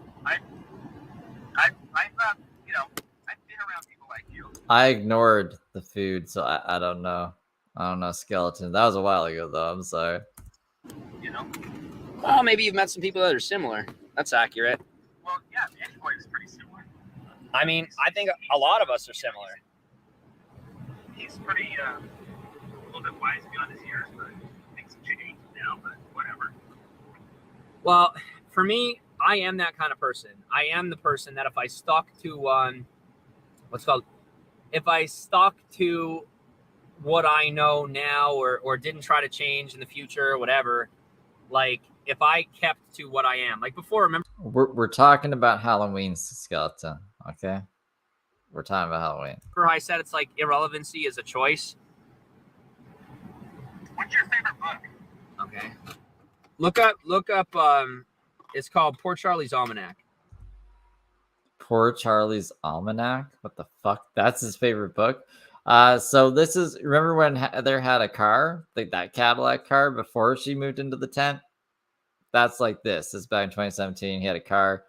been around people like you. I ignored the food, so I don't know. I don't know skeleton. That was a while ago, though. I'm sorry. Well, maybe you've met some people that are similar. That's accurate. Well, yeah, Android is pretty similar. I mean, I think a lot of us are similar. He's pretty, a little bit wise beyond his years, but things have changed now, but whatever. Well, for me, I am that kind of person. I am the person that if I stuck to, if I stuck to what I know now or didn't try to change in the future or whatever, like, if I kept to what I am, like before, remember? We're talking about Halloween, skeleton, okay? We're talking about Halloween. Remember how I said it's like irrelevancy is a choice? What's your favorite book? Okay. Look up, it's called Poor Charlie's Almanac. Poor Charlie's Almanac? What the fuck? That's his favorite book? So this is, remember when Heather had a car, like that Cadillac car before she moved into the tent? That's like this. This is back in 2017. He had a car.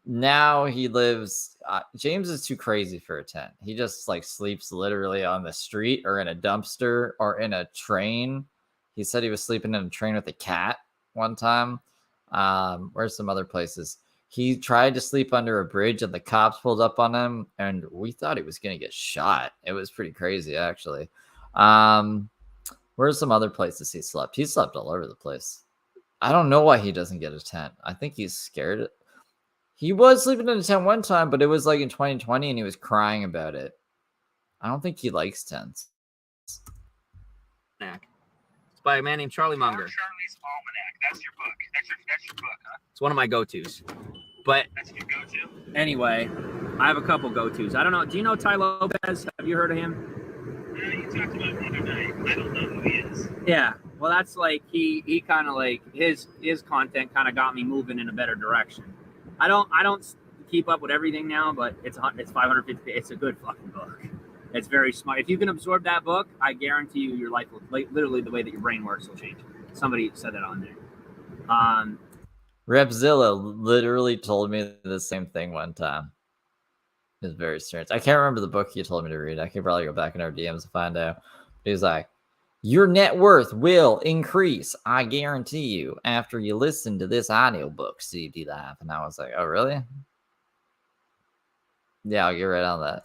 Now he lives. James is too crazy for a tent. He just like sleeps literally on the street or in a dumpster or in a train. He said he was sleeping in a train with a cat one time. Where's some other places? He tried to sleep under a bridge and the cops pulled up on him, and we thought he was gonna get shot. It was pretty crazy, actually. Where's some other places he slept? He slept all over the place. I don't know why he doesn't get a tent. I think he's scared. He was sleeping in a tent one time, but it was like in 2020 and he was crying about it. I don't think he likes tents. It's by a man named Charlie Munger. Charlie's Almanac. That's your book. That's your book, huh? It's one of my go-tos. But That's your go-to? anyway, I have a couple go-tos. I don't know. Do you know Ty Lopez? Have you heard of him? You talked about him the other night. I don't know who he is. Yeah. Well, that's like he kind of like his content kind of got me moving in a better direction. I don't keep up with everything now, but it's 550. It's a good fucking book. It's very smart. If you can absorb that book, I guarantee you your life will, like, literally the way that your brain works will change. Somebody said that on there. Repzilla literally told me the same thing one time. It was very strange. I can't remember the book he told me to read. I could probably go back in our DMs to find out. He was like, your net worth will increase, I guarantee you, after you listen to this audiobook, CD Live. And I was like, oh, really? Yeah, I'll get right on that.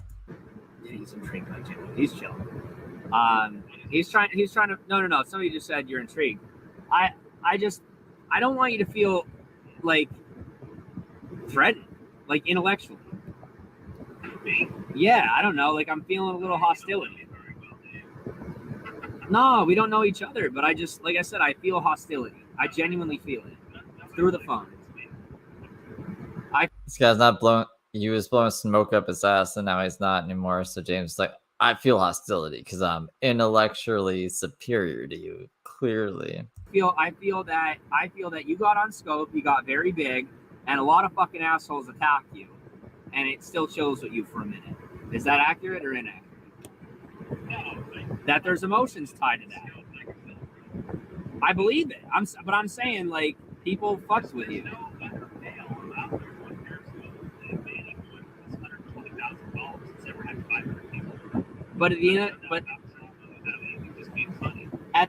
He's intrigued by Jimmy. He's chilling. He's trying to. No. Somebody just said you're intrigued. I don't want you to feel like threatened, like intellectually. Yeah, I don't know. Like I'm feeling a little hostility. No, we don't know each other, but I just, like I said, I feel hostility. I genuinely feel it through the phone. This guy's not blowing. He was blowing smoke up his ass, and now he's not anymore. So James is like, I feel hostility because I'm intellectually superior to you. Clearly, I feel that you got on scope, you got very big, and a lot of fucking assholes attacked you, and it still chills with you for a minute. Is that accurate or inaccurate? That there's emotions tied to that. I believe it. I'm saying, like, people fucks with you. But at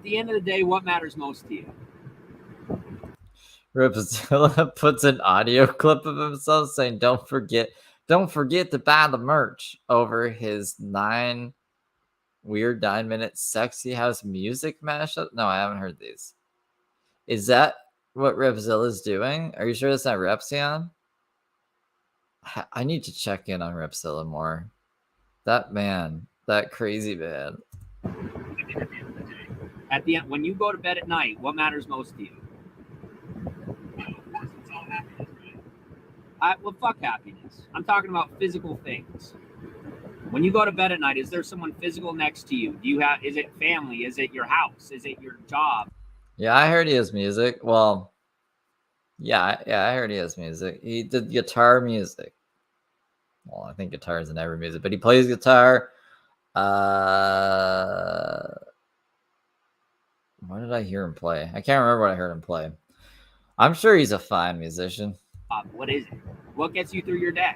the end of the day, what matters most to you? Ripzilla puts an audio clip of himself saying, don't forget to buy the merch over his 9 minute sexy house music mashup. No, I haven't heard these. Is that what Repzilla's doing? Are you sure that's not Repsion? I need to check in on Repzilla more. That man, that crazy man. At the end, when you go to bed at night, what matters most to you? Well, fuck happiness. I'm talking about physical things. When you go to bed at night, is there someone physical next to you? Is it family? Is it your house? Is it your job? Yeah, I heard he has music. Well, yeah, I heard he has music. He did guitar music. Well, I think guitar is in every music, but he plays guitar. What did I hear him play? I can't remember what I heard him play. I'm sure he's a fine musician. What is it? What gets you through your day?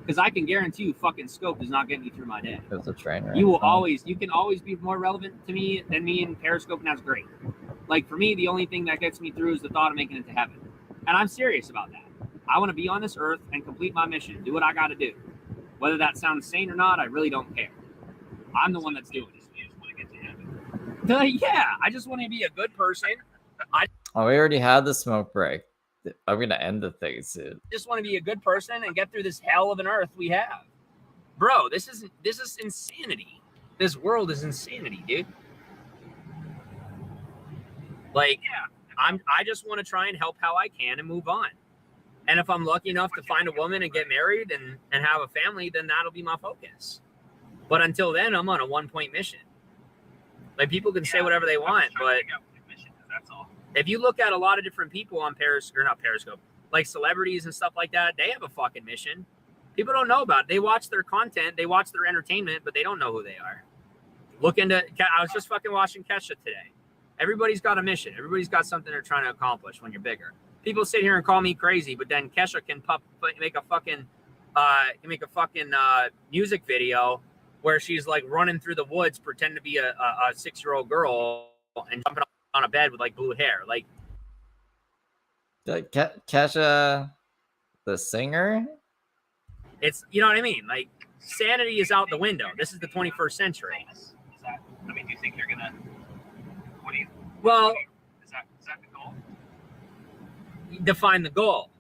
Because I can guarantee you, fucking scope does not get me through my day. It's a train wreck. You can always be more relevant to me than me in Periscope, and that's great. Like, for me, the only thing that gets me through is the thought of making it to heaven. And I'm serious about that. I want to be on this earth and complete my mission, do what I got to do. Whether that sounds sane or not, I really don't care. I'm the one that's doing it. You just want to get to heaven. Yeah, I just want to be a good person. We already had the smoke break. I'm going to end the thing soon. Just want to be a good person and get through this hell of an earth we have. Bro, this is insanity. This world is insanity, dude. Like, I just want to try and help how I can and move on. And if I'm lucky enough to find a woman and get married and have a family, then that'll be my focus. But until then, I'm on a 1-point mission. Like, people can say whatever they want, but that's all. If you look at a lot of different people on Periscope, like celebrities and stuff like that, they have a fucking mission. People don't know about it. They watch their content, they watch their entertainment, but they don't know who they are. Look into. I was just fucking watching Kesha today. Everybody's got a mission. Everybody's got something they're trying to accomplish when you're bigger. People sit here and call me crazy, but then Kesha can make a fucking music video where she's like running through the woods, pretending to be a 6-year-old girl and jumping on a bed with like blue hair. Like Kesha, the singer. It's, you know what I mean? Like sanity is out the window. This is the 21st century. Famous? Is that? I mean, do you think you're gonna? What do you? Well, is that the goal? define the goal.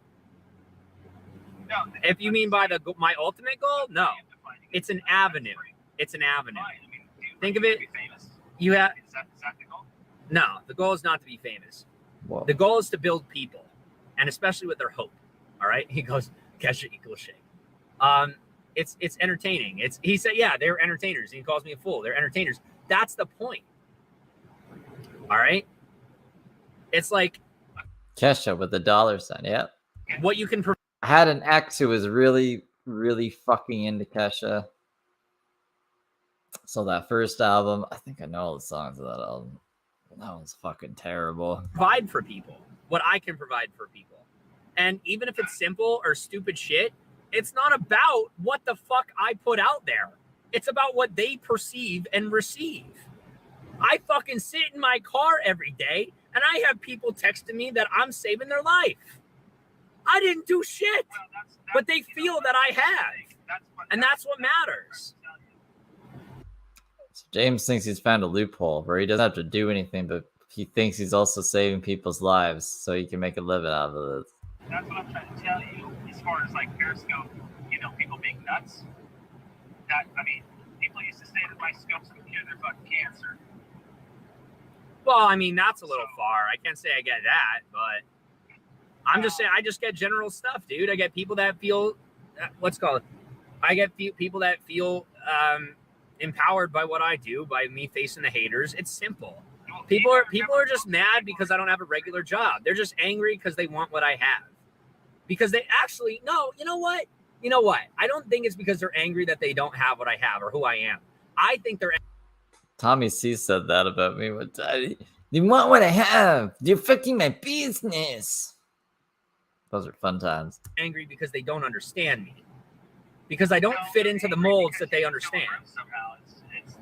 No. If you mean by my ultimate goal, no. It's an avenue. It's an avenue. Think of it. You have. Is that the goal? No, the goal is not to be famous. Whoa. The goal is to build people, and especially with their hope. All right. He goes, Kesha equals shake. It's entertaining. He said, yeah, they're entertainers. He calls me a fool. They're entertainers. That's the point. All right. It's like Kesha with the $sign. Yeah. what you can. I had an ex who was really, really fucking into Kesha. So that first album, I think I know all the songs of that album. That was fucking terrible. Provide for people what I can provide for people. And even if it's simple or stupid shit, it's not about what the fuck I put out there. It's about what they perceive and receive. I fucking sit in my car every day and I have people texting me that I'm saving their life. I didn't do shit, but they feel that I have. And that's what matters. James thinks he's found a loophole where he doesn't have to do anything, but he thinks he's also saving people's lives so he can make a living out of it. That's what I'm trying to tell you. As far as like Periscope, people being nuts. People used to say that my scopes would cure their fucking cancer. Well, I mean, that's a little far. I can't say I get that, but I'm just saying I just get general stuff, dude. I get people that feel, I get people that feel empowered by what I do, by me facing the haters. It's simple. People are just mad because I don't have a regular job. They're just angry because they want what I have. Because they actually, no, you know what? I don't think it's because they're angry that they don't have what I have or who I am. I think they're Tommy C said that about me one time. You want what I have. You're affecting my business. Those are fun times. angry because they don't understand me. Because I don't fit into the molds that they understand. Somehow,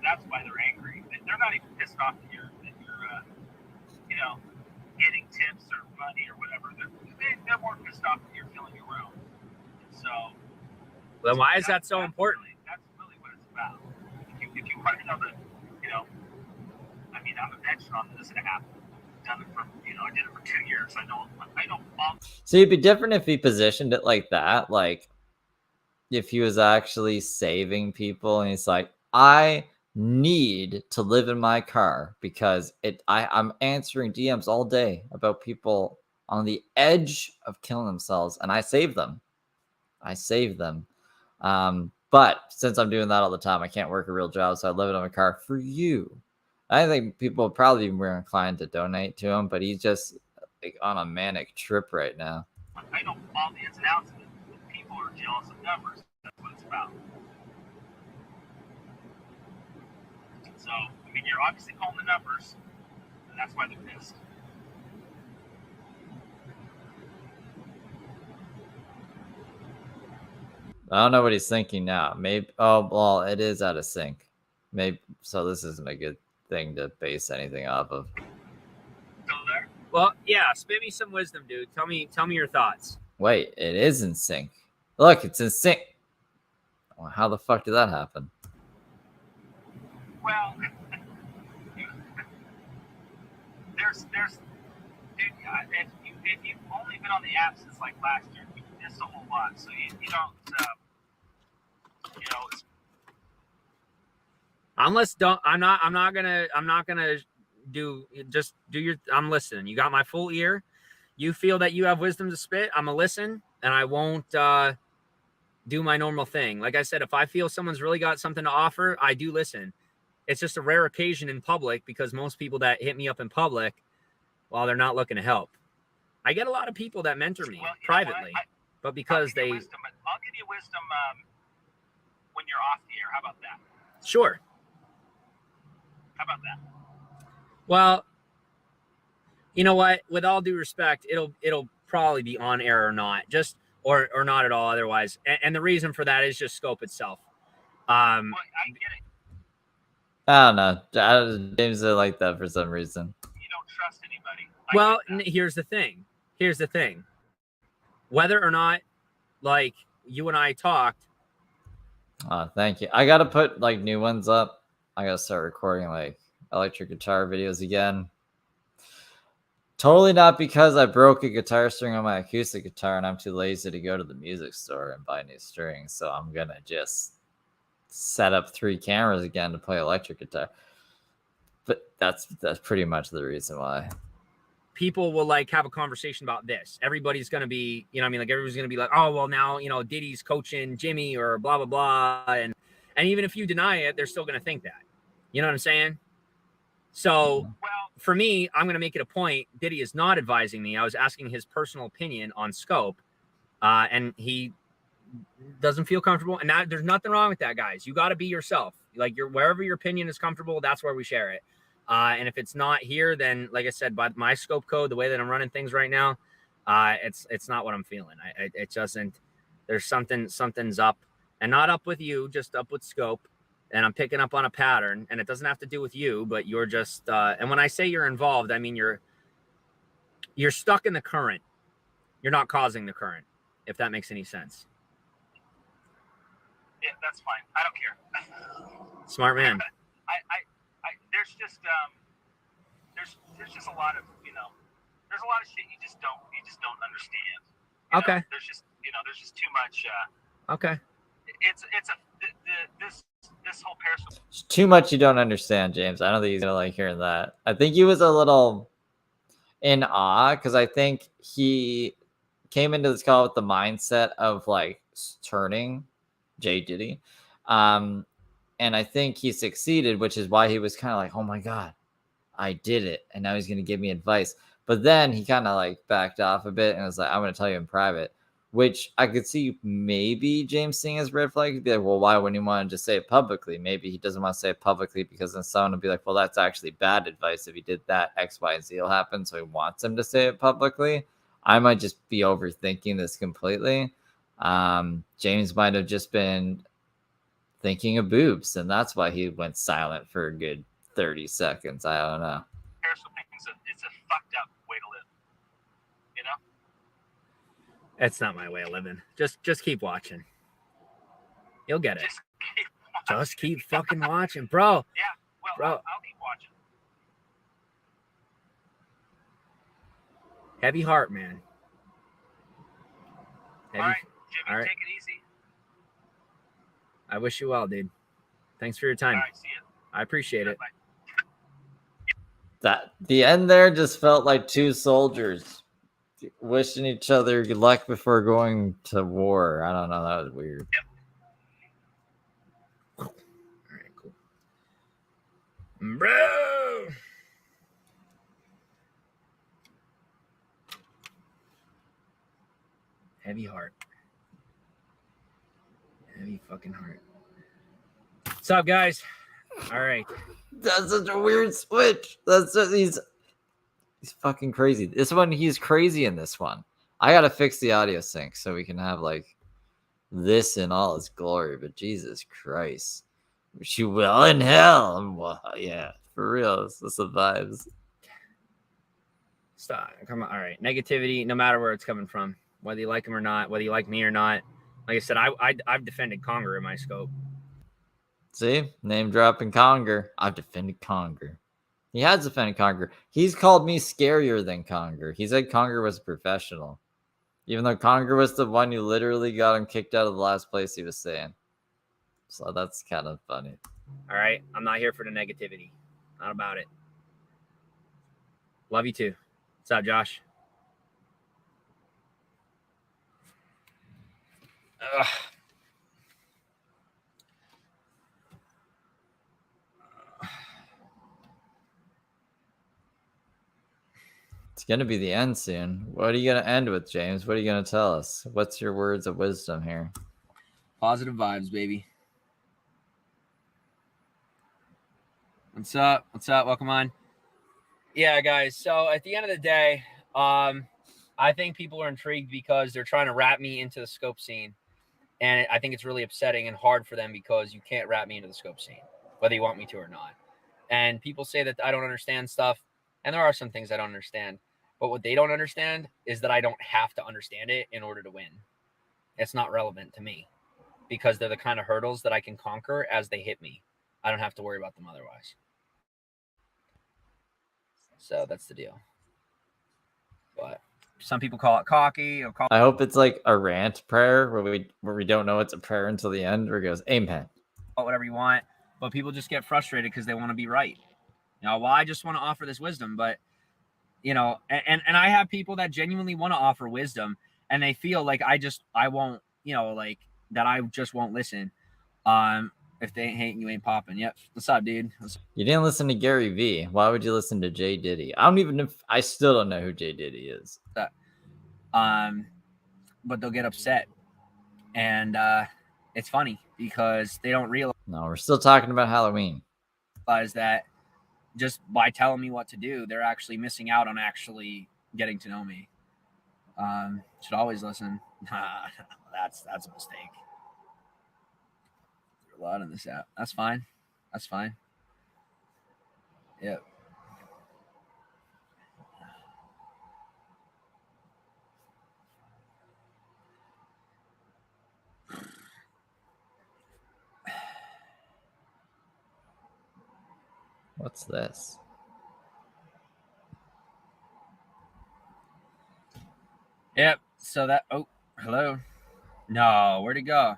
that's why they're angry. They're not even pissed off that you're getting tips or money or whatever. They're more pissed off that you're feeling your own. So, Then why is that so important? That's really what it's about. If you want to know I'm a veteran on this, and I've done it for, I did it for 2 years. I know. So it'd be different if he positioned it like that, like if he was actually saving people and he's like, I need to live in my car because I'm answering DMs all day about people on the edge of killing themselves, and I save them. But since I'm doing that all the time, I can't work a real job, so I live in my car for you. I think people will probably be more inclined to donate to him, but he's just like on a manic trip right now. I know all the ins and outs of it. People are jealous of numbers. That's what it's about. So, you're obviously calling the numbers, and that's why they're pissed. I don't know what he's thinking now. Maybe, oh, well, it is out of sync. Maybe, so this isn't a good thing to base anything off of. Still there? Well, yeah, spit me some wisdom, dude. Tell me your thoughts. Wait, it is in sync. Look, it's in sync. Well, how the fuck did that happen? Well, there's dude, if you've only been on the app since like last year, you missed a whole lot. So you don't, I'm not gonna do your. I'm listening. You got my full ear. You feel that you have wisdom to spit. I'm gonna listen, and I won't do my normal thing. Like I said, if I feel someone's really got something to offer, I do listen. It's just a rare occasion in public because most people that hit me up in public, well, they're not looking to help. I get a lot of people that mentor me privately, but because they wisdom, but I'll give you wisdom when you're off the air. How about that? Sure. How about that? Well, you know what? With all due respect, it'll probably be on air or not, just or not at all. Otherwise, and the reason for that is just scope itself. Well, I get it. I don't know. James is like that for some reason. You don't trust anybody. Well, here's the thing. Whether or not, like, you and I talked. Thank you. I gotta put like new ones up. I gotta start recording like electric guitar videos again. Totally not because I broke a guitar string on my acoustic guitar and I'm too lazy to go to the music store and buy new strings. So I'm gonna just set up 3 cameras again to play electric guitar. But that's pretty much the reason why. People will like have a conversation about this. Everybody's gonna be, you know, what I mean, like everybody's gonna be like, oh well, now you know Diddy's coaching Jimmy or blah blah blah, and even if you deny it, they're still gonna think that. You know what I'm saying? So, well, for me, I'm gonna make it a point. Diddy is not advising me. I was asking his personal opinion on scope, and he doesn't feel comfortable. And there's nothing wrong with that, guys. You got to be yourself. Like wherever your opinion is comfortable, that's where we share it. And if it's not here, then like I said, by my scope code, the way that I'm running things right now, it's not what I'm feeling. It doesn't. There's something's up, and not up with you, just up with scope. And I'm picking up on a pattern, and it doesn't have to do with you, but you're just. And when I say you're involved, I mean you're stuck in the current. You're not causing the current, if that makes any sense. Yeah, that's fine. I don't care. Smart man. There's just there's just a lot of there's a lot of shit you just don't understand. Okay. There's just too much. Okay. This whole Periscope. It's too much you don't understand, James. I don't think he's gonna like hearing that. I think he was a little in awe because I think he came into this call with the mindset of like turning J Diddy. And I think he succeeded, which is why he was kind of like, oh my God, I did it. And now he's going to give me advice. But then he kind of like backed off a bit and was like, I'm going to tell you in private, which I could see maybe James seeing as red flag. He'd be like, well, why wouldn't he want to just say it publicly? Maybe he doesn't want to say it publicly because then someone would be like, well, that's actually bad advice. If he did that, X, Y, and Z will happen. So he wants him to say it publicly. I might just be overthinking this completely. James might have just been thinking of boobs, and that's why he went silent for a good 30 seconds. I don't know. Periscope it's a fucked up way to live. You know? That's not my way of living. Just keep watching. You'll get it. Just keep fucking watching, bro. Yeah, well, bro. I'll keep watching. Heavy heart, man. All right, Jimmy, all right. Take it easy. I wish you well, dude. Thanks for your time. All right, see you. I appreciate it. Bye. That the end there just felt like 2 soldiers wishing each other good luck before going to war. I don't know. That was weird. Yep. All right, cool. Bro. Heavy heart. Heavy fucking heart. What's up, guys? All right. That's such a weird switch. He's fucking crazy. This one, he's crazy in this one. I gotta fix the audio sync so we can have like this in all its glory. But Jesus Christ, wish you well in hell. Well, yeah, for real. This is the vibes. Stop. Come on. All right. Negativity, no matter where it's coming from, whether you like him or not, whether you like me or not. Like I said, I've defended Conger in my scope. See, name dropping Conger. I've defended Conger. He has defended Conger. He's called me scarier than Conger. He said Conger was a professional, even though Conger was the one who literally got him kicked out of the last place he was saying. So that's kind of funny. All right, I'm not here for the negativity. Not about it. Love you too. What's up, Josh? Ugh. gonna be the end soon. What are you gonna end with, James? What are you gonna tell us? What's your words of wisdom here? Positive vibes, baby. What's up? What's up? Welcome on. Yeah, guys. So at the end of the day, I think people are intrigued because they're trying to wrap me into the scope scene. And I think it's really upsetting and hard for them because you can't wrap me into the scope scene, whether you want me to or not. And people say that I don't understand stuff. And there are some things I don't understand. But what they don't understand is that I don't have to understand it in order to win. It's not relevant to me because they're the kind of hurdles that I can conquer as they hit me. I don't have to worry about them otherwise. So that's the deal. But some people call it cocky. Or I hope it's like a rant prayer where we don't know it's a prayer until the end, where it goes, Amen. Whatever you want. But people just get frustrated because they want to be right. You know, well, I just want to offer this wisdom, but you know, and I have people that genuinely want to offer wisdom and they feel like I won't, you know, like that I just won't listen. If they ain't hating, you ain't popping. Yep. What's up, dude? You didn't listen to Gary V. Why would you listen to J Diddy? I still don't know who J Diddy is. But they'll get upset. And it's funny because they don't realize. No, we're still talking about Halloween. That just by telling me what to do, they're actually missing out on actually getting to know me. Should always listen. That's a mistake. There's a lot in this app. That's fine. That's fine. Yep. What's this? Yep. So that. Oh, hello. No, where'd it go?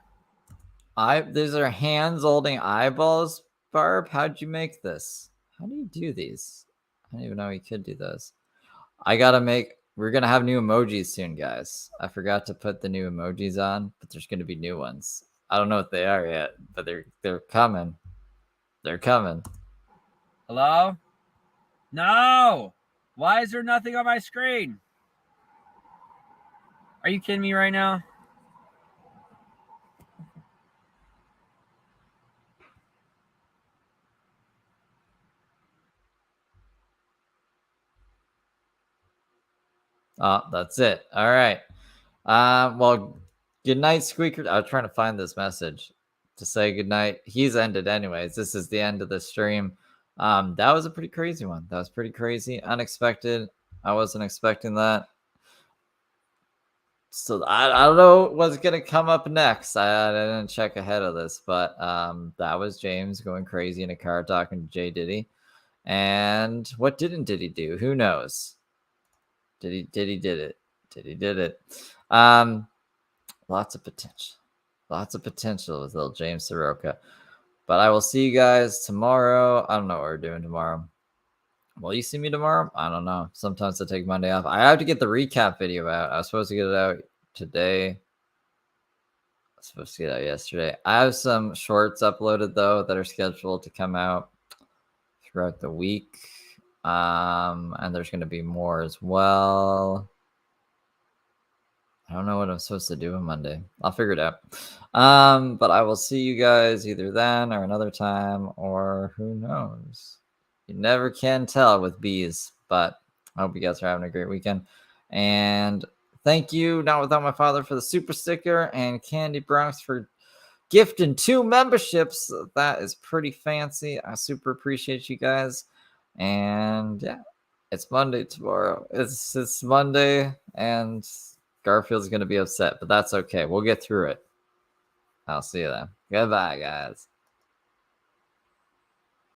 These are hands holding eyeballs, Barb. How'd you make this? How do you do these? I didn't even know you could do those. We're gonna have new emojis soon, guys. I forgot to put the new emojis on, but there's gonna be new ones. I don't know what they are yet, but they're coming. They're coming. Hello? No! Why is there nothing on my screen? Are you kidding me right now? Oh, that's it. All right. Well, good night, Squeaker. I was trying to find this message to say good night. He's ended anyways. This is the end of the stream. That was a pretty crazy one. That was pretty crazy, unexpected. I wasn't expecting that. So I don't know what's gonna come up next. I didn't check ahead of this, but that was James going crazy in a car talking to Jay Diddy. And what didn't Diddy do? Who knows? Diddy did it. Diddy did it. Lots of potential. Lots of potential with little James Saroka. But I will see you guys tomorrow. I don't know what we're doing tomorrow. Will you see me tomorrow? I don't know. Sometimes I take Monday off. I have to get the recap video out. I was supposed to get it out today. I was supposed to get it out yesterday. I have some shorts uploaded, though, that are scheduled to come out throughout the week. And there's going to be more as well. I don't know what I'm supposed to do on Monday. I'll figure it out. But I will see you guys either then or another time, or who knows. You never can tell with bees, but I hope you guys are having a great weekend. And thank you, Not Without My Father, for the super sticker, and Candy Bronx for gifting 2 memberships. That is pretty fancy. I super appreciate you guys. And yeah, it's Monday tomorrow. It's Monday, and Garfield's going to be upset, but that's okay. We'll get through it. I'll see you then. Goodbye, guys.